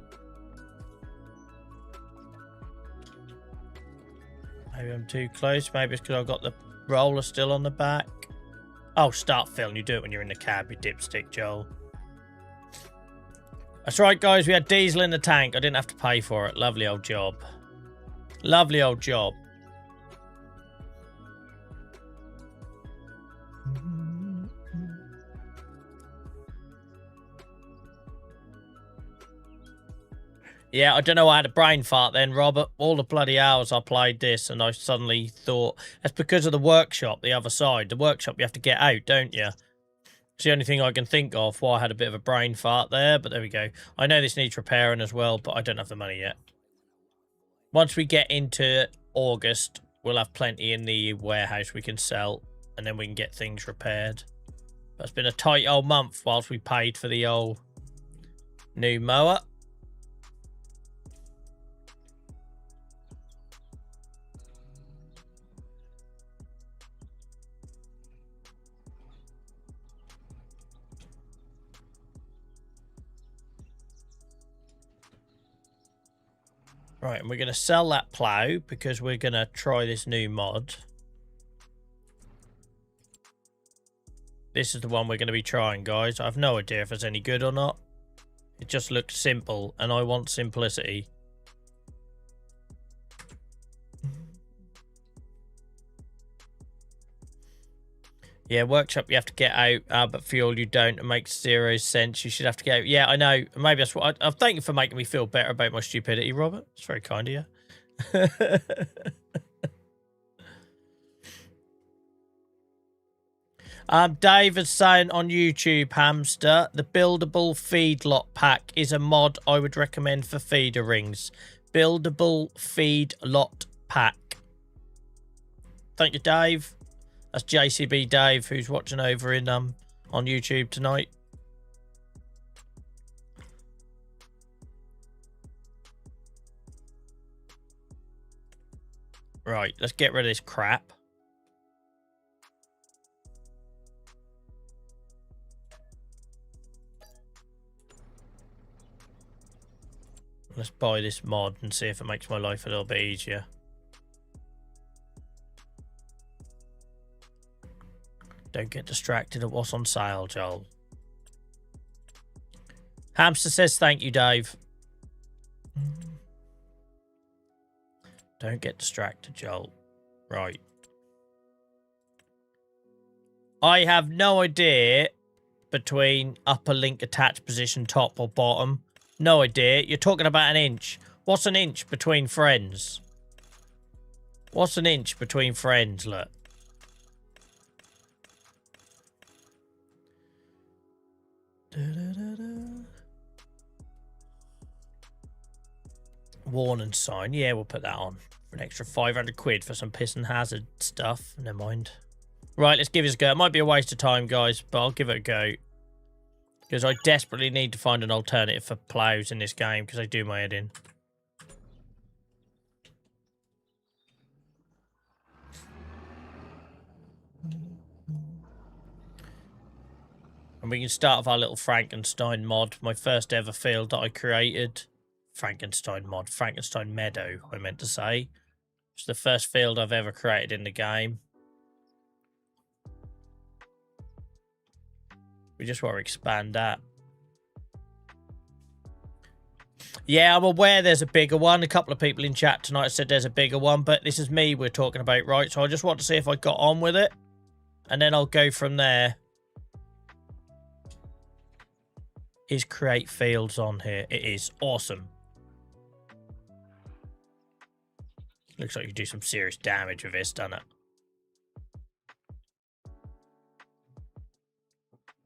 Maybe I'm too close. Maybe it's because I've got the roller still on the back. Oh, start filling. You do it when you're in the cab, you dipstick, Joel. That's right, guys. We had diesel in the tank. I didn't have to pay for it. Lovely old job. Lovely old job. Yeah, I don't know. I had a brain fart then, Robert. All the bloody hours I played this, and I suddenly thought that's because of the workshop, the other side. The workshop you have to get out, don't you? It's the only thing I can think of why I had a bit of a brain fart there, but there we go. I know this needs repairing as well, but I don't have the money yet. Once we get into August, we'll have plenty in the warehouse we can sell, and then we can get things repaired. But it's been a tight old month whilst we paid for the old new mower. Right, and we're going to sell that plough because we're going to try this new mod. This is the one we're going to be trying, guys. I have no idea if it's any good or not. It just looks simple, and I want simplicity. Yeah, workshop you have to get out, but fuel you don't. It makes zero sense. You should have to get out. Yeah, I know. Maybe that's what I'm thank you for making me feel better about my stupidity, Robert. It's very kind of you. Dave is saying on YouTube, Hamster, the buildable feedlot pack is a mod I would recommend for feeder rings. Buildable feedlot pack. Thank you, Dave. That's JCB Dave, who's watching over in on YouTube tonight. Right, let's get rid of this crap. Let's buy this mod and see if it makes my life a little bit easier. Don't get distracted at what's on sale, Joel. Hamster says thank you, Dave. Don't get distracted, Joel. Right. I have no idea between upper link attached position, top or bottom. No idea. You're talking about an inch. What's an inch between friends? What's an inch between friends, look? Warning sign. Yeah, we'll put that on. For an extra 500 quid for some piss and hazard stuff. Never mind. Right, let's give this a go. It might be a waste of time, guys, but I'll give it a go. Because I desperately need to find an alternative for ploughs in this game, because I do my head in. And we can start with our little Frankenstein mod. My first ever field that I created. Frankenstein mod. Frankenstein meadow, I meant to say. It's the first field I've ever created in the game. We just want to expand that. Yeah, I'm aware there's a bigger one. A couple of people in chat tonight said there's a bigger one, but this is me we're talking about, right? So I just want to see if I got on with it. And then I'll go from there. Is create fields on here? It is. Awesome. Looks like you do some serious damage with this, doesn't it?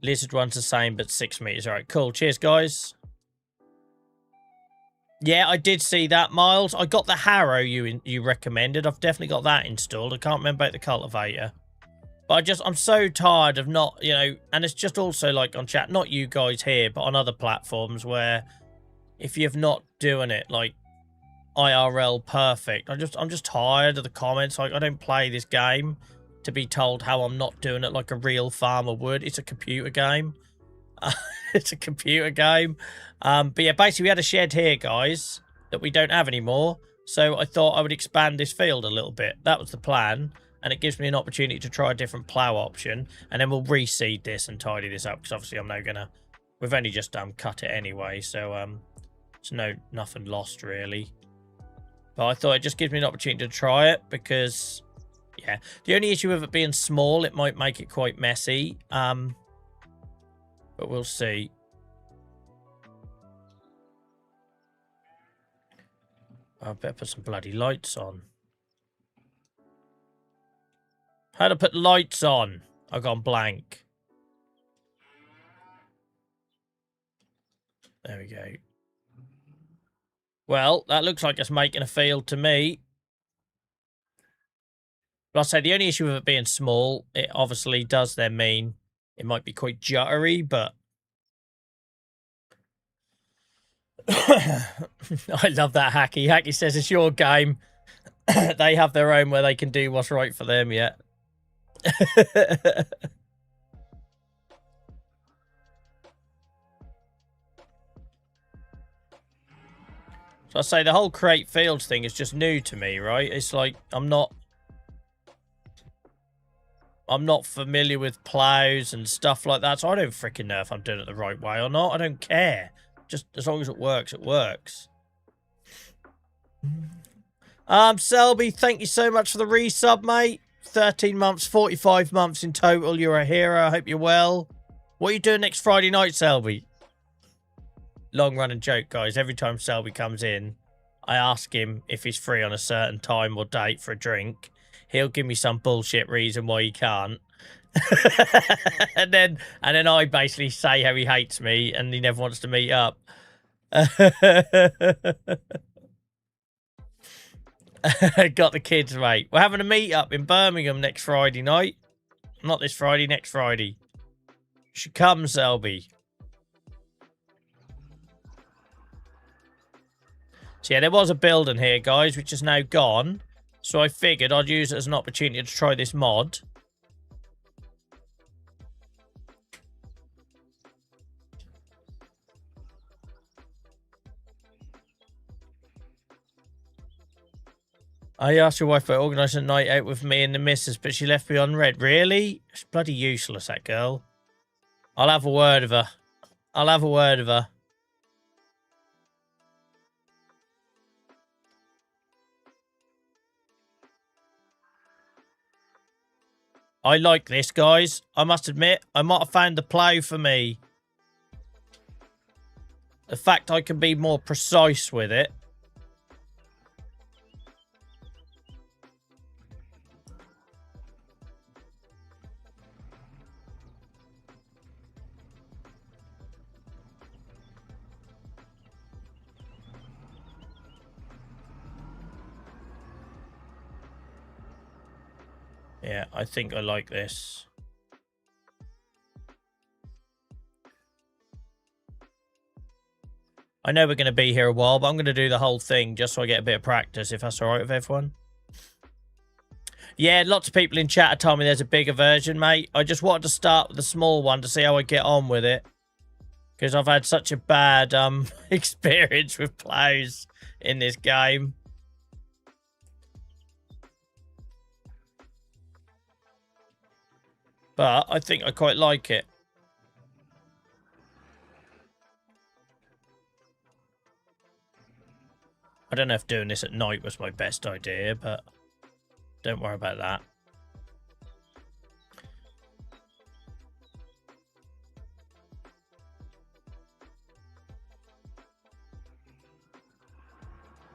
Lizard one's the same, but 6 meters. All right, cool. Cheers, guys. Yeah, I did see that, Miles. I got the harrow you recommended. I've definitely got that installed. I can't remember about the cultivator. But I'm so tired of not, you know, and it's just also like on chat, not you guys here, but on other platforms where if you're not doing it like IRL perfect, I'm just tired of the comments. Like, I don't play this game to be told how I'm not doing it like a real farmer would. It's a computer game. It's a computer game. But yeah, basically we had a shed here, guys, that we don't have anymore. So I thought I would expand this field a little bit. That was the plan. and it gives me an opportunity to try a different plough option, and then we'll reseed this and tidy this up, because obviously I'm now gonna, we've only just cut it anyway, so it's nothing lost really. But I thought it just gives me an opportunity to try it, because yeah, the only issue with it being small, it might make it quite messy, but we'll see. I better put some bloody lights on. How to put lights on? I've gone blank. There we go. Well, that looks like it's making a field to me. But I'll say the only issue with it being small, it obviously does then mean it might be quite juttery, but I love that Hacky. Hacky says it's your game. They have their own where they can do what's right for them, yeah. So I say the whole create fields thing is just new to me, right? It's like I'm not familiar with plows and stuff like that, so I don't freaking know if I'm doing it the right way or not. I don't care. Just as long as it works, it works. Selby, thank you so much for the resub, mate. 13 months, 45 months in total. You're a hero. I hope you're well. What are you doing next Friday night, Selby? Long running joke, guys. Every time Selby comes in, I ask him if he's free on a certain time or date for a drink. He'll give me some bullshit reason why he can't. and then I basically say how he hates me and he never wants to meet up. Got the kids, mate. We're having a meet up in Birmingham next Friday night. Not this Friday, next Friday. You should come, Selby. So yeah, there was a building here, guys, which is now gone. So I figured I'd use it as an opportunity to try this mod. I asked your wife to organise a night out with me and the missus, but she left me on red. Really? It's bloody useless, that girl. I'll have a word of her. I'll have a word of her. I like this, guys. I must admit, I might have found the plough for me. The fact I can be more precise with it. Yeah, I think I like this. I know we're going to be here a while, but I'm going to do the whole thing just so I get a bit of practice, if that's all right with everyone. Yeah, lots of people in chat are telling me there's a bigger version, mate. I just wanted to start with the small one to see how I get on with it. Because I've had such a bad experience with plows in this game. But I think I quite like it. I don't know if doing this at night was my best idea, but don't worry about that.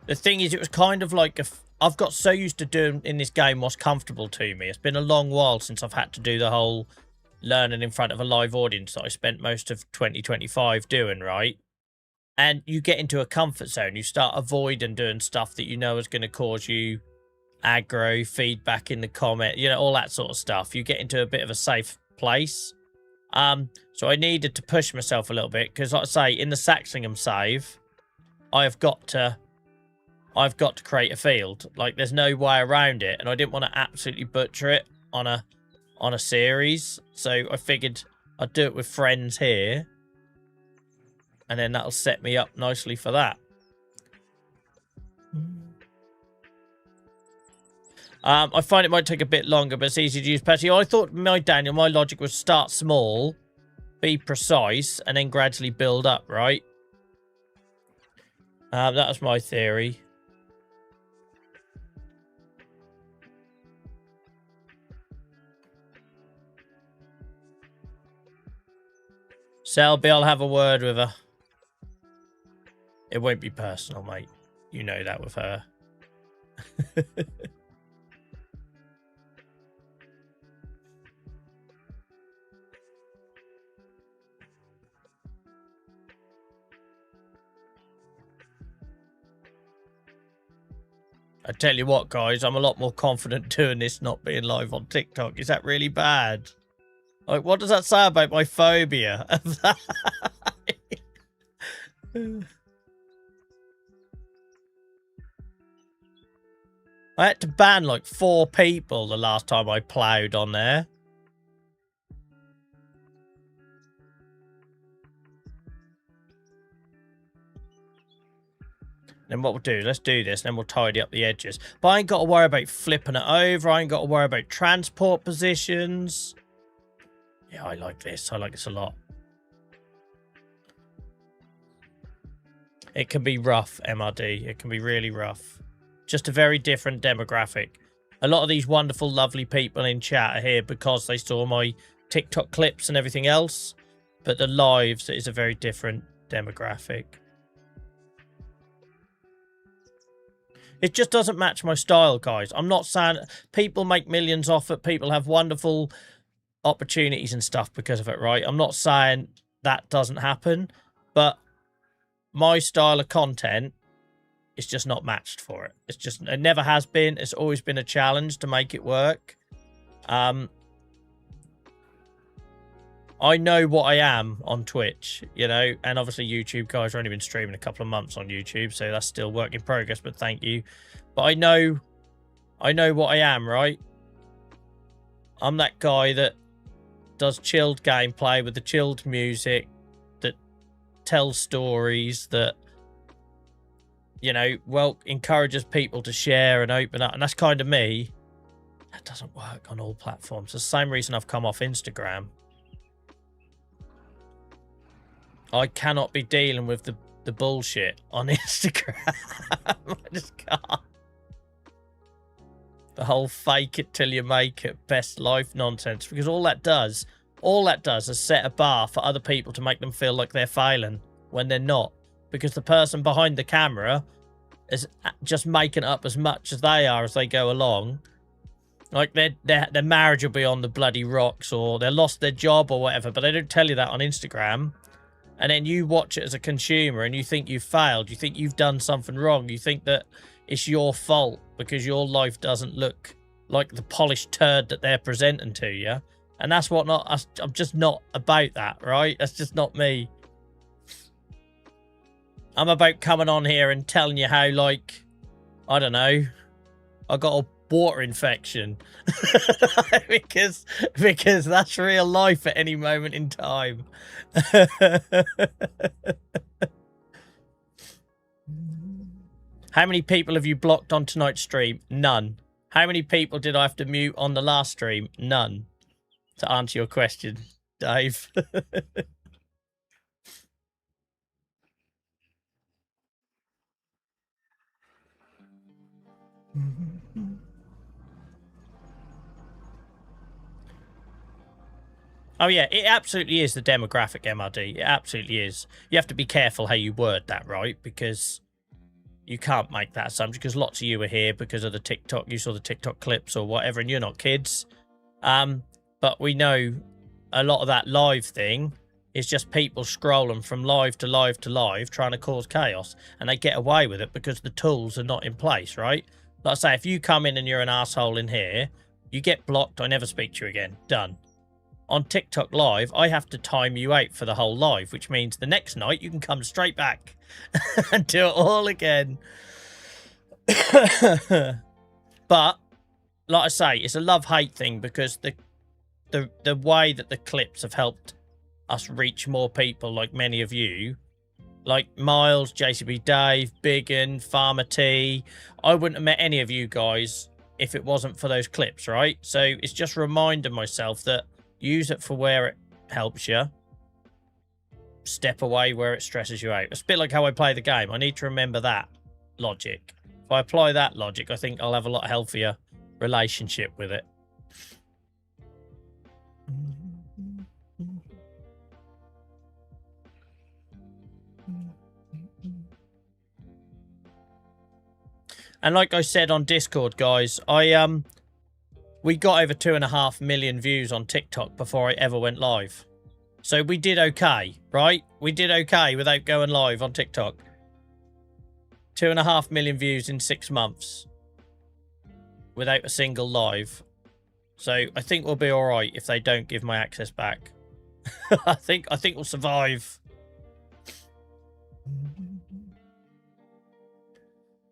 The thing is, it was kind of like I've got so used to doing in this game what's comfortable to me. It's been a long while since I've had to do the whole learning in front of a live audience that I spent most of 2025 doing, right? And you get into a comfort zone. You start avoiding doing stuff that you know is going to cause you aggro, feedback in the comment, you know, all that sort of stuff. You get into a bit of a safe place. So I needed to push myself a little bit because, like I say, in the Saxingham save, I've got to create a field. Like, there's no way around it, and I didn't want to absolutely butcher it on a series. So I figured I'd do it with friends here, and then that'll set me up nicely for that. I find it might take a bit longer, but it's easy to use. Patty, I thought my logic was start small, be precise, and then gradually build up, right? That was my theory. Selby, I'll have a word with her. It won't be personal, mate. You know that with her. I tell you what, guys, I'm a lot more confident doing this not being live on TikTok. Is that really bad? Like, what does that say about my phobia of that? I had to ban like 4 people the last time I ploughed on there. Then what we'll do, let's do this, then we'll tidy up the edges. But I ain't got to worry about flipping it over. I ain't got to worry about transport positions. Yeah, I like this. I like this a lot. It can be rough, MRD. It can be really rough. Just a very different demographic. A lot of these wonderful, lovely people in chat are here because they saw my TikTok clips and everything else. But the lives is a very different demographic. It just doesn't match my style, guys. I'm not saying people make millions off it. People have wonderful opportunities and stuff because of it, right? I'm not saying that doesn't happen. But my style of content is just not matched for it. It's just, it never has been. It's always been a challenge to make it work. I know what I am on Twitch, you know, and obviously YouTube, guys. I've only been streaming a couple of months on YouTube, so that's still work in progress, but thank you. But I know what I am, right? I'm that guy that does chilled gameplay with the chilled music, that tells stories, that, you know, well, encourages people to share and open up, and that's kind of me. That doesn't work on all platforms. It's the same reason I've come off Instagram. I cannot be dealing with the bullshit on Instagram. I just can't. The whole fake it till you make it, best life nonsense. Because all that does is set a bar for other people to make them feel like they're failing when they're not. Because the person behind the camera is just making up as much as they are as they go along. Like their marriage will be on the bloody rocks, or they lost their job or whatever, but they don't tell you that on Instagram. And then you watch it as a consumer and you think you've failed. You think you've done something wrong. You think that it's your fault because your life doesn't look like the polished turd that they're presenting to you. And that's what I'm just not about that, right? That's just not me. I'm about coming on here and telling you how, like, I don't know, I got a water infection. because that's real life at any moment in time. How many people have you blocked on tonight's stream? None. How many people did I have to mute on the last stream? None. To answer your question, Dave. Oh, yeah, it absolutely is the demographic, MRD. It absolutely is. You have to be careful how you word that, right? Because you can't make that assumption, because lots of you are here because of the TikTok. You saw the TikTok clips or whatever, and you're not kids. But we know a lot of that live thing is just people scrolling from live to live to live, trying to cause chaos. And they get away with it because the tools are not in place, right? Like I say, if you come in and you're an asshole in here, you get blocked, I never speak to you again. Done. On TikTok Live, I have to time you out for the whole live, which means the next night you can come straight back and do it all again. But, like I say, it's a love-hate thing, because the way that the clips have helped us reach more people, like many of you, like Miles, JCB Dave, Biggin, Farmer T. I wouldn't have met any of you guys if it wasn't for those clips, right? So it's just reminding myself that use it for where it helps you. Step away where it stresses you out. It's a bit like how I play the game. I need to remember that logic. If I apply that logic, I think I'll have a lot healthier relationship with it. And like I said on Discord, guys, we got over 2.5 million views on TikTok before I ever went live. So we did okay, right? We did okay without going live on TikTok. 2.5 million views in 6 months without a single live. So I think we'll be all right if they don't give my access back. I think we'll survive.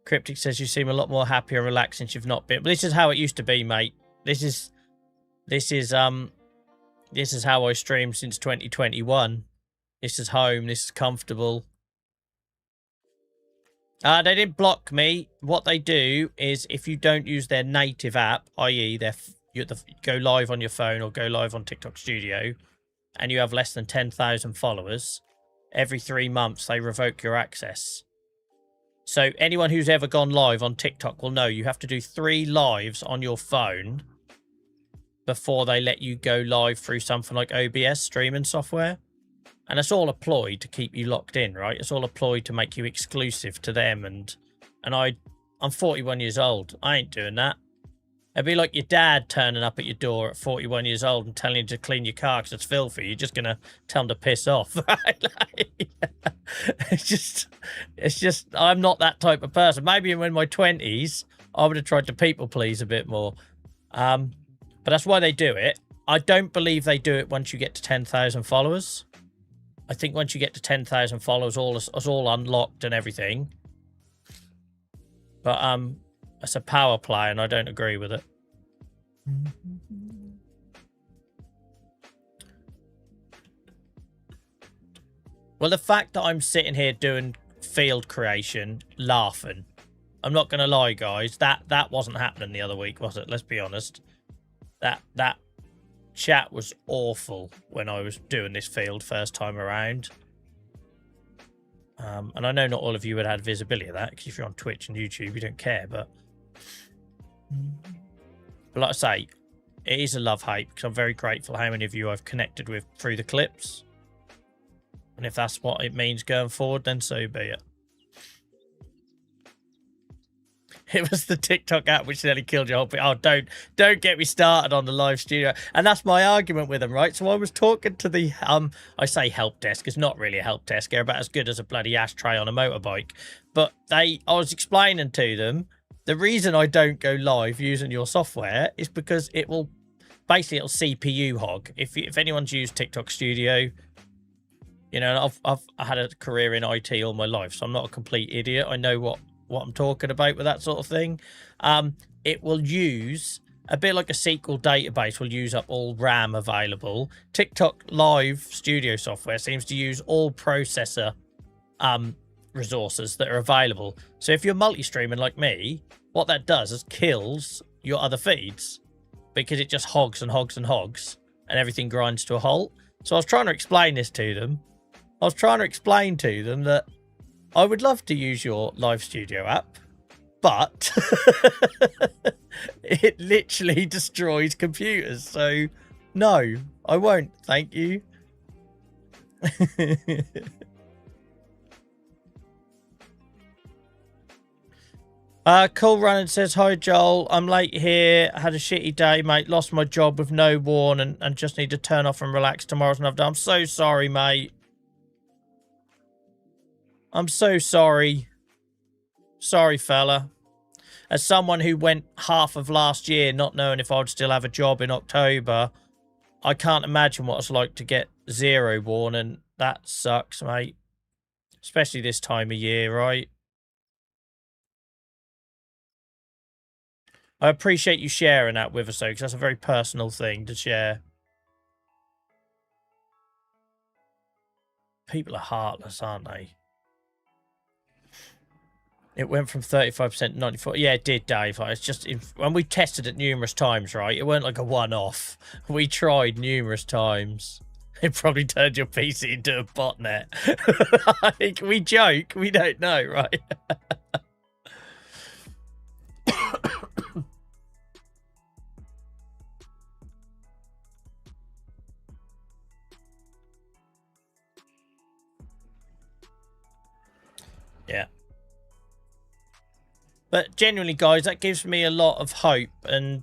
Cryptic says you seem a lot more happy and relaxed since you've not been. But this is how it used to be, mate. This is how I streamed since 2021. This is home. This is comfortable. They didn't block me. What they do is if you don't use their native app, i.e. you go live on your phone or go live on TikTok Studio, and you have less than 10,000 followers, every 3 months they revoke your access. So anyone who's ever gone live on TikTok will know you have to do 3 lives on your phone before they let you go live through something like OBS streaming software. And it's all a ploy to keep you locked in, right? It's all a ploy to make you exclusive to them. And I'm 41 years old. I ain't doing that. It'd be like your dad turning up at your door at 41 years old and telling you to clean your car because it's filthy. You're just going to tell him to piss off, right? It's just, I'm not that type of person. Maybe in my 20s, I would have tried to people please a bit more. But that's why they do it. I don't believe they do it once you get to 10,000 followers. I think once you get to 10,000 followers, it's all unlocked and everything. But it's a power play, and I don't agree with it. Well, the fact that I'm sitting here doing field creation, laughing, I'm not going to lie, guys. That wasn't happening the other week, was it? Let's be honest. That chat was awful when I was doing this field first time around. And I know not all of you would have had visibility of that, because if you're on Twitch and YouTube, you don't care. But like I say, it is a love-hate, because I'm very grateful how many of you I've connected with through the clips. And if that's what it means going forward, then so be it. It was the TikTok app which nearly killed your whole thing. Oh, don't get me started on the live studio. And that's my argument with them, right? So I was talking to the, I say help desk. It's not really a help desk. They're about as good as a bloody ashtray on a motorbike. But I was explaining to them, the reason I don't go live using your software is because it'll CPU hog. If anyone's used TikTok Studio, you know, I've had a career in IT all my life, so I'm not a complete idiot. I know what I'm talking about with that sort of thing. It will use a bit like a SQL database will use up all RAM available. TikTok Live Studio software seems to use all processor resources that are available. So if you're multi-streaming like me, what that does is kills your other feeds, because it just hogs and hogs and hogs and everything grinds to a halt. So I was trying to explain this to them. I was trying to explain to them that I would love to use your live studio app, but it literally destroys computers. So no, I won't. Thank you. Cool Running says, hi Joel, I'm late here, had a shitty day mate, lost my job with no warn and just need to turn off and relax. Tomorrow's another day. I'm so sorry mate. I'm so sorry. Sorry fella. As someone who went half of last year not knowing if I'd still have a job in October, I can't imagine what it's like to get 0 warn, and that sucks mate. Especially this time of year, right? I appreciate you sharing that with us, though, because that's a very personal thing to share. People are heartless, aren't they? It went from 35% to 94. Yeah, it did, Dave. It's just, when we tested it numerous times, right? It weren't like a one-off. We tried numerous times. It probably turned your PC into a botnet. Like, we joke. We don't know, right? Yeah. But genuinely, guys, that gives me a lot of hope and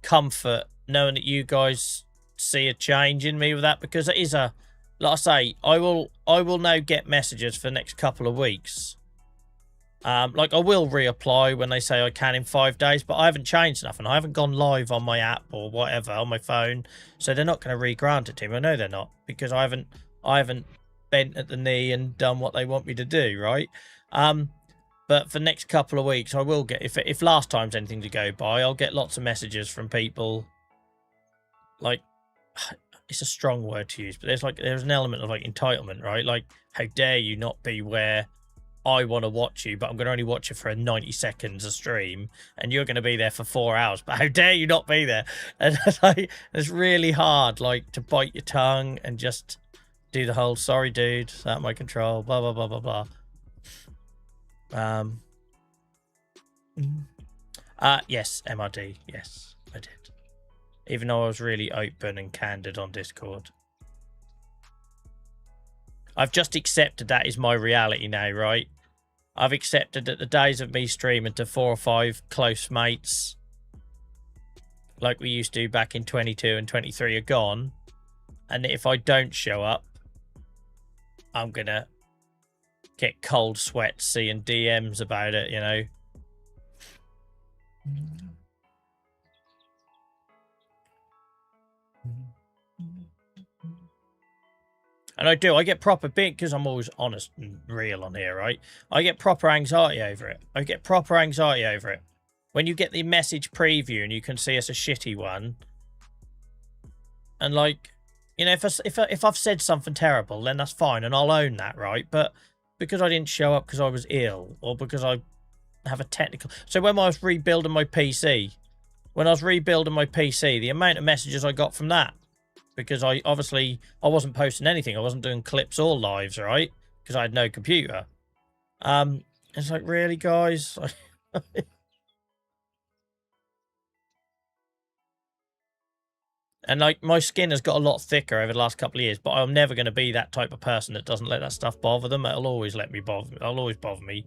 comfort knowing that you guys see a change in me with that, because it is a, like I say, I will now get messages for the next couple of weeks. Like, I will reapply when they say I can in 5 days, but I haven't changed nothing. I haven't gone live on my app or whatever on my phone, so they're not going to re-grant it to me. I know they're not, because I haven't bent at the knee and done what they want me to do, right? But for the next couple of weeks, I will get, if last time's anything to go by, I'll get lots of messages from people. Like, it's a strong word to use, but there's an element of like entitlement, right? Like, how dare you not be where I want to watch you, but I'm going to only watch you for 90 seconds a stream, and you're going to be there for 4 hours. But how dare you not be there? And like, it's really hard, like, to bite your tongue and just do the whole "sorry, dude, it's out of my control," blah blah blah blah blah. Yes, MRD. Yes, I did. Even though I was really open and candid on Discord. I've just accepted that is my reality now, right? I've accepted that the days of me streaming to 4 or 5 close mates, like we used to back in 22 and 23, are gone. And if I don't show up, I'm going to get cold sweats seeing DMs about it, you know? And I do. I get proper big, because I'm always honest and real on here, right? I get proper anxiety over it. I get proper anxiety over it. When you get the message preview and you can see it's a shitty one, and like, you know, if I've said something terrible, then that's fine, and I'll own that, right? But because I didn't show up because I was ill, or because I have a technical... So when I was rebuilding my PC, the amount of messages I got from that, because I wasn't posting anything. I wasn't doing clips or lives, right? Because I had no computer. It's like, really, guys? And like, my skin has got a lot thicker over the last couple of years, but I'm never going to be that type of person that doesn't let that stuff bother them. It'll always always bother me.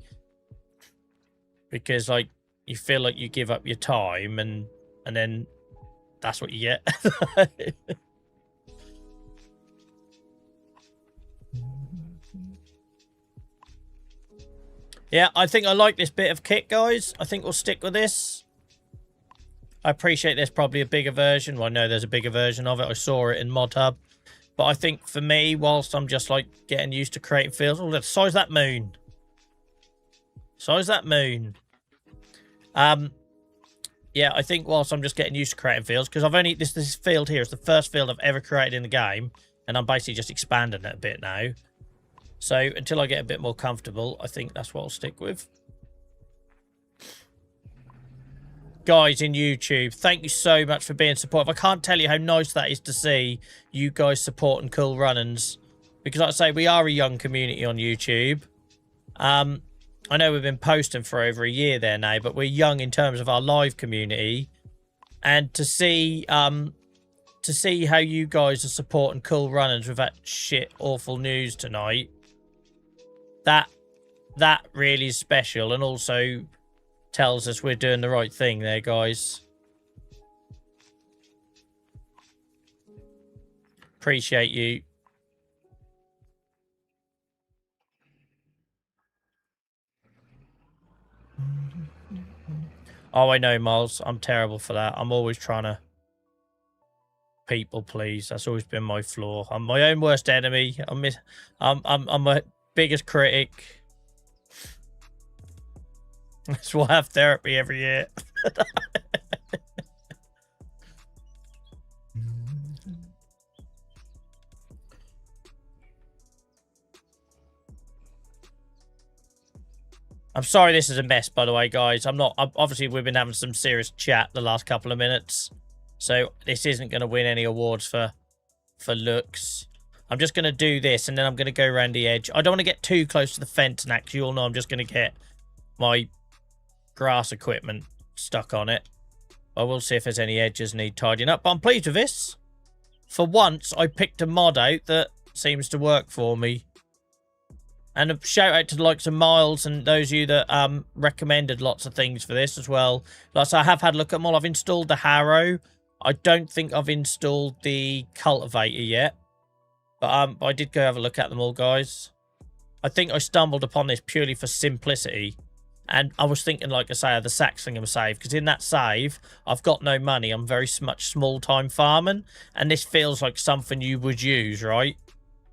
Because like, you feel like you give up your time, and then that's what you get. Yeah, I think I like this bit of kit, guys. I think we'll stick with this. I appreciate there's probably a bigger version. Well, I know there's a bigger version of it. I saw it in Mod Hub. But I think for me, whilst I'm just like getting used to creating fields... Oh, let's size that moon. Size that moon. Yeah, I think whilst I'm just getting used to creating fields, because I've only... This field here is the first field I've ever created in the game. And I'm basically just expanding it a bit now. So until I get a bit more comfortable, I think that's what I'll stick with. Guys in YouTube, thank you so much for being supportive. I can't tell you how nice that is to see you guys supporting Cool Runnings. Because like I say, we are a young community on YouTube. I know we've been posting for over a year there now, but we're young in terms of our live community. And to see how you guys are supporting Cool Runnings with that shit, awful news tonight, that really is special, and also tells us we're doing the right thing there, guys. Appreciate you. Oh, I know, Miles. I'm terrible for that. I'm always trying to people please. That's always been my flaw. I'm my own worst enemy. I'm my biggest critic. That's why I have therapy every year. I'm sorry this is a mess, by the way, guys. Obviously, we've been having some serious chat the last couple of minutes. So this isn't going to win any awards for looks. I'm just going to do this, and then I'm going to go around the edge. I don't want to get too close to the fence, and actually, you all know I'm just going to get my grass equipment stuck on it. I will see if there's any edges need tidying up, but I'm pleased with this. For once, I picked a mod out that seems to work for me. And a shout out to the likes of Miles and those of you that recommended lots of things for this as well. Like, so I have had a look at them all. I've installed the harrow. I don't think I've installed the cultivator yet. But I did go have a look at them all, guys. I think I stumbled upon this purely for simplicity. And I was thinking, like I say, of the Saxlingham save. Because in that save, I've got no money. I'm very much small-time farming. And this feels like something you would use, right?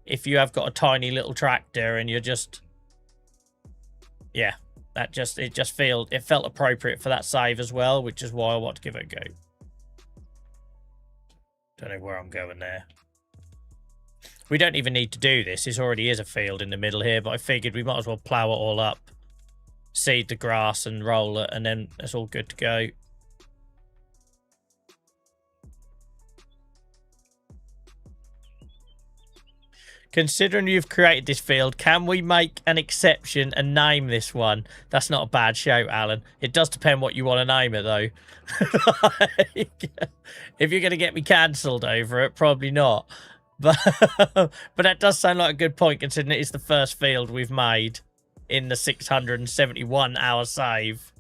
If you have got a tiny little tractor and you're just... Yeah, it felt appropriate for that save as well, which is why I want to give it a go. Don't know where I'm going there. We don't even need to do this. This already is a field in the middle here, but I figured we might as well plough it all up, seed the grass and roll it, and then it's all good to go. Considering you've created this field, can we make an exception and name this one? That's not a bad shout, Alan. It does depend what you want to name it, though. If you're going to get me cancelled over it, probably not. But that does sound like a good point, considering it is the first field we've made in the 671-hour save.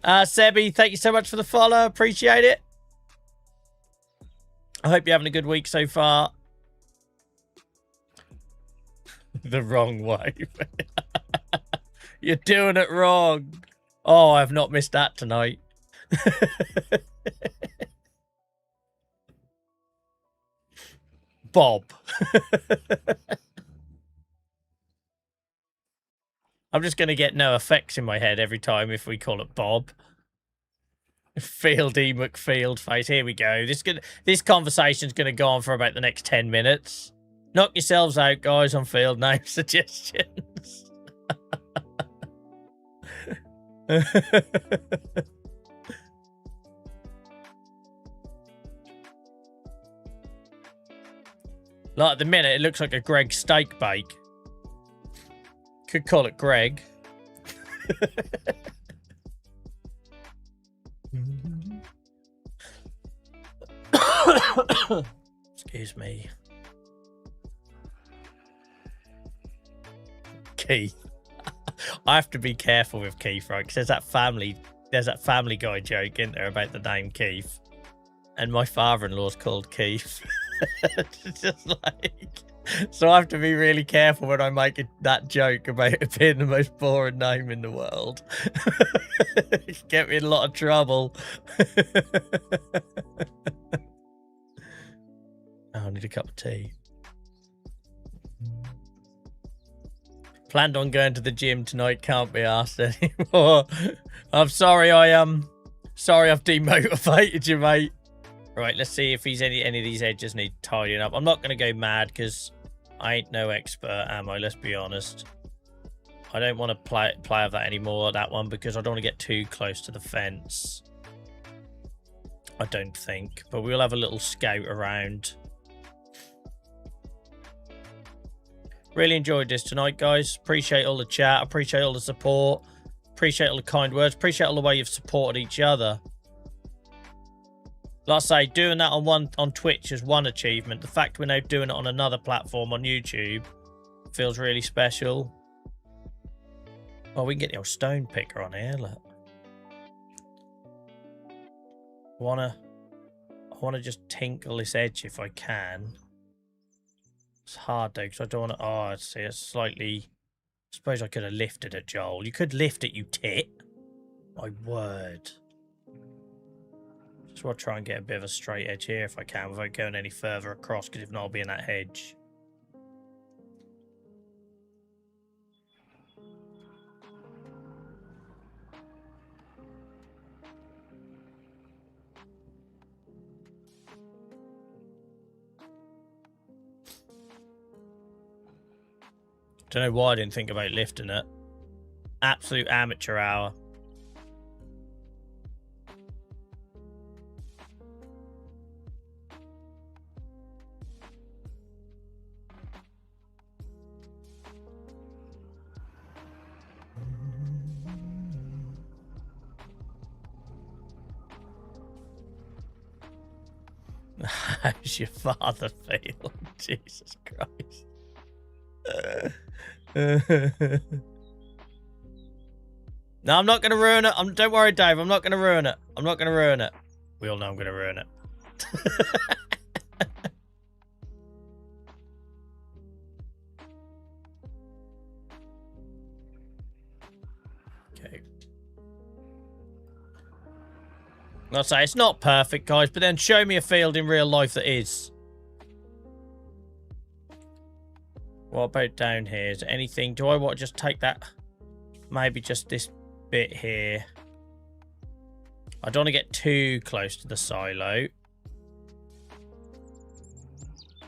Sebi, thank you so much for the follow. Appreciate it. I hope you're having a good week so far. The wrong way. You're doing it wrong. Oh, I've not missed that tonight. Bob. I'm just going to get no effects in my head every time if we call it Bob. Fieldy McField face. Here we go. This conversation's going to go on for about the next 10 minutes. Knock yourselves out, guys, on field name suggestions. Like, at the minute, it looks like a Greg steak bake. Could call it Greg. Excuse me. Keith. I have to be careful with Keith, right? Because there's that Family Guy joke, isn't there, about the name Keith? And my father-in-law's called Keith. Just like... So I have to be really careful when I make that joke about it being the most boring name in the world. It get me in a lot of trouble. Oh, I need a cup of tea. Planned on going to the gym tonight. Can't be asked anymore. I'm sorry. Sorry I've demotivated you, mate. Right, let's see if any of these edges need tidying up. I'm not going to go mad because I ain't no expert, am I? Let's be honest. I don't want to play with that anymore, that one, because I don't want to get too close to the fence. I don't think. But we'll have a little scout around. Really enjoyed this tonight, guys. Appreciate all the chat. Appreciate all the support. Appreciate all the kind words. Appreciate all the way you've supported each other. Like I say, doing that on Twitch is one achievement. The fact we're now doing it on another platform on YouTube feels really special. Oh, we can get the old stone picker on here, look. I wanna just tinkle this edge if I can. It's hard though, because I don't want to... Oh, see, it's slightly... I suppose I could have lifted it, Joel. You could lift it, you tit. My word. So I'll try and get a bit of a straight edge here if I can, without going any further across, because if not, I'll be in that hedge. Don't know why I didn't think about lifting it. Absolute amateur hour. How's your father feel? Jesus Christ. No, I'm not going to ruin it. Don't worry, Dave. I'm not going to ruin it. I'm not going to ruin it. We all know I'm going to ruin it. Okay. I'll say it's not perfect, guys, but then show me a field in real life that is. What about down here? Is there anything? Do I want to just take that? Maybe just this bit here. I don't want to get too close to the silo.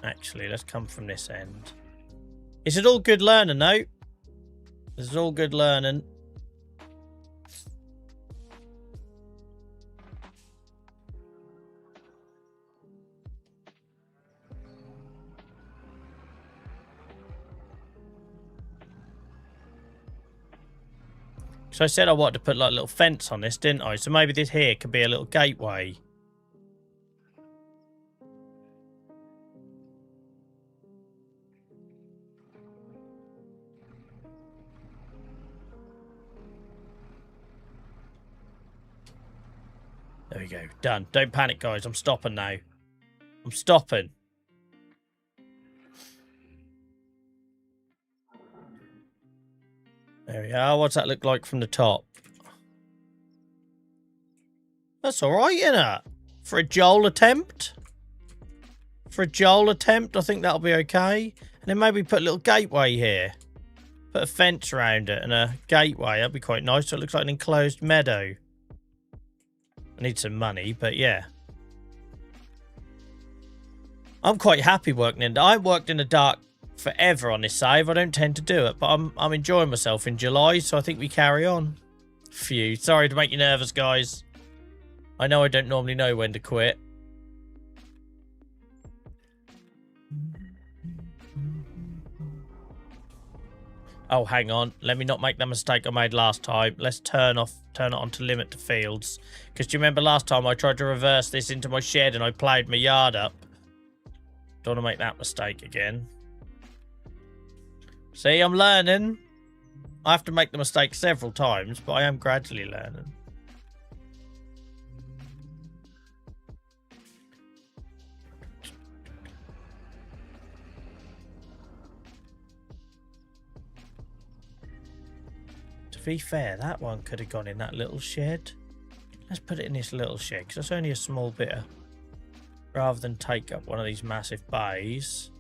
Actually, let's come from this end. Is it all good learning, though? This is all good learning. So I said I wanted to put like a little fence on this, didn't I? So maybe this here could be a little gateway. There we go. Done. Don't panic, guys. I'm stopping now. I'm stopping. There we are. What's that look like from the top? That's alright, isn't it? For a Joel attempt? For a Joel attempt, I think that'll be okay. And then maybe put a little gateway here. Put a fence around it and a gateway. That'd be quite nice. So it looks like an enclosed meadow. I need some money, but yeah. I'm quite happy working in... I worked in the dark forever on this save. I don't tend to do it, but I'm enjoying myself in July, so I think we carry on. Phew. Sorry to make you nervous, guys. I know I don't normally know when to quit. Oh, hang on. Let me not make that mistake I made last time. Let's turn it on to limit to fields. Because do you remember last time I tried to reverse this into my shed and I played my yard up? Don't want to make that mistake again. See, I'm learning. I have to make the mistake several times, but I am gradually learning. To be fair, that one could have gone in that little shed. Let's put it in this little shed, because it's only a small bit of... Rather than take up one of these massive bays.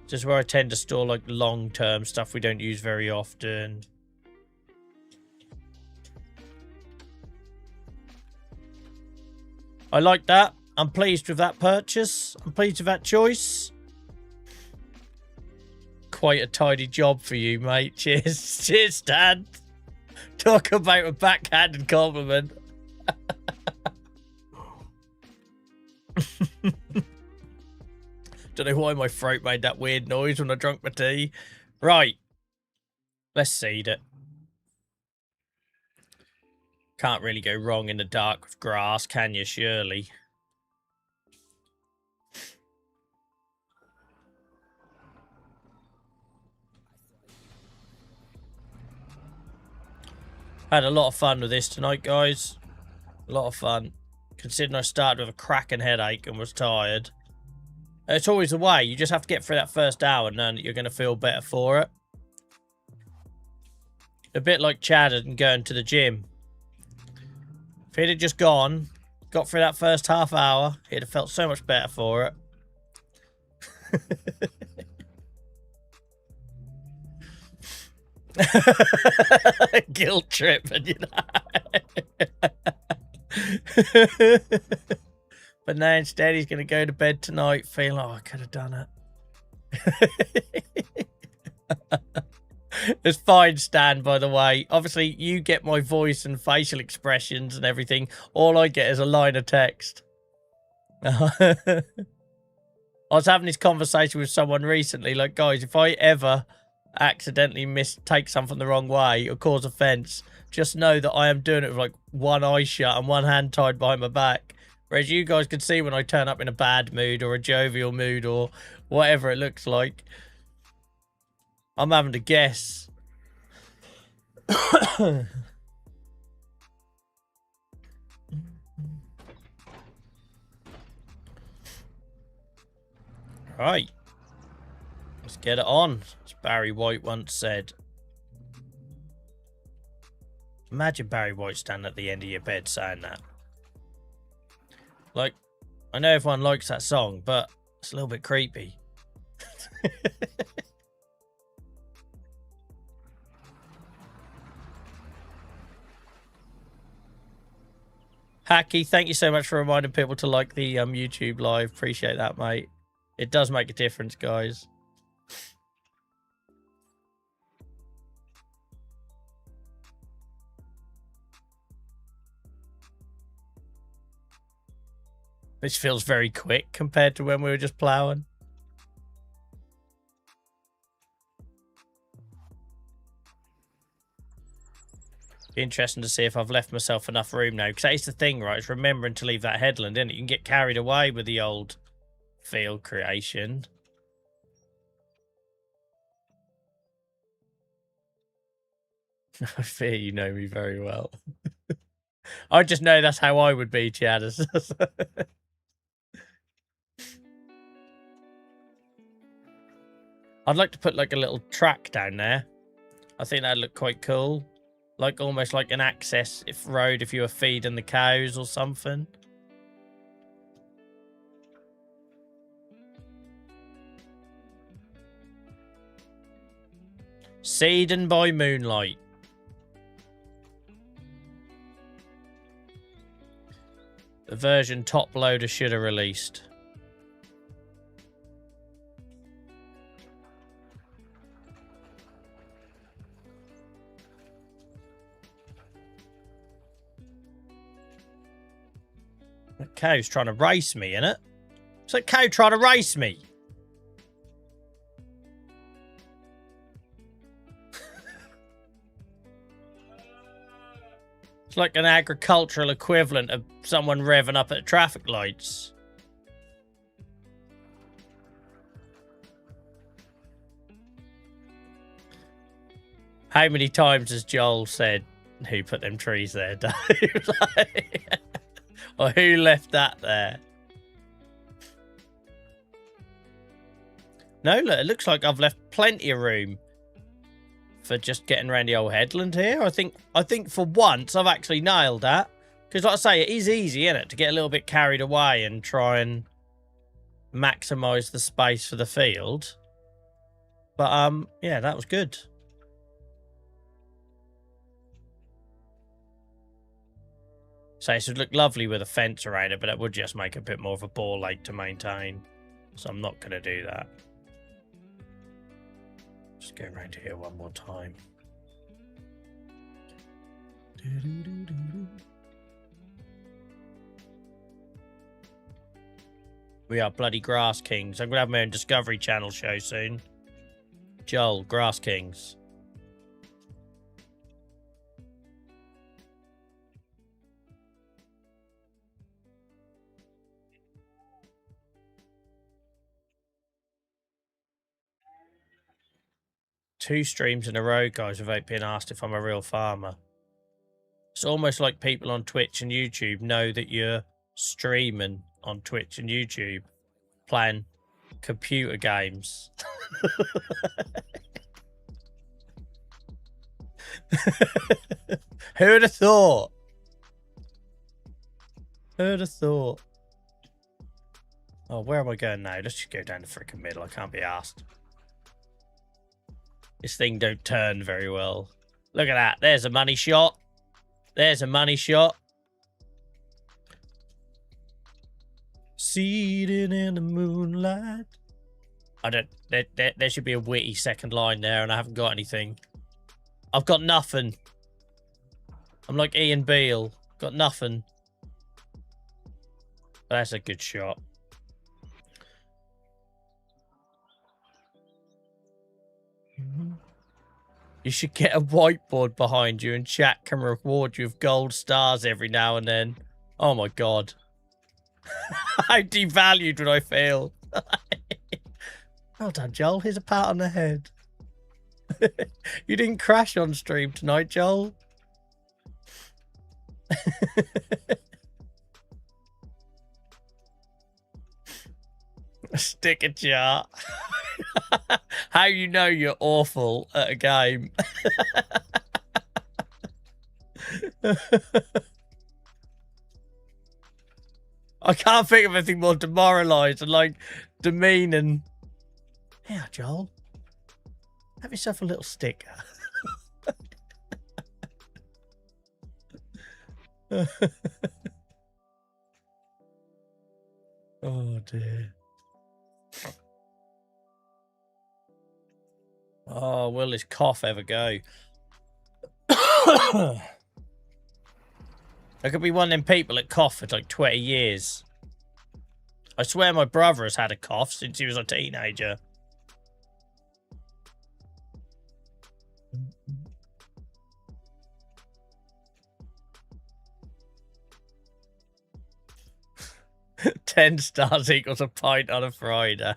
Just where I tend to store like long-term stuff we don't use very often. I like that. I'm pleased with that purchase. I'm pleased with that choice. Quite a tidy job for you, mate. Cheers. Cheers, Dad. Talk about a backhanded compliment. Don't know why my throat made that weird noise when I drank my tea. Right. Let's seed it. Can't really go wrong in the dark with grass, can you, surely? Had a lot of fun with this tonight, guys. A lot of fun. Considering I started with a cracking headache and was tired. It's always the way. You just have to get through that first hour and know that you're going to feel better for it. A bit like Chad and going to the gym. If he'd have just got through that first half hour, he'd have felt so much better for it. Guilt trip, and you know. But now instead he's going to go to bed tonight feeling, oh, I could have done it. It's fine, Stan, by the way. Obviously, you get my voice and facial expressions and everything. All I get is a line of text. I was having this conversation with someone recently. Like, guys, if I ever accidentally take something the wrong way or cause offence, just know that I am doing it with, like, one eye shut and one hand tied behind my back. Whereas you guys can see when I turn up in a bad mood or a jovial mood or whatever it looks like. I'm having to guess. Right. Let's get it on, as Barry White once said. Imagine Barry White standing at the end of your bed saying that. Like, I know everyone likes that song, but it's a little bit creepy. Hacky, thank you so much for reminding people to like the YouTube live. Appreciate that, mate. It does make a difference, guys. This feels very quick compared to when we were just ploughing. Be interesting to see if I've left myself enough room now. Because that's the thing, right? It's remembering to leave that headland, isn't it? You can get carried away with the old field creation. I fear you know me very well. I just know that's how I would be, Chad. I'd like to put like a little track down there. I think that'd look quite cool. Like almost like an access road if you were feeding the cows or something. Seeding by Moonlight. The version top loader should have released. The cow's trying to race me, innit? It's a cow trying to race me. It's like an agricultural equivalent of someone revving up at traffic lights. How many times has Joel said, who put them trees there, Dave? Or who left that there? No, look, it looks like I've left plenty of room for just getting around the old headland here. I think for once I've actually nailed that. Because like I say, it is easy, isn't it, to get a little bit carried away and try and maximise the space for the field. But yeah, that was good. So this would look lovely with a fence around it, but it would just make a bit more of a ball lake to maintain. So I'm not going to do that. Just go around here one more time. We are bloody Grass Kings. I'm going to have my own Discovery Channel show soon. Joel, Grass Kings. Two streams in a row, guys, without being asked if I'm a real farmer. It's almost like people on Twitch and YouTube know that you're streaming on Twitch and YouTube, playing computer games. Who'd have thought? Who'd have thought? Oh, where am I going now? Let's just go down the freaking middle. I can't be asked. This thing don't turn very well. Look at that. There's a money shot. There's a money shot. Seated in the moonlight. I don't. There should be a witty second line there, and I haven't got anything. I've got nothing. I'm like Ian Beale. Got nothing. That's a good shot. You should get a whiteboard behind you and chat can reward you with gold stars every now and then. Oh my god. How devalued would I feel? Well done, Joel. Here's a pat on the head. You didn't crash on stream tonight, Joel. A sticker jar. How you know you're awful at a game. I can't think of anything more demoralised and like demeaning. Yeah, Joel. Have yourself a little sticker. Oh dear. Oh, will this cough ever go? I could be one of them people that cough for like 20 years. I swear my brother has had a cough since he was a teenager. $10 stars equals a pint on a Friday.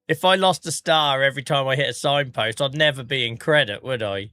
If I lost a star every time I hit a signpost, I'd never be in credit, would I?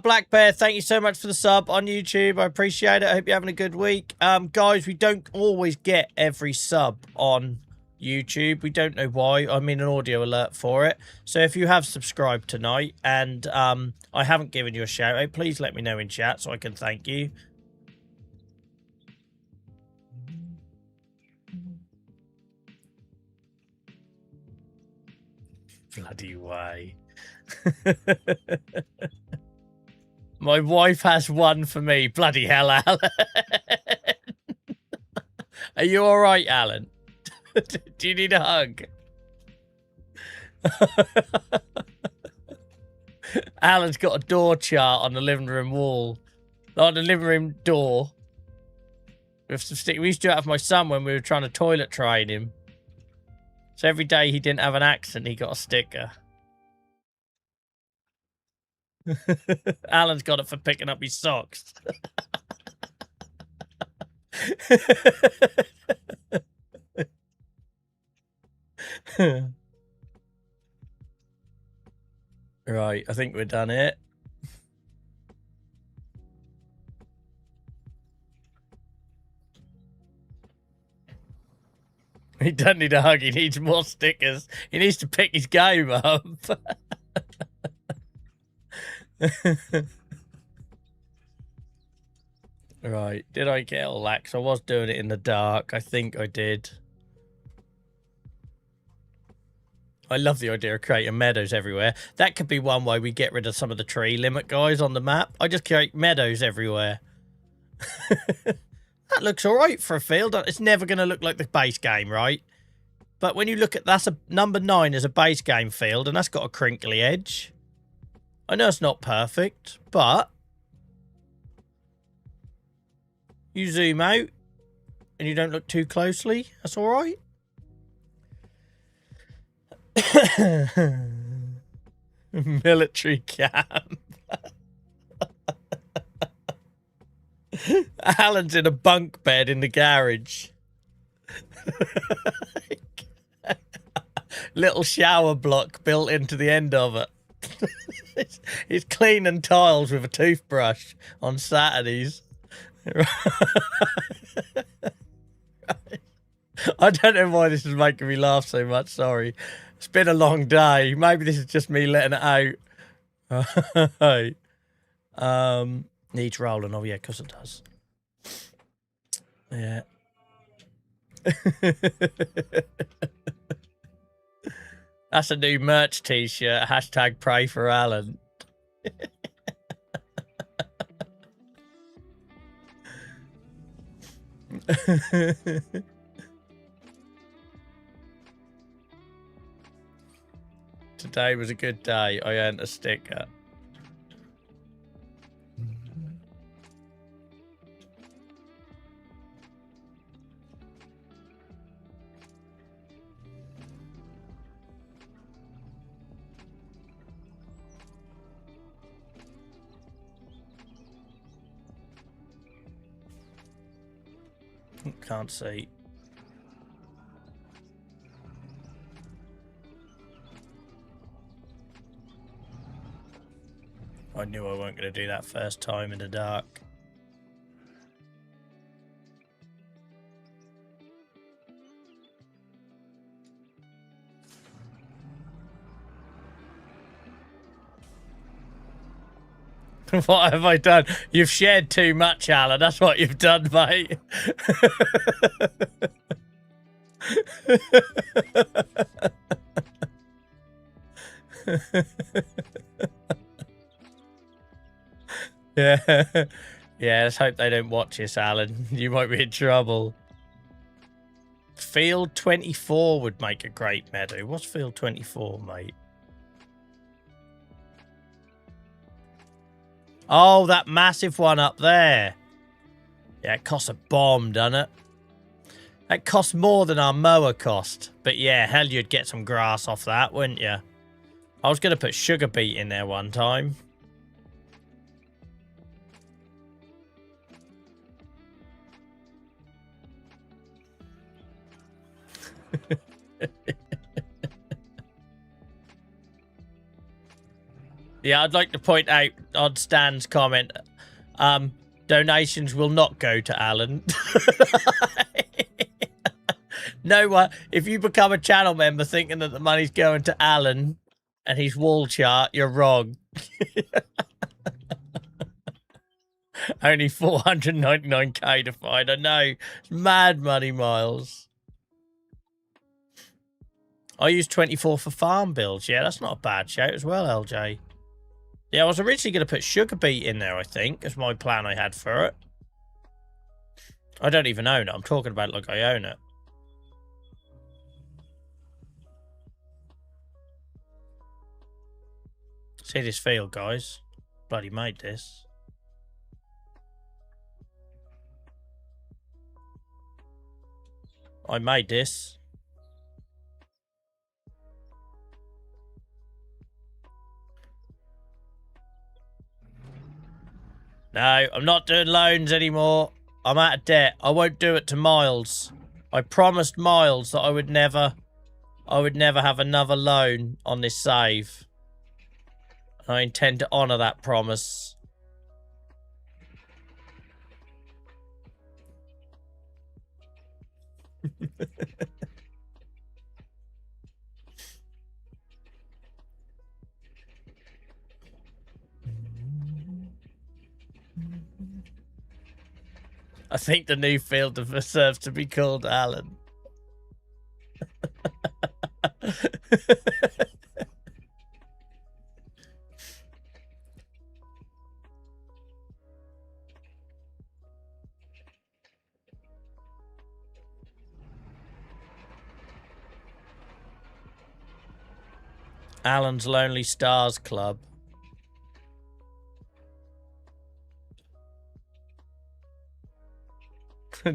Black Bear, thank you so much for the sub on YouTube. I appreciate it. I hope you're having a good week. Guys, we don't always get every sub on YouTube. We don't know why. I'm in an audio alert for it. So if you have subscribed tonight and I haven't given you a shout out, please let me know in chat so I can thank you. Bloody way. My wife has one for me. Bloody hell, Alan. Are you all right, Alan? Do you need a hug? Alan's got a door chart on the living room wall. On the living room door. With some stick. We used to do it for my son when we were trying to toilet train him. So every day he didn't have an accent, he got a sticker. Alan's got it for picking up his socks. Right, I think we're done it. He doesn't need a hug, he needs more stickers. He needs to pick his game up. Right, did I get all that? 'Cause I was doing it in the dark. I think I did. I love the idea of creating meadows everywhere. That could be one way we get rid of some of the tree limit guys on the map. I just create meadows everywhere. That looks all right for a field. It's never going to look like the base game, right? But when you look at that's a number 9 as a base game field, and that's got a crinkly edge. I know it's not perfect, but you zoom out and you don't look too closely. That's all right. Military camp. Alan's in a bunk bed in the garage. Little shower block built into the end of it. He's cleaning tiles with a toothbrush on Saturdays. I don't know why this is making me laugh so much. Sorry. It's been a long day. Maybe this is just me letting it out. Needs rolling. Oh, yeah, because it does. Yeah. That's a new merch t-shirt. Hashtag pray for Alan. Today was a good day. I earned a sticker. Can't see. I knew I weren't going to do that first time in the dark. What have I done? You've shared too much, Alan. That's what you've done, mate. Yeah. Yeah, let's hope they don't watch this, Alan. You might be in trouble. Field 24 would make a great meadow. What's Field 24, mate? Oh, that massive one up there. Yeah, it costs a bomb, doesn't it? That costs more than our mower cost. But yeah, hell, you'd get some grass off that, wouldn't you? I was going to put sugar beet in there one time. Yeah, I'd like to point out on Stan's comment, donations will not go to Alan. No, if you become a channel member thinking that the money's going to Alan and his wall chart, you're wrong. Only 499k to find. I know. It's mad money, Miles. I use 24 for farm builds. Yeah, that's not a bad shout as well, LJ. Yeah, I was originally going to put sugar beet in there, I think. That's my plan I had for it. I don't even own it. I'm talking about it like I own it. See this field, guys. Bloody made this. I made this. No, I'm not doing loans anymore. I'm out of debt. I won't do it to Miles. I promised Miles that I would never have another loan on this save. I intend to honour that promise. I think the new field deserves to be called Alan. Alan's Lonely Stars Club.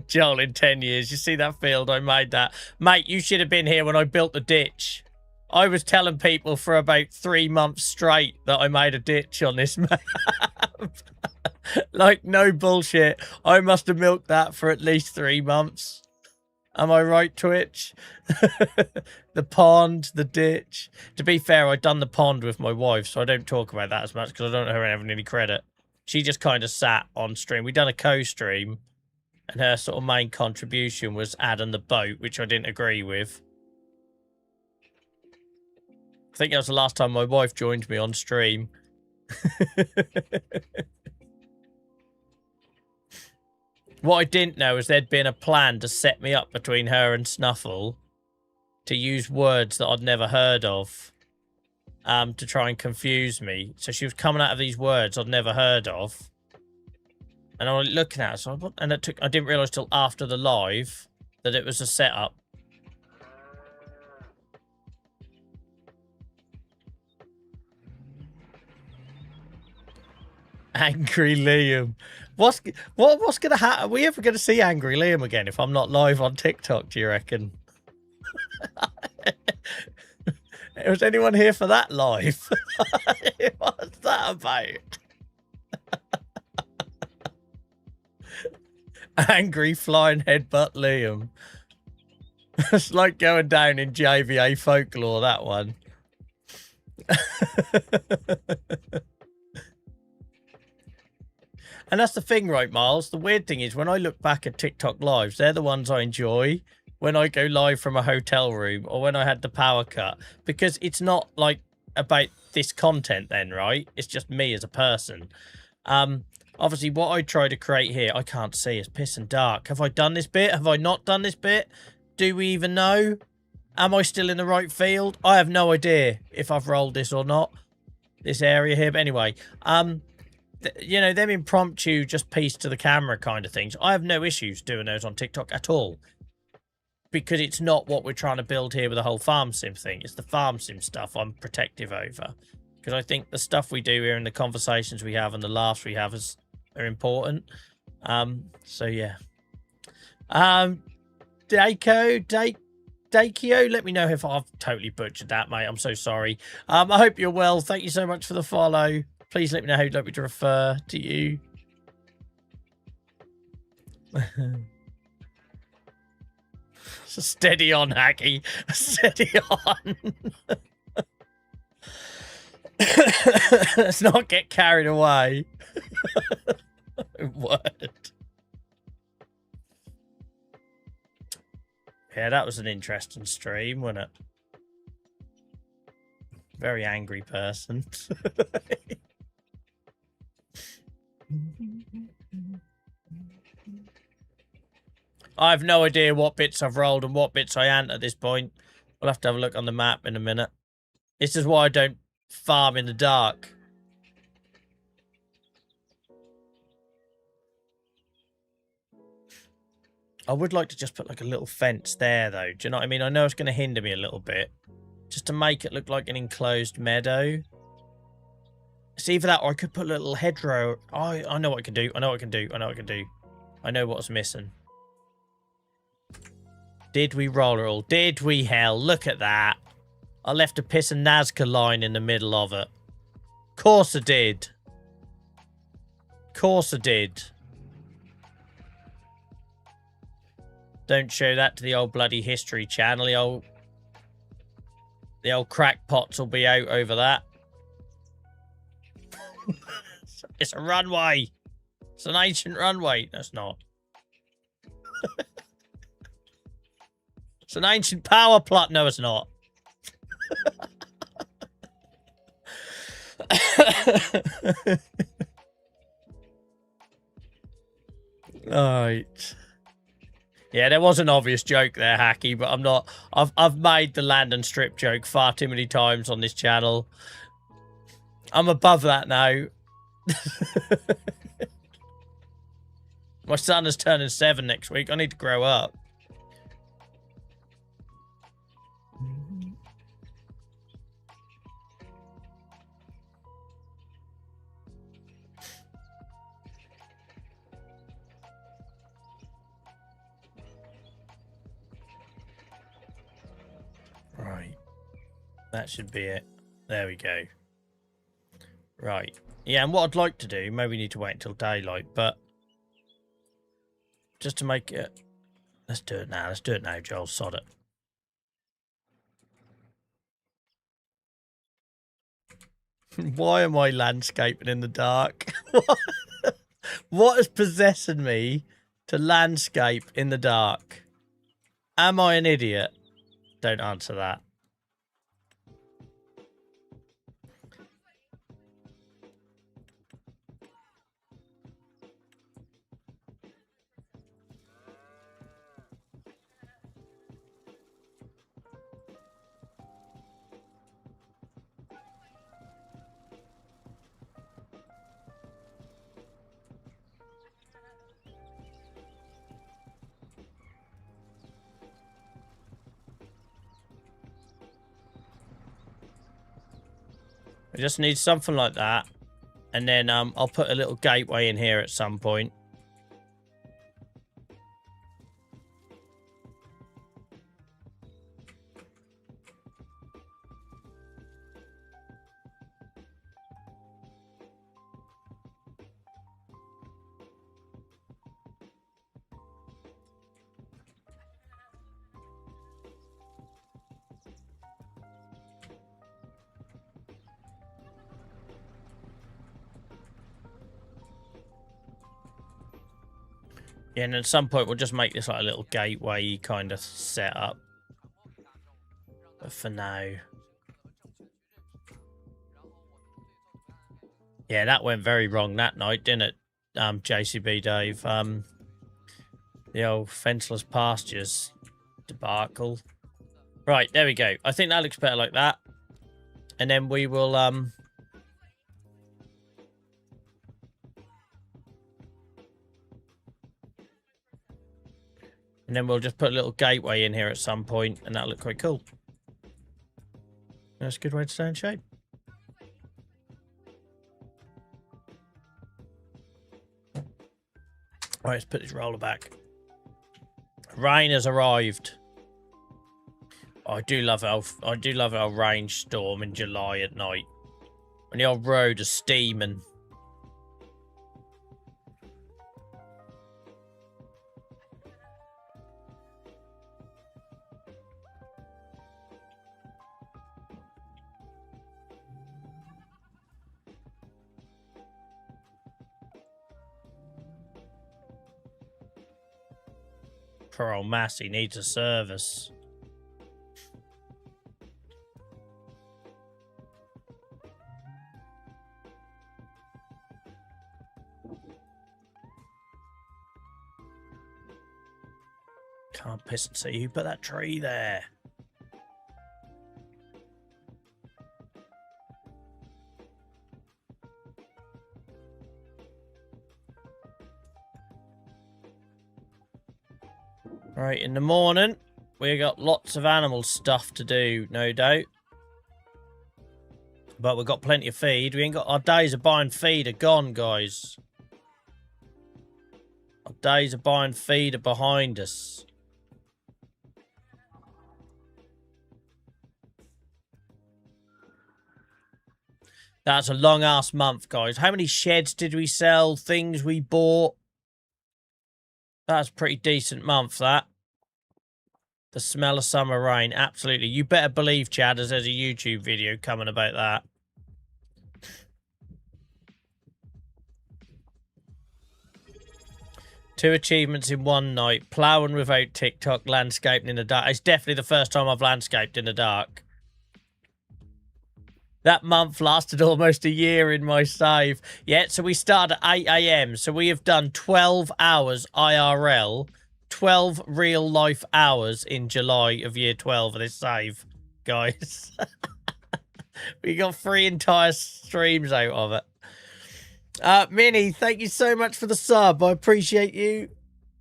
Joel, in 10 years, you see that field? I made that. Mate, you should have been here when I built the ditch. I was telling people for about 3 months straight that I made a ditch on this map. Like, no bullshit. I must have milked that for at least 3 months. Am I right, Twitch? The pond, the ditch. To be fair, I'd done the pond with my wife, so I don't talk about that as much because I don't know her having any credit. She just kind of sat on stream. We'd done a co-stream, and her sort of main contribution was adding the boat, which I didn't agree with. I think that was the last time my wife joined me on stream. What I didn't know is there'd been a plan to set me up between her and Snuffle to use words that I'd never heard of to try and confuse me. So she was coming out of these words I'd never heard of. And I was looking at it, I didn't realise till after the live that it was a setup. Angry Liam. What's gonna happen? Are we ever gonna see Angry Liam again if I'm not live on TikTok, do you reckon? Was anyone here for that live? What's that about? Angry flying headbutt Liam. It's like going down in JVA folklore, that one. And that's the thing, right, Miles? The weird thing is when I look back at TikTok lives, they're the ones I enjoy when I go live from a hotel room or when I had the power cut, because it's not like about this content then, right? It's just me as a person. Obviously, what I try to create here, I can't see. It's pissing dark. Have I done this bit? Have I not done this bit? Do we even know? Am I still in the right field? I have no idea if I've rolled this or not. This area here. But anyway, you know, them impromptu, just piece to the camera kind of things. I have no issues doing those on TikTok at all. Because it's not what we're trying to build here with the whole farm sim thing. It's the farm sim stuff I'm protective over. Because I think the stuff we do here and the conversations we have and the laughs we have are important. So yeah. Dakio, let me know if I've totally butchered that, mate. I'm so sorry. I hope you're well. Thank you so much for the follow. Please let me know who you'd like me to refer to you. So steady on, Hacky. Steady on. Let's not get carried away. Word. Yeah, that was an interesting stream, wasn't it? Very angry person. I have no idea what bits I've rolled and what bits I ain't at this point. We'll have to have a look on the map in a minute. This is why I don't farm in the dark. I would like to just put like a little fence there, though. Do you know what I mean? I know it's going to hinder me a little bit. Just to make it look like an enclosed meadow. It's either that or I could put a little hedgerow. Oh, I know what I can do. I know what I can do. I know what I can do. I know what's missing. Did we roll it all? Did we, hell? Look at that. I left a piss and Nazca line in the middle of it. Course I did. Course I did. Don't show that to the old bloody history channel. The old crackpots will be out over that. It's a runway. It's an ancient runway. No, it's not. It's an ancient power plant. No, it's not. Alright. Yeah, there was an obvious joke there, Hacky, but I'm not. I've made the land and strip joke far too many times on this channel. I'm above that now. My son is turning 7 next week. I need to grow up. Right. That should be it. There we go. Right. Yeah, and what I'd like to do, maybe we need to wait until daylight, but just to make it... Let's do it now. Let's do it now, Joel. Sod it. Why am I landscaping in the dark? What is possessing me to landscape in the dark? Am I an idiot? Don't answer that. I just need something like that. And then I'll put a little gateway in here at some point. Yeah, and at some point we'll just make this like a little gateway kind of setup. But for now. Yeah, that went very wrong that night, didn't it, JCB Dave? The old fenceless pastures debacle. Right, there we go. I think that looks better like that. And then we will and then we'll just put a little gateway in here at some point, and that'll look quite cool. That's a good way to stay in shape. Right, let's put this roller back. Rain has arrived. Oh, I do love our rain storm in July at night. When the old road is steaming. Poor old Massey needs a service. Can't piss and see who put that tree there. Right, in the morning, we got lots of animal stuff to do, no doubt. But we've got plenty of feed. We ain't got... Our days of buying feed are gone, guys. Our days of buying feed are behind us. That's a long-ass month, guys. How many sheds did we sell? Things we bought? That's a pretty decent month, that. The smell of summer rain. Absolutely. You better believe, Chad, as there's a YouTube video coming about that. Two achievements in one night. Ploughing without TikTok, landscaping in the dark. It's definitely the first time I've landscaped in the dark. That month lasted almost a year in my save. Yeah, so we started at 8 AM. So we have done 12 hours IRL, 12 real life hours in July of year 12 of this save, guys. We got 3 entire streams out of it. Minnie, thank you so much for the sub. I appreciate you.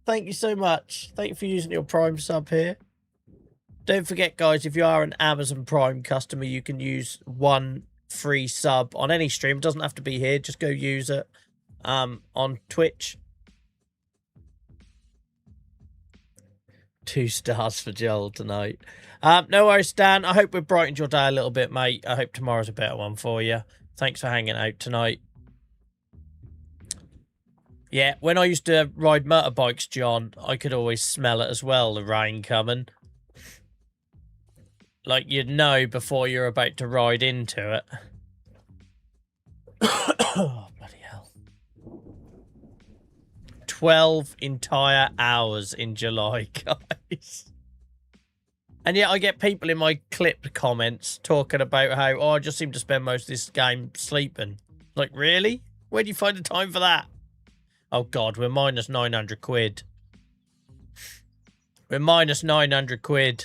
Thank you so much. Thank you for using your Prime sub here. Don't forget, guys, if you are an Amazon Prime customer, you can use 1 free sub on any stream. It doesn't have to be here. Just go use it on Twitch. 2 stars for Joel tonight. No worries, Stan. I hope we've brightened your day a little bit, mate. I hope tomorrow's a better one for you. Thanks for hanging out tonight. Yeah, when I used to ride motorbikes, John, I could always smell it as well, the rain coming. Like, you'd know before you're about to ride into it. Oh, bloody hell. 12 entire hours in July, guys. And yet I get people in my clipped comments talking about how, oh, I just seem to spend most of this game sleeping. Like, really? Where do you find the time for that? Oh, God, we're minus 900 quid. We're minus 900 quid.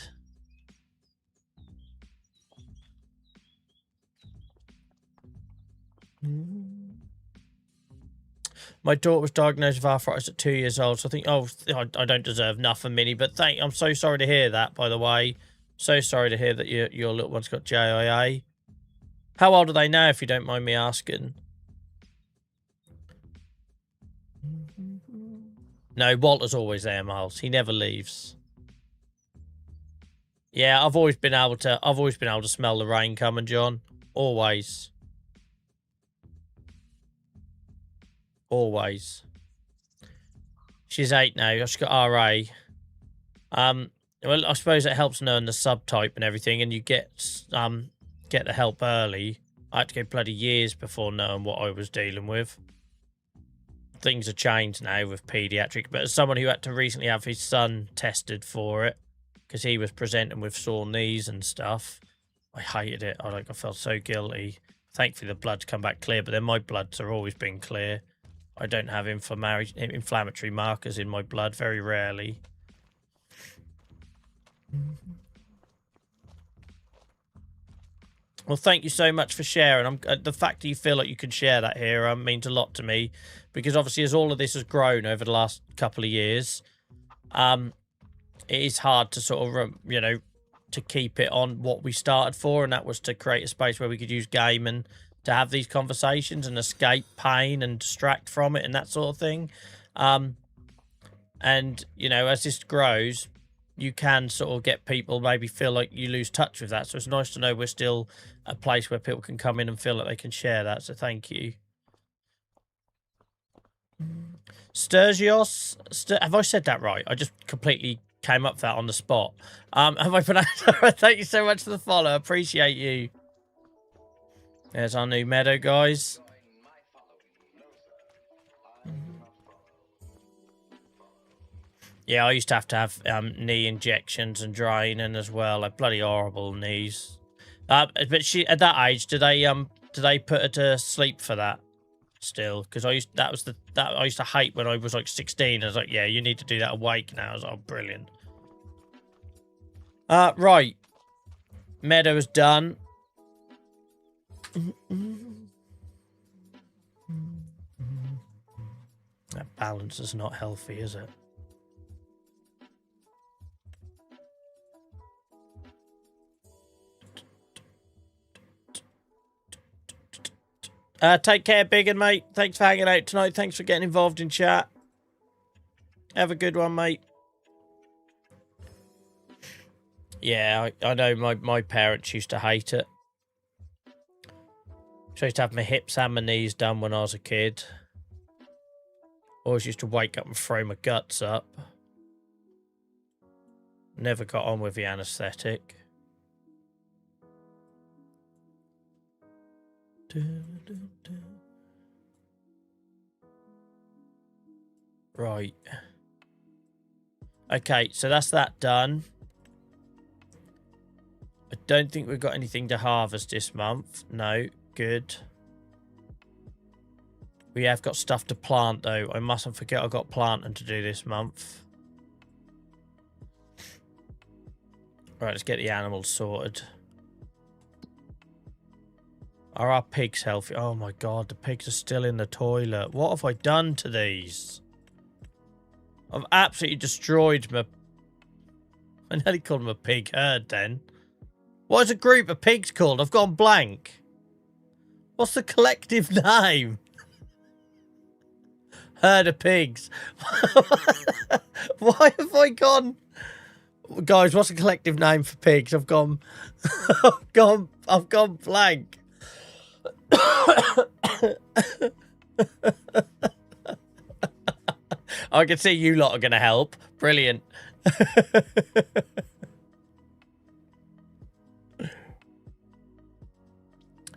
My daughter was diagnosed with arthritis at 2 years old, so I think, oh, I don't deserve nothing, Minnie, but I'm so sorry to hear that, by the way. So sorry to hear that your little one's got JIA. How old are they now, if you don't mind me asking? No, Walter's always there, Miles. He never leaves. Yeah, I've always been able to smell the rain coming, John. Always. Always. She's 8 now. She's got RA. Well, I suppose it helps knowing the subtype and everything, and you get the help early. I had to go bloody years before knowing what I was dealing with. Things have changed now with paediatric, but as someone who had to recently have his son tested for it, because he was presenting with sore knees and stuff, I hated it. I felt so guilty. Thankfully, the blood's come back clear, but then my bloods have always been clear. I don't have inflammatory markers in my blood, very rarely. Well, thank you so much for sharing. The fact that you feel like you can share that here means a lot to me, because obviously as all of this has grown over the last couple of years, it is hard to sort of, to keep it on what we started for, and that was to create a space where we could use gaming to have these conversations and escape pain and distract from it and that sort of thing. And, as this grows, you can sort of get people maybe feel like you lose touch with that. So it's nice to know we're still a place where people can come in and feel like they can share that. So thank you. Sturgios, have I said that right? I just completely came up with that on the spot. Have I pronounced that right? Thank you so much for the follow. Appreciate you. There's our new meadow, guys. Yeah, I used to have knee injections and draining as well, like bloody horrible knees. But she at that age, did they put her to sleep for that? Still, because I used to hate when I was like 16. I was like, yeah, you need to do that awake now. I was like, oh, brilliant. Right, meadow is done. That balance is not healthy, is it? Take care, Biggin, mate. Thanks for hanging out tonight. Thanks for getting involved in chat. Have a good one, mate. Yeah, I know my parents used to hate it. I used to have my hips and my knees done when I was a kid. Always used to wake up and throw my guts up. Never got on with the anaesthetic. Right. Okay, so that's that done. I don't think we've got anything to harvest this month. No, good. We have got stuff to plant, though. I mustn't forget I've got planting to do this month. Right, let's get the animals sorted. Are our pigs healthy? Oh my god, the pigs are still in the toilet. What have I done to these? I've absolutely destroyed my... I nearly called them a pig herd then. What is a group of pigs called? I've gone blank. What's the collective name? Herd of pigs. Why have I gone... Guys, what's the collective name for pigs? I've gone blank. I can see you lot are going to help. Brilliant.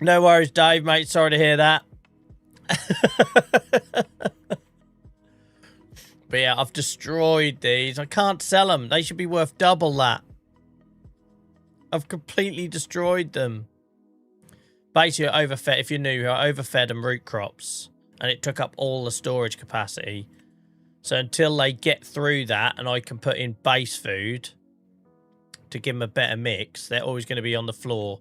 No worries, Dave, mate. Sorry to hear that. But yeah, I've destroyed these. I can't sell them. They should be worth double that. I've completely destroyed them. Basically, I overfed, if you're new, I overfed them root crops. And it took up all the storage capacity. So until they get through that and I can put in base food to give them a better mix, they're always going to be on the floor.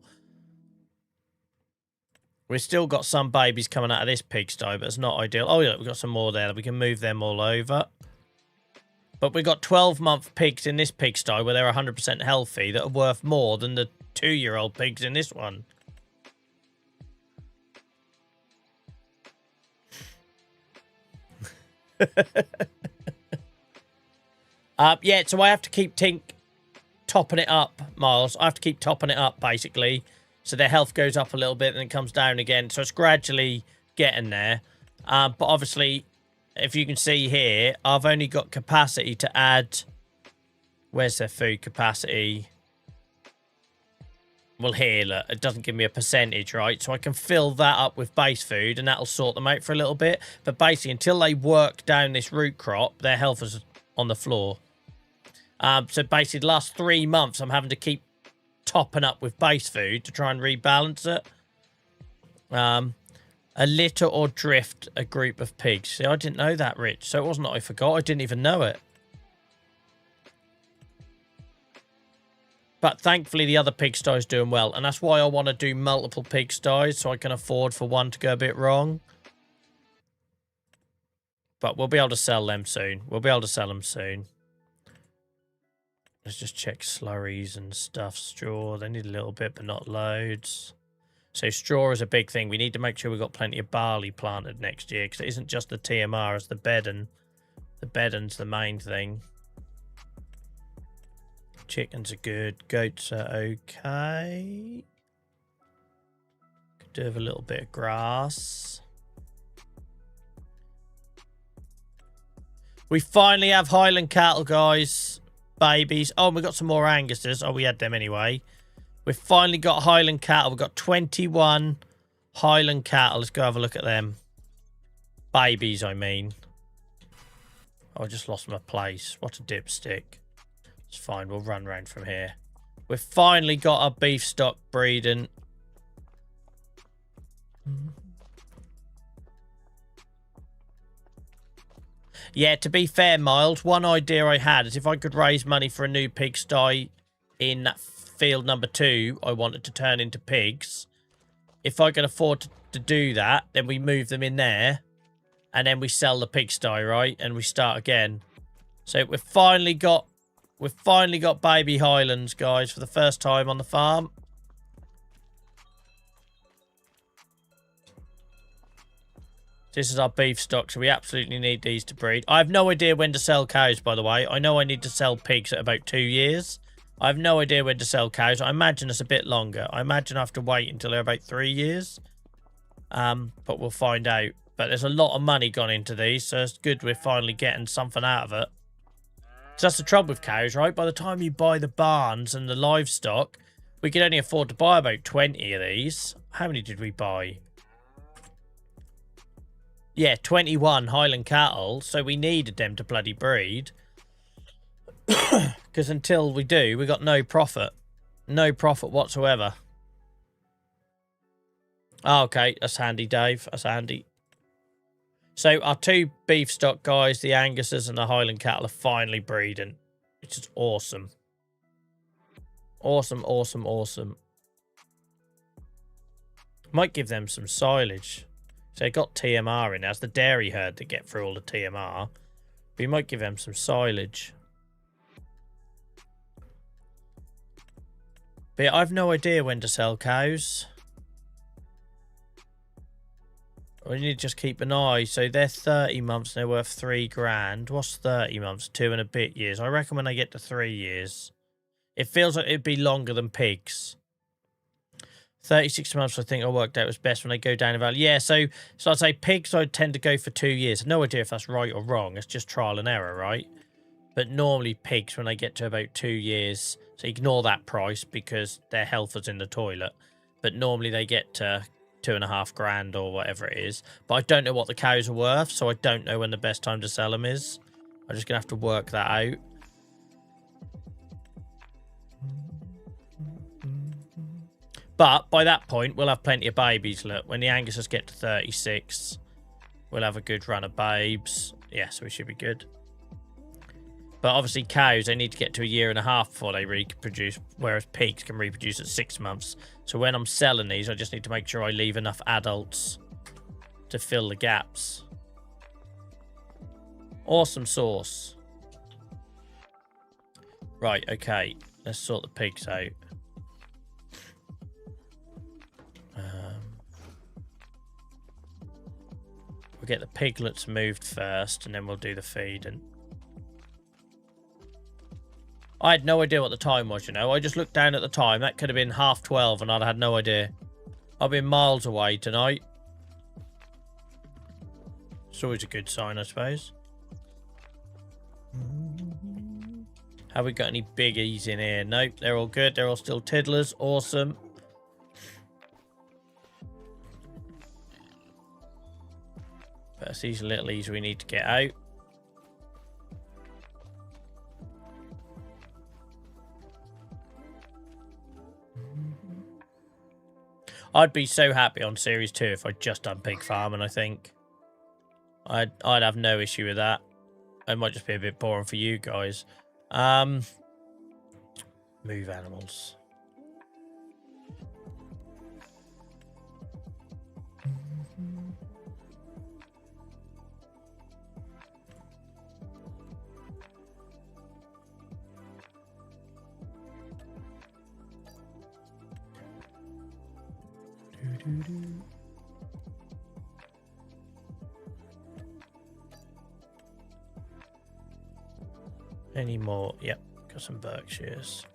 We've still got some babies coming out of this pigsty, but it's not ideal. Oh, yeah, we've got some more there. We can move them all over. But we've got 12-month pigs in this pigsty where they're 100% healthy that are worth more than the 2-year-old pigs in this one. Yeah, so I have to keep topping it up, Miles. I have to keep topping it up, basically. So their health goes up a little bit and then comes down again. So it's gradually getting there. But obviously, if you can see here, I've only got capacity to add... Where's their food capacity? Well, here, look, it doesn't give me a percentage, right? So I can fill that up with base food and that'll sort them out for a little bit. But basically, until they work down this root crop, their health is on the floor. So basically, the last 3 months, I'm having to keep topping up with base food to try and rebalance it. A litter or drift a group of pigs. See, I didn't know that, Rich. So it wasn't that I forgot. I didn't even know it. But thankfully, the other pigsty is doing well. And that's why I want to do multiple pigsties, so I can afford for one to go a bit wrong. But we'll be able to sell them soon. We'll be able to sell them soon. Let's just check slurries and stuff. Straw, they need a little bit, but not loads. So straw is a big thing. We need to make sure we've got plenty of barley planted next year, because it isn't just the TMR, it's the bedding. The bedding's the main thing. Chickens are good. Goats are okay. Could do with a little bit of grass. We finally have Highland cattle, guys. Babies. Oh, and we got some more Anguses. Oh, we had them anyway. We've finally got Highland cattle. We've got 21 Highland cattle. Let's go have a look at them. Babies, I mean. Oh, I just lost my place. What a dipstick. It's fine. We'll run around from here. We've finally got our beef stock breeding. Yeah, to be fair, Miles, one idea I had is if I could raise money for a new pigsty in field number 2, I wanted to turn into pigs. If I can afford to do that, then we move them in there. And then we sell the pigsty, right? And we start again. So we've finally got baby Highlands, guys, for the first time on the farm. This is our beef stock, so we absolutely need these to breed. I have no idea when to sell cows, by the way. I know I need to sell pigs at about 2 years. I have no idea when to sell cows. I imagine it's a bit longer. I imagine I have to wait until they're about 3 years. But we'll find out. But there's a lot of money gone into these, so it's good we're finally getting something out of it. So that's the trouble with cows, right? By the time you buy the barns and the livestock, we can only afford to buy about 20 of these. How many did we buy? Yeah, 21 Highland cattle, so we needed them to bloody breed. Because until we do, we got no profit. No profit whatsoever. Oh, okay, that's handy, Dave. That's handy. So our 2 beef stock guys, the Anguses and the Highland cattle, are finally breeding. Which is awesome. Awesome, awesome, awesome. Might give them some silage. So they got TMR in. That's the dairy herd that get through all the TMR. We might give them some silage. But yeah, I've no idea when to sell cows. We need to just keep an eye. So they're 30 months and they're worth 3 grand. What's 30 months? 2 and a bit years. I reckon when they get to 3 years, it feels like it'd be longer than pigs. 36 months, I think I worked out was best when they go down in value. Yeah, so I'd say pigs I'd tend to go for 2 years. No idea if that's right or wrong. It's just trial and error, right? But normally pigs, when they get to about 2 years, so ignore that price because their health is in the toilet. But normally they get to 2.5 grand or whatever it is. But I don't know what the cows are worth, so I don't know when the best time to sell them is. I'm just going to have to work that out. But by that point, we'll have plenty of babies. Look, when the Anguses get to 36, we'll have a good run of babes. Yeah, so we should be good. But obviously cows, they need to get to 1.5 years before they reproduce, whereas pigs can reproduce at 6 months. So when I'm selling these, I just need to make sure I leave enough adults to fill the gaps. Awesome sauce. Right, okay. Let's sort the pigs out. We'll get the piglets moved first, and then we'll do the feeding. I had no idea what the time was, you know. I just looked down at the time. That could have been 12:30, and I'd had no idea. I've been miles away tonight. It's always a good sign, I suppose. Have we got any biggies in here? Nope, they're all good. They're all still tiddlers. Awesome. But it's these littlies we need to get out. I'd be so happy on Series 2 if I'd just done pig farming, I think. I'd have no issue with that. It might just be a bit boring for you guys. Move animals. Any more? Yep, got some Berkshires.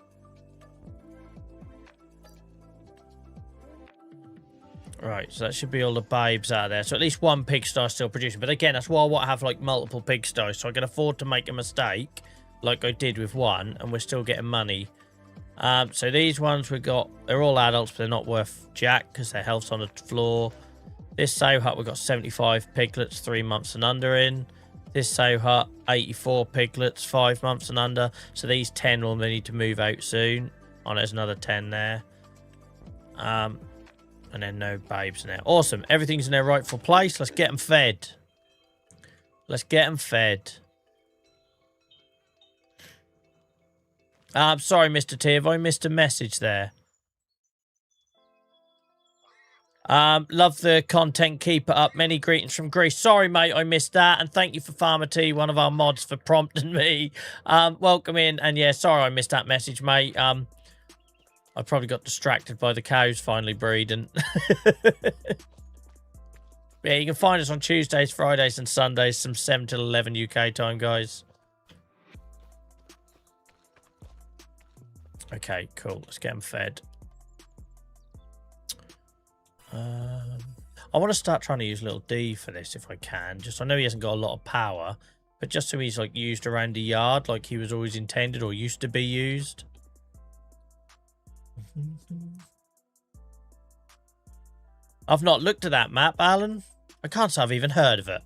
Right, so that should be all the babes out there. So at least one pigsty still producing. But again, that's why I want to have like multiple pigsties, so I can afford to make a mistake like I did with one, and we're still getting money. So these ones we got, they're all adults, but they're not worth jack because their health's on the floor. This sow hut, we've got 75 piglets, 3 months and under in. This sow hut, 84 piglets, 5 months and under. So these 10 will need to move out soon. Oh, there's another 10 there. And then no babes in there. Awesome. Everything's in their rightful place. Let's get them fed. Let's get them fed. Sorry, Mr. T. Have I missed a message there? Love the content. Keep it up. Many greetings from Greece. Sorry, mate, I missed that. And thank you for Farmer T, one of our mods, for prompting me. Welcome in. And yeah, sorry I missed that message, mate. I probably got distracted by the cows finally breeding. Yeah, you can find us on Tuesdays, Fridays, and Sundays from 7 till 11 UK time, guys. Okay, cool. Let's get them fed. I want to start trying to use little D for this if I can. Just, I know he hasn't got a lot of power, but just so he's like used around the yard like he was always intended or used to be used. I've not looked at that map, Alan. I can't say I've even heard of it.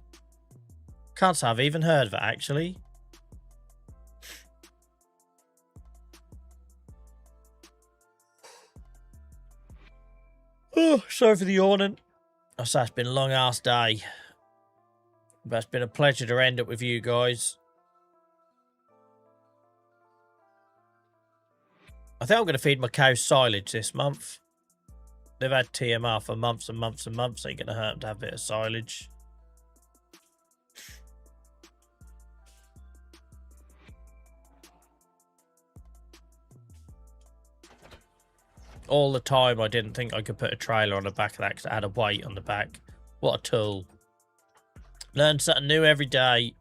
Can't say I've even heard of it, actually. Oh, sorry for the yawning. Oh, so it's been a long-ass day. But it's been a pleasure to end it with you guys. I think I'm going to feed my cows silage this month. They've had TMR for months and months and months. Ain't going to hurt them to have a bit of silage. All the time, I didn't think I could put a trailer on the back of that because it had a weight on the back. What a tool. Learn something new every day.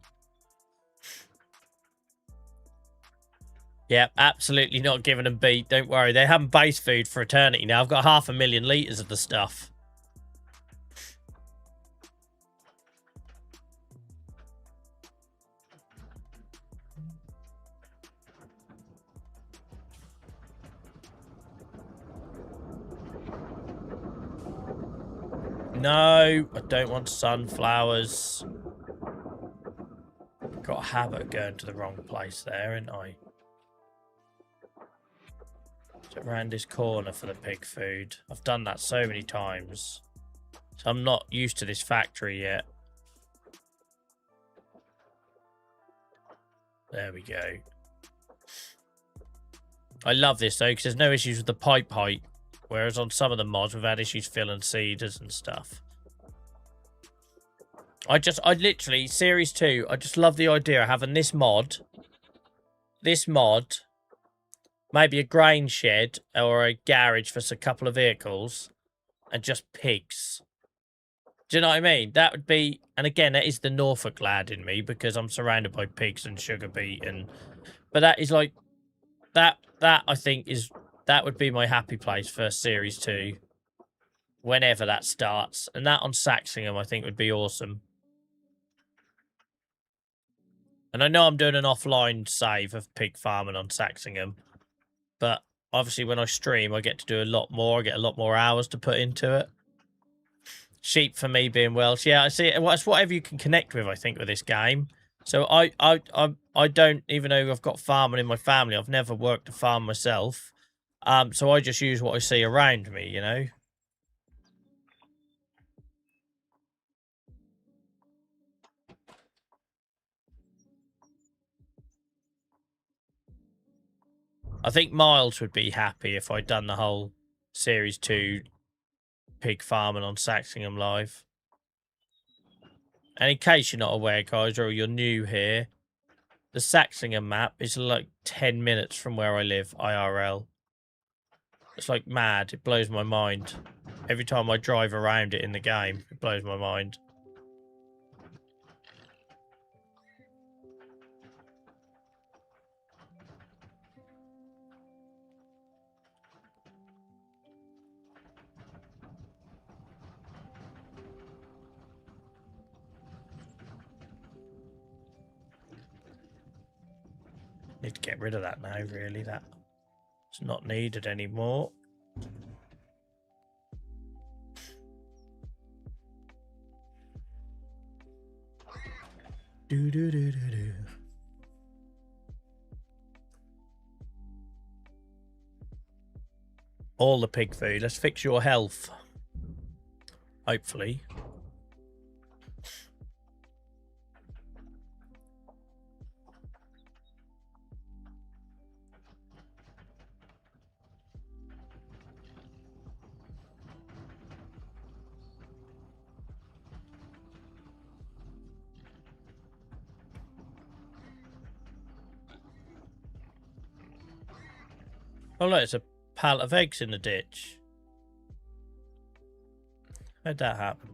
Yeah, absolutely not giving them beat. Don't worry. They haven't base food for eternity now. I've got 500,000 litres of the stuff. No, I don't want sunflowers. Got a habit of going to the wrong place there, ain't I? Around this corner for the pig food. I've done that so many times. So I'm not used to this factory yet. There we go. I love this though because there's no issues with the pipe height. Whereas on some of the mods we've had issues filling seeders and stuff. I literally, Series 2, I just love the idea of having this mod. Maybe a grain shed or a garage for a couple of vehicles. And just pigs. Do you know what I mean? That would be, and again, that is the Norfolk lad in me because I'm surrounded by pigs and sugar beet, and but that is like that. That I think that would be my happy place for Series 2, whenever that starts, and that on Saxingham I think would be awesome. And I know I'm doing an offline save of pig farming on Saxingham, but obviously when I stream, I get to do a lot more. I get a lot more hours to put into it. Sheep for me being Welsh. Yeah, I see. Well, it's whatever you can connect with, I think, with this game. So I don't, even though I've got farming in my family, I've never worked a farm myself. So I just use what I see around me, you know? I think Miles would be happy if I'd done the whole Series 2 pig farming on Saxingham Live. And in case you're not aware, guys, or you're new here, the Saxingham map is like 10 minutes from where I live, IRL. It's like mad. It blows my mind. Every time I drive around it in the game, it blows my mind. Need to get rid of that now, really. That's not needed anymore. Do. All the pig food. Let's fix your health. Hopefully. Oh, look, it's a pallet of eggs in the ditch. How'd that happen?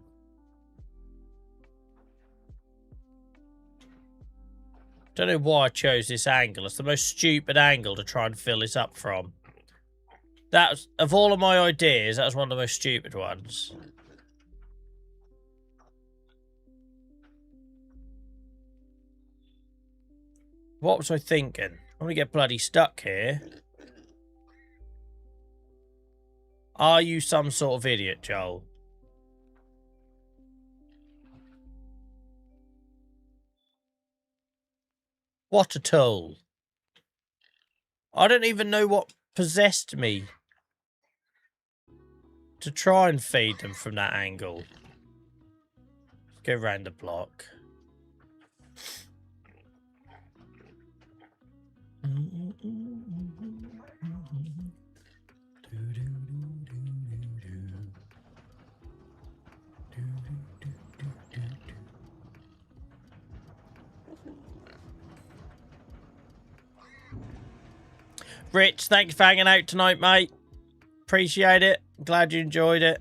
Don't know why I chose this angle. It's the most stupid angle to try and fill this up from. That's, of all of my ideas, that was one of the most stupid ones. What was I thinking? I'm gonna get bloody stuck here. Are you some sort of idiot, Joel? What a tool. I don't even know what possessed me to try and feed them from that angle. Let's go around the block. Rich, thanks for hanging out tonight, mate. Appreciate it. Glad you enjoyed it.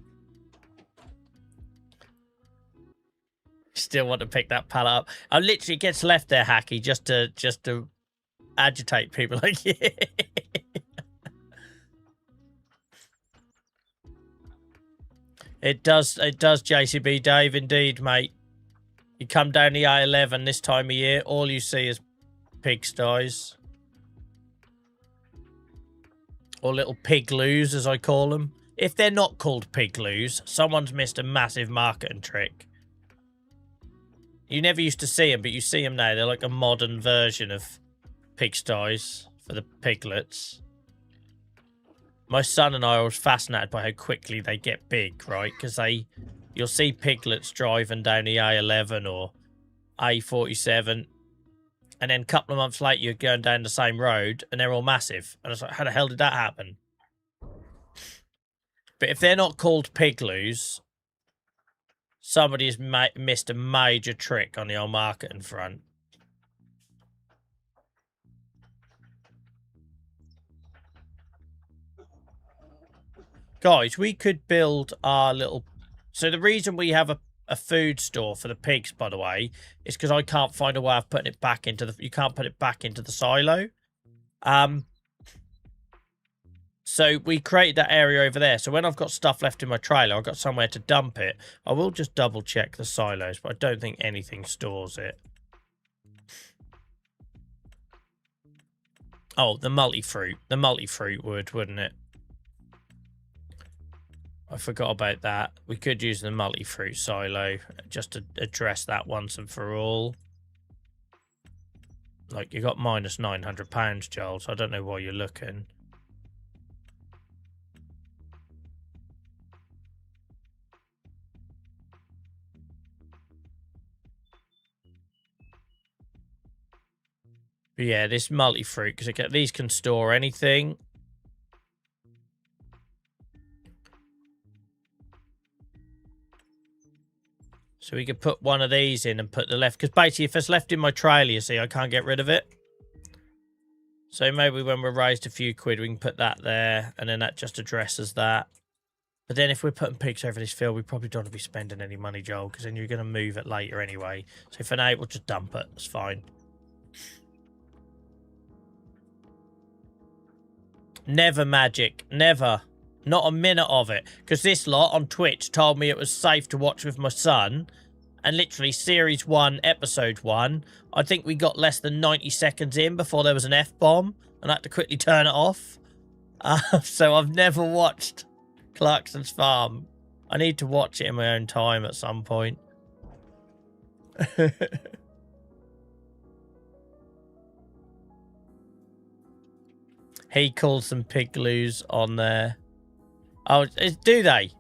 Still want to pick that pallet up. I literally gets left there, Hacky, just to agitate people like you. It does, JCB Dave, indeed, mate. You come down the A11 this time of year, all you see is pigsties. Or little pigloos, as I call them. If they're not called pigloos, someone's missed a massive marketing trick. You never used to see them, but you see them now. They're like a modern version of pigsties for the piglets. My son and I are always fascinated by how quickly they get big, right? Because you'll see piglets driving down the A11 or A47, and then a couple of months later, you're going down the same road, and they're all massive. And I was like, how the hell did that happen? But if they're not called pigloos, somebody's missed a major trick on the old marketing front. Guys, we could build our little... So the reason we have a a food store for the pigs, by the way, is because I can't find a way of putting it back into the... You can't put it back into the silo. So we created that area over there. So when I've got stuff left in my trailer, I've got somewhere to dump it. I will just double check the silos, but I don't think anything stores it. Oh, the multi-fruit. The multi-fruit would, wouldn't it? I forgot about that. We could use the multi-fruit silo just to address that once and for all. Like, you got minus £900, Joel, so I don't know why you're looking. But yeah, this multi-fruit, because these can store anything. So we could put one of these in and put the left... Because basically, if it's left in my trailer, you see, I can't get rid of it. So maybe when we're raised a few quid, we can put that there. And then that just addresses that. But then if we're putting pigs over this field, we probably don't want to be spending any money, Joel. Because then you're going to move it later anyway. So for now, we'll just dump it. It's fine. Never magic. Never. Not a minute of it. Because this lot on Twitch told me it was safe to watch with my son. And literally, Series 1, Episode 1, I think we got less than 90 seconds in before there was an F-bomb. And I had to quickly turn it off. So I've never watched Clarkson's Farm. I need to watch it in my own time at some point. He calls them pigloos on there. Oh, do they?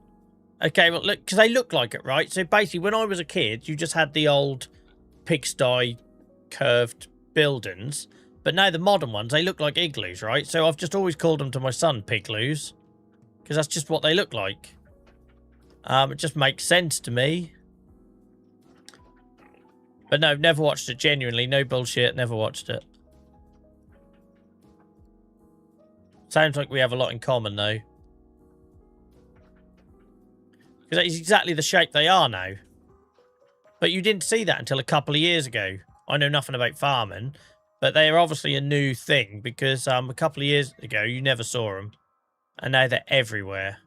Okay, well, look, because they look like it, right? So basically, when I was a kid, you just had the old pigsty curved buildings. But now the modern ones, they look like igloos, right? So I've just always called them to my son pigloos. Because that's just what they look like. It just makes sense to me. But no, never watched it, genuinely. No bullshit, never watched it. Sounds like we have a lot in common, though. Because that is exactly the shape they are now. But you didn't see that until a couple of years ago. I know nothing about farming, but they are obviously a new thing because a couple of years ago you never saw them. And now they're everywhere.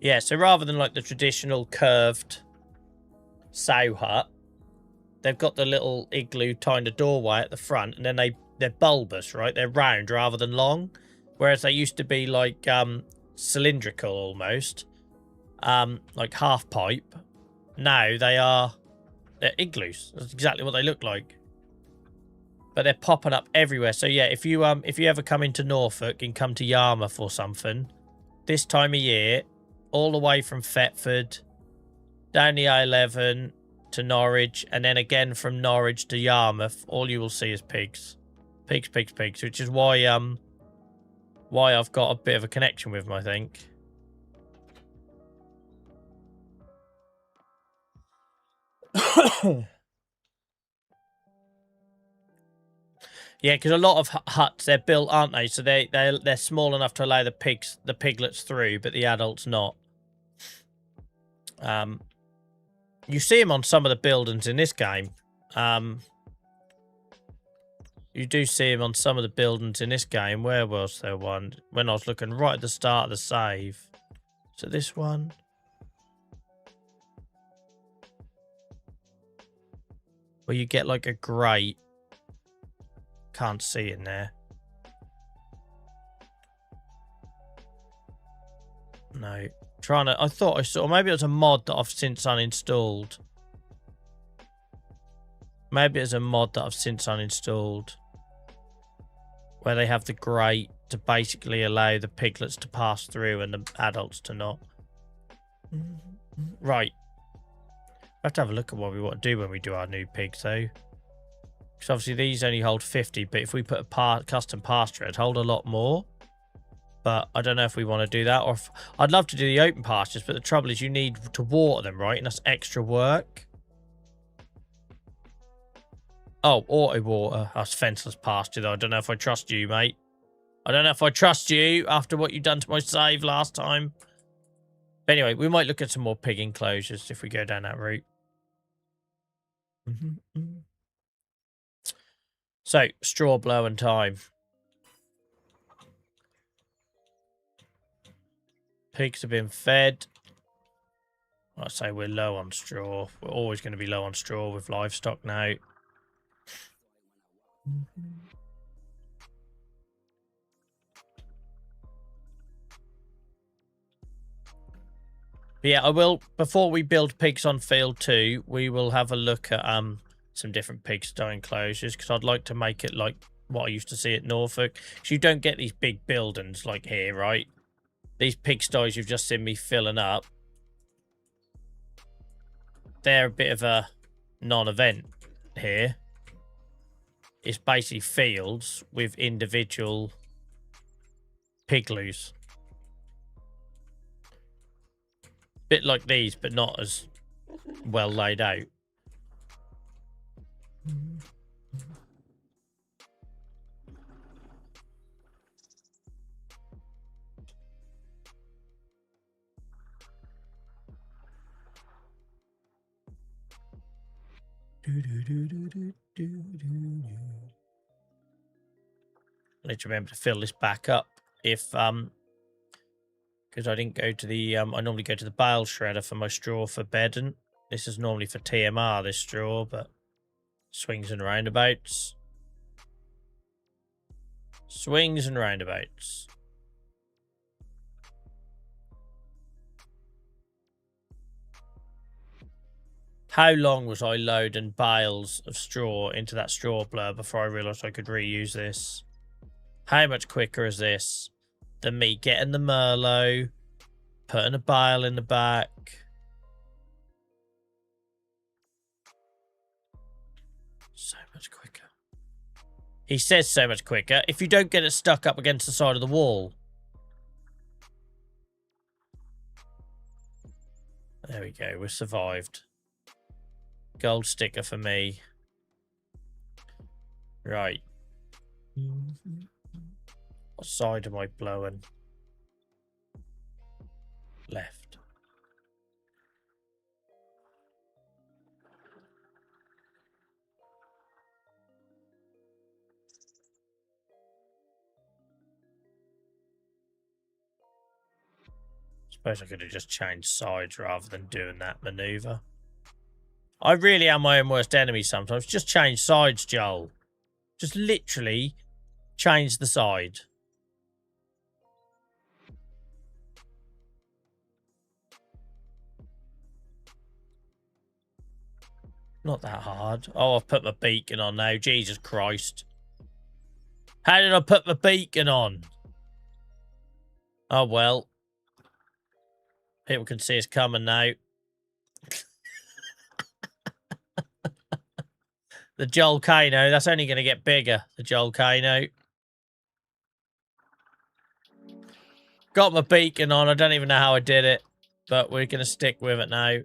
Yeah, so rather than like the traditional curved sow hut, they've got the little igloo kind of doorway at the front, and then they're bulbous, right? They're round rather than long, whereas they used to be like cylindrical almost, like half pipe. Now they're igloos. That's exactly what they look like. But they're popping up everywhere. So yeah, if you ever come into Norfolk and come to Yarmouth or something, this time of year, all the way from Thetford down the A11 to Norwich, and then again from Norwich to Yarmouth, all you will see is pigs. Pigs, pigs, pigs, which is why I've got a bit of a connection with them, I think. Yeah, because a lot of huts, they're built, aren't they? So they're small enough to allow the piglets through, but the adults not. You see them on some of the buildings in this game. You do see them on some of the buildings in this game. Where was there one? When I was looking right at the start of the save. So this one. Where you get like a grate. Can't see in there. No. I thought I saw, maybe it was a mod that I've since uninstalled. Maybe it's a mod that I've since uninstalled. Where they have the grate to basically allow the piglets to pass through and the adults to not. Right. We have to have a look at what we want to do when we do our new pigs, though. Because obviously these only hold 50, but if we put a custom pasture, it'd hold a lot more. But I don't know if we want to do that. Or if, I'd love to do the open pastures, but the trouble is you need to water them, right? And that's extra work. Oh, auto water. That's fenceless pasture, though. I don't know if I trust you, mate. I don't know if I trust you after what you've done to my save last time. But anyway, we might look at some more pig enclosures if we go down that route. So, straw blowing time. Pigs have been fed. I say we're low on straw. We're always going to be low on straw with livestock now. But yeah, I will, before we build pigs on field 2, we will have a look at some different pigsty enclosures, because I'd like to make it like what I used to see at Norfolk. Because you don't get these big buildings like here, right? These pigsties you've just seen me filling up, they're a bit of a non-event here. It's basically fields with individual pigloos. Bit like these, but not as well laid out. I need to remember to fill this back up if because I didn't go to the I normally go to the bale shredder for my straw for bedding. This is normally for TMR, this straw, but swings and roundabouts. Swings and roundabouts. How long was I loading bales of straw into that straw blur before I realised I could reuse this? How much quicker is this than me getting the Merlot, putting a bale in the back? So much quicker. He says so much quicker. If you don't get it stuck up against the side of the wall. There we go. We survived. Gold sticker for me. Right. What side am I blowing? Left. Suppose I could have just changed sides rather than doing that maneuver. I really am my own worst enemy sometimes. Just change sides, Joel. Just literally change the side. Not that hard. Oh, I've put my beacon on now. Jesus Christ. How did I put my beacon on? Oh, well. People can see us coming now. The Volcano. That's only going to get bigger. The Volcano. Got my beacon on. I don't even know how I did it. But we're going to stick with it now.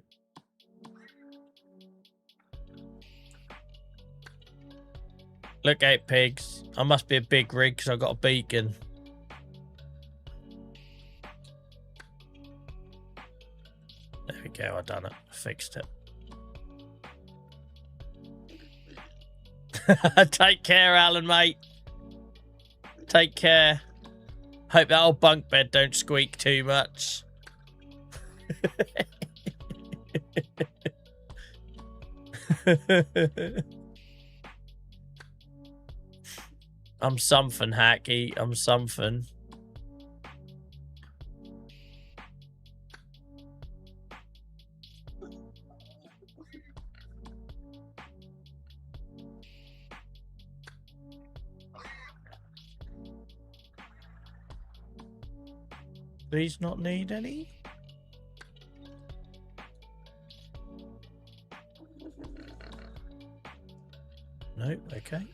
Look out, pigs. I must be a big rig because I've got a beacon. There we go. I've done it. I fixed it. Take care, Alan, mate. Take care. Hope that old bunk bed don't squeak too much. I'm something, Hacky. I'm something. These not need any? No, okay.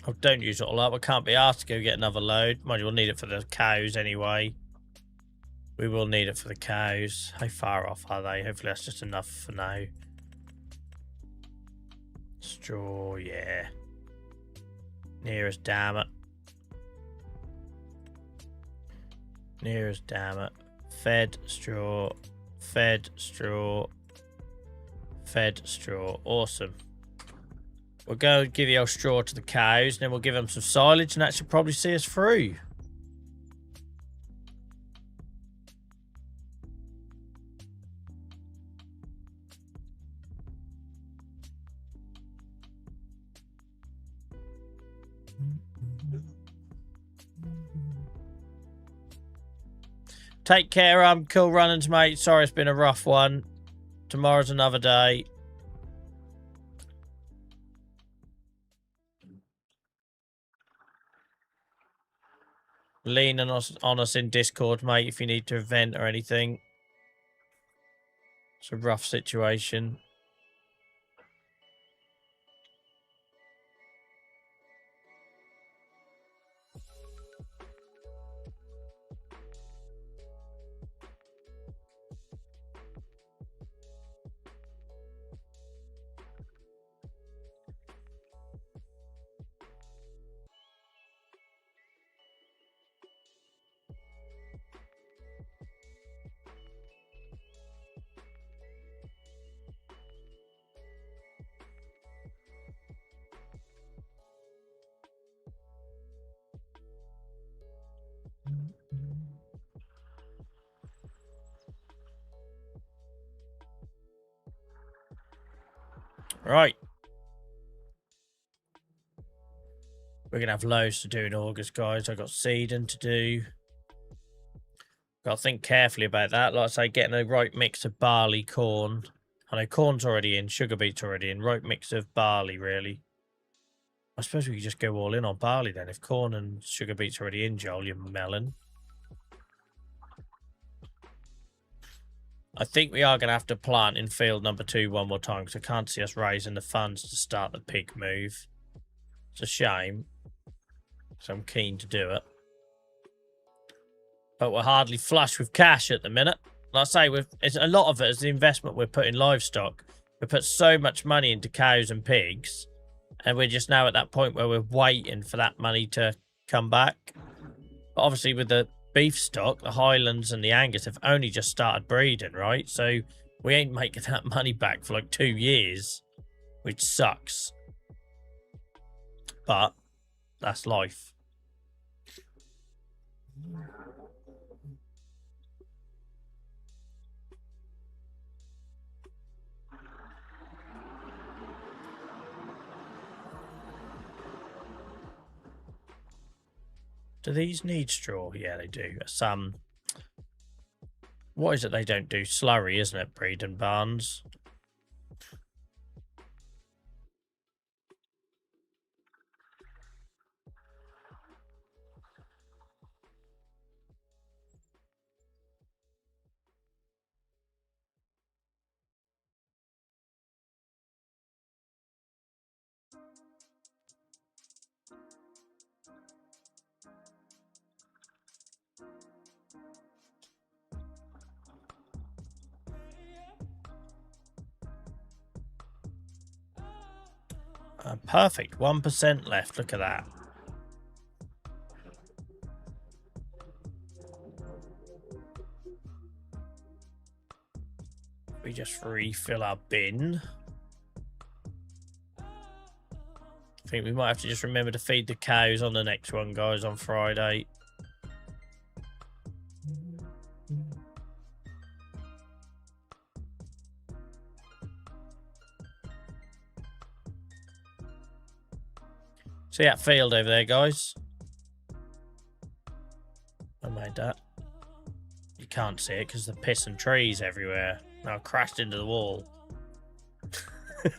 Oh, don't use it all up. I can't be asked to go get another load. Mind you, we'll need it for the cows anyway. We will need it for the cows. How far off are they? Hopefully that's just enough for now. Straw, yeah. Nearest, damn it. Nearest, damn it. Fed, straw. Fed, straw. Fed, straw. Awesome. We'll go give the old straw to the cows, and then we'll give them some silage, and that should probably see us through. Take care, cool runnings, mate. Sorry it's been a rough one. Tomorrow's another day. Lean on us in Discord, mate, if you need to vent or anything. It's a rough situation. Right. We're going to have loads to do in August, guys. I've got seeding to do. Got to think carefully about that. Like I say, getting a right mix of barley, corn. I know corn's already in, sugar beet's already in. Right mix of barley, really. I suppose we could just go all in on barley then. If corn and sugar beet's already in, Joel, you melon. I think we are going to have to plant in field number 2 one more time because I can't see us raising the funds to start the pig move. It's a shame. So I'm keen to do it. But we're hardly flush with cash at the minute. Like I say, it's a lot of it is the investment we're putting in livestock. We put so much money into cows and pigs. And we're just now at that point where we're waiting for that money to come back. But obviously with the beef stock, the Highlands and the Angus have only just started breeding, right? So we ain't making that money back for like 2 years, which sucks. But that's life. Do these need straw? Yeah, they do. Some. What is it they don't do? Slurry, isn't it? Breeding barns. Perfect. 1% left. Look at that. We just refill our bin. I think we might have to just remember to feed the cows on the next one, guys, on Friday. See that field over there, guys? I made that. You can't see it because the piss and trees everywhere. Now I crashed into the wall. But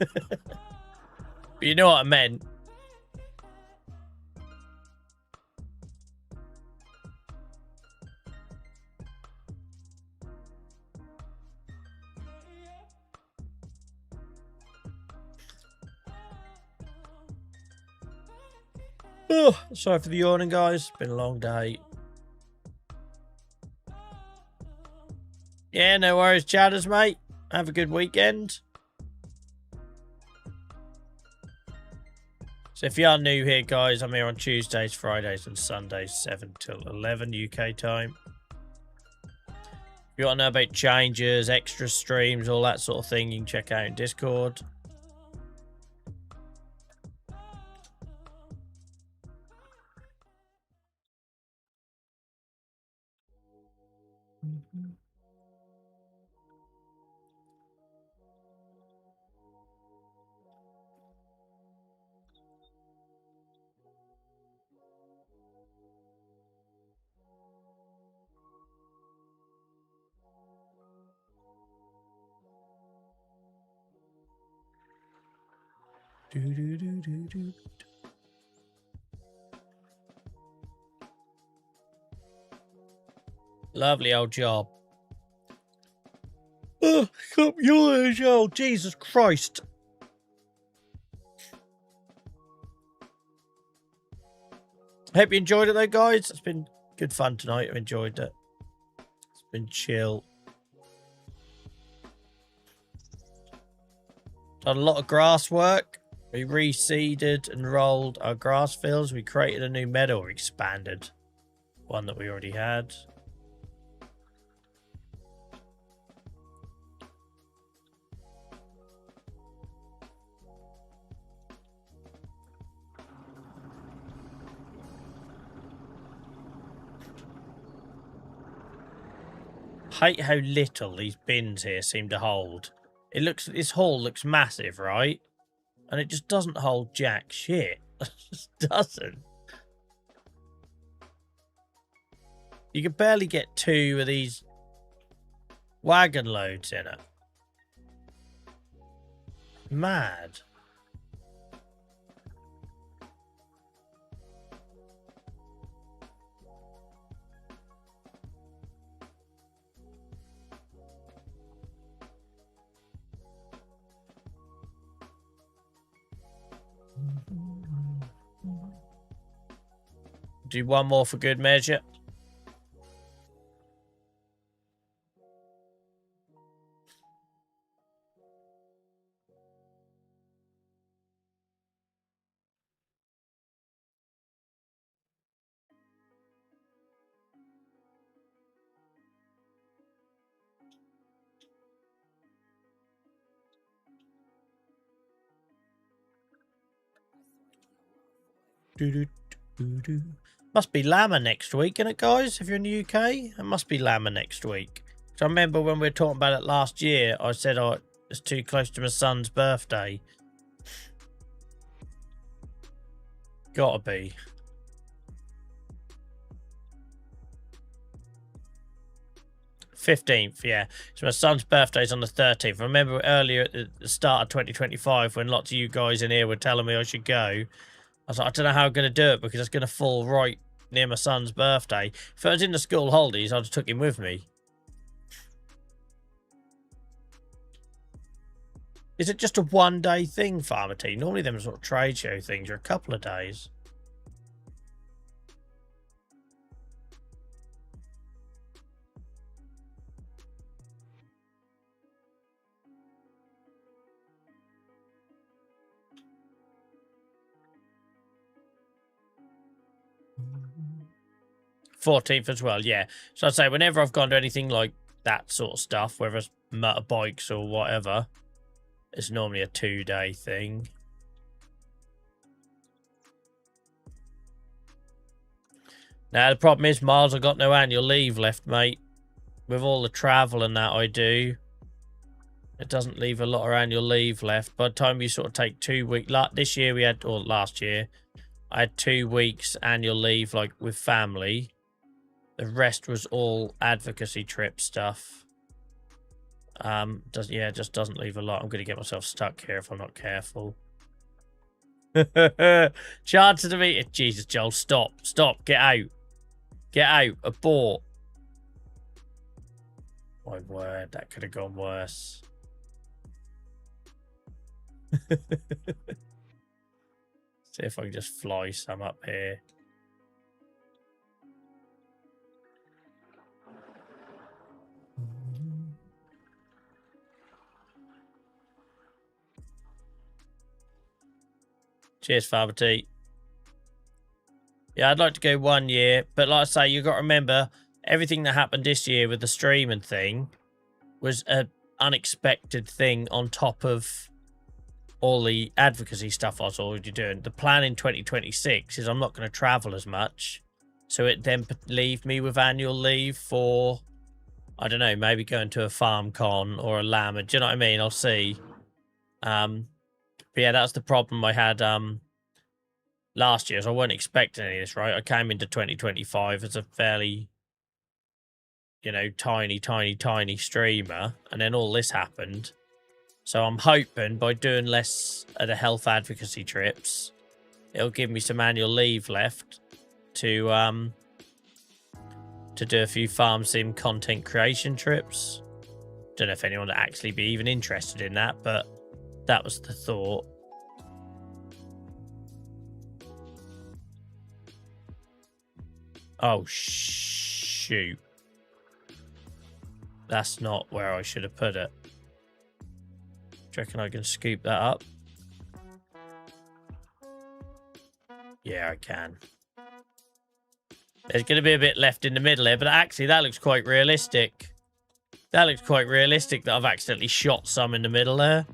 you know what I meant. Oh, sorry for the yawning, guys. It's been a long day. Yeah, no worries, chatters, mate. Have a good weekend. So if you are new here, guys, I'm here on Tuesdays, Fridays and Sundays, 7 till 11 UK time. If you want to know about changes, extra streams, all that sort of thing, you can check out in Discord. Lovely old job. Oh, come yours, oh, Jesus Christ. Hope you enjoyed it though, guys. It's been good fun tonight. I've enjoyed it. It's been chill. Done a lot of grass work. We reseeded and rolled our grass fields. We created a new meadow, or expanded one that we already had. Hate how little these bins here seem to hold. It looks, this hall looks massive, right? And it just doesn't hold jack shit. It just doesn't. You can barely get 2 of these wagon loads in it. Mad. Do one more for good measure. Must be Llama next week, isn't it, guys? If you're in the UK, it must be Llama next week. So I remember when we were talking about it last year, I said, oh, it's too close to my son's birthday. Gotta be. '15th, yeah. So my son's birthday's on the 13th. I remember earlier at the start of 2025 when lots of you guys in here were telling me I should go. I was like, I don't know how I'm going to do it because it's going to fall right near my son's birthday. If I was in the school holidays, I'd have took him with me. Is it just a one-day thing, Farmer T? Normally them sort of trade show things are a couple of days. '14th as well, yeah. So I'd say whenever I've gone to anything like that sort of stuff, whether it's motorbikes or whatever, it's normally a 2-day thing. Now, the problem is, Miles, I've got no annual leave left, mate. With all the travel and that I do, it doesn't leave a lot of annual leave left. By the time you sort of take 2 weeks, this year we had, or last year, I had 2 weeks annual leave, like with family. The rest was all advocacy trip stuff. It just doesn't leave a lot. I'm going to get myself stuck here if I'm not careful. Chances of it. Jesus, Joel, stop. Stop. Get out. Get out. Abort. My word, that could have gone worse. See if I can just fly some up here. Cheers, Father T. Yeah, I'd like to go 1 year, but like I say, you've got to remember everything that happened this year with the streaming thing was an unexpected thing on top of all the advocacy stuff I was already doing. The plan in 2026 is I'm not going to travel as much, so it then leave me with annual leave for, I don't know, maybe going to a farm con or a llama. Do you know what I mean? I'll see. But yeah, that's the problem I had last year. So I wasn't expecting any of this, right? I came into 2025 as a fairly, you know, tiny streamer, and then all this happened. So I'm hoping by doing less of the health advocacy trips, it'll give me some annual leave left to do a few farm sim content creation trips. Don't know if anyone would actually be even interested in that, but that was the thought. Oh, shoot. That's not where I should have put it. Do you reckon I can scoop that up? Yeah, I can. There's going to be a bit left in the middle here, but actually that looks quite realistic. That looks quite realistic that I've accidentally shot some in the middle there.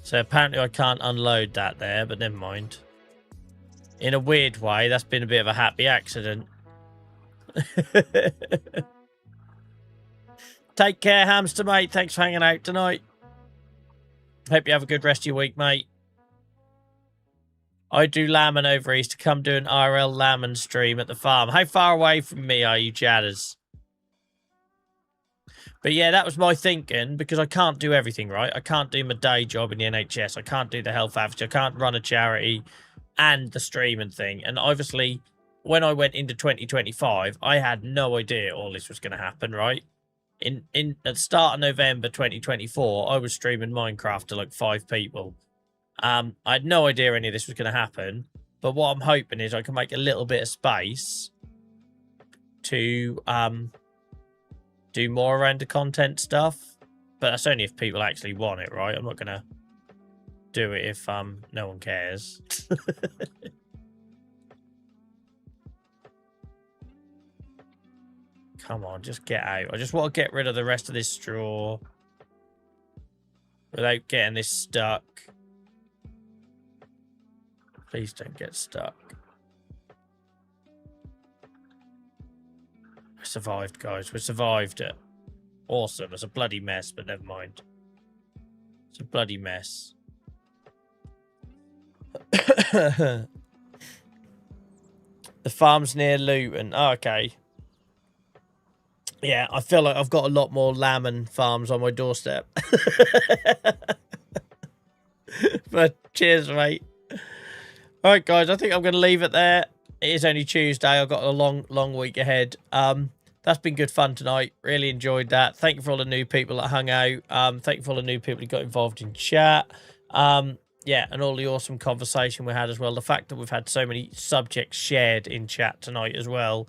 So apparently I can't unload that there, but never mind. In a weird way, that's been a bit of a happy accident. Take care, hamster mate. Thanks for hanging out tonight. Hope you have a good rest of your week, mate. I do lambing over Easter. Come do an IRL lambing stream at the farm. How far away from me are you, chatters? But yeah, that was my thinking, because I can't do everything, right? I can't do my day job in the NHS. I can't do the health advocate. I can't run a charity and the streaming thing. And obviously, when I went into 2025, I had no idea all this was going to happen, right? At the start of November 2024, I was streaming Minecraft to like 5 people. I had no idea any of this was going to happen. But what I'm hoping is I can make a little bit of space to do more around the content stuff. But that's only if people actually want it, right? I'm not going to do it if no one cares. Come on, just get out. I just want to get rid of the rest of this straw without getting this stuck. Please don't get stuck. We survived, guys. We survived it. Awesome. It's a bloody mess, but never mind. It's a bloody mess. The farm's near Luton. Oh, okay. Yeah, I feel like I've got a lot more lamb and farms on my doorstep. But cheers, mate. All right, guys, I think I'm going to leave it there. It is only Tuesday. I've got a long week ahead. That's been good fun tonight. Really enjoyed that. Thank you for all the new people that hung out. Thank you for all the new people who got involved in chat. Yeah, and all the awesome conversation we had as well. The fact that we've had so many subjects shared in chat tonight as well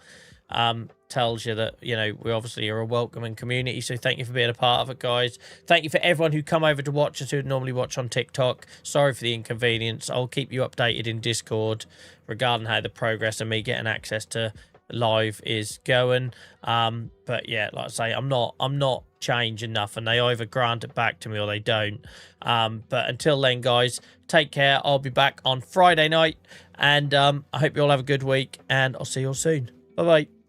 tells you that, you know, we obviously are a welcoming community. So thank you for being a part of it, guys. Thank you for everyone who come over to watch us, who normally watch on TikTok. Sorry for the inconvenience. I'll keep you updated in Discord regarding how the progress of me getting access to live is going. But yeah, like I say, I'm not changing nothing. They either grant it back to me or they don't. But until then, guys, take care. I'll be back on Friday night, and I hope you all have a good week, and I'll see you all soon. Bye bye.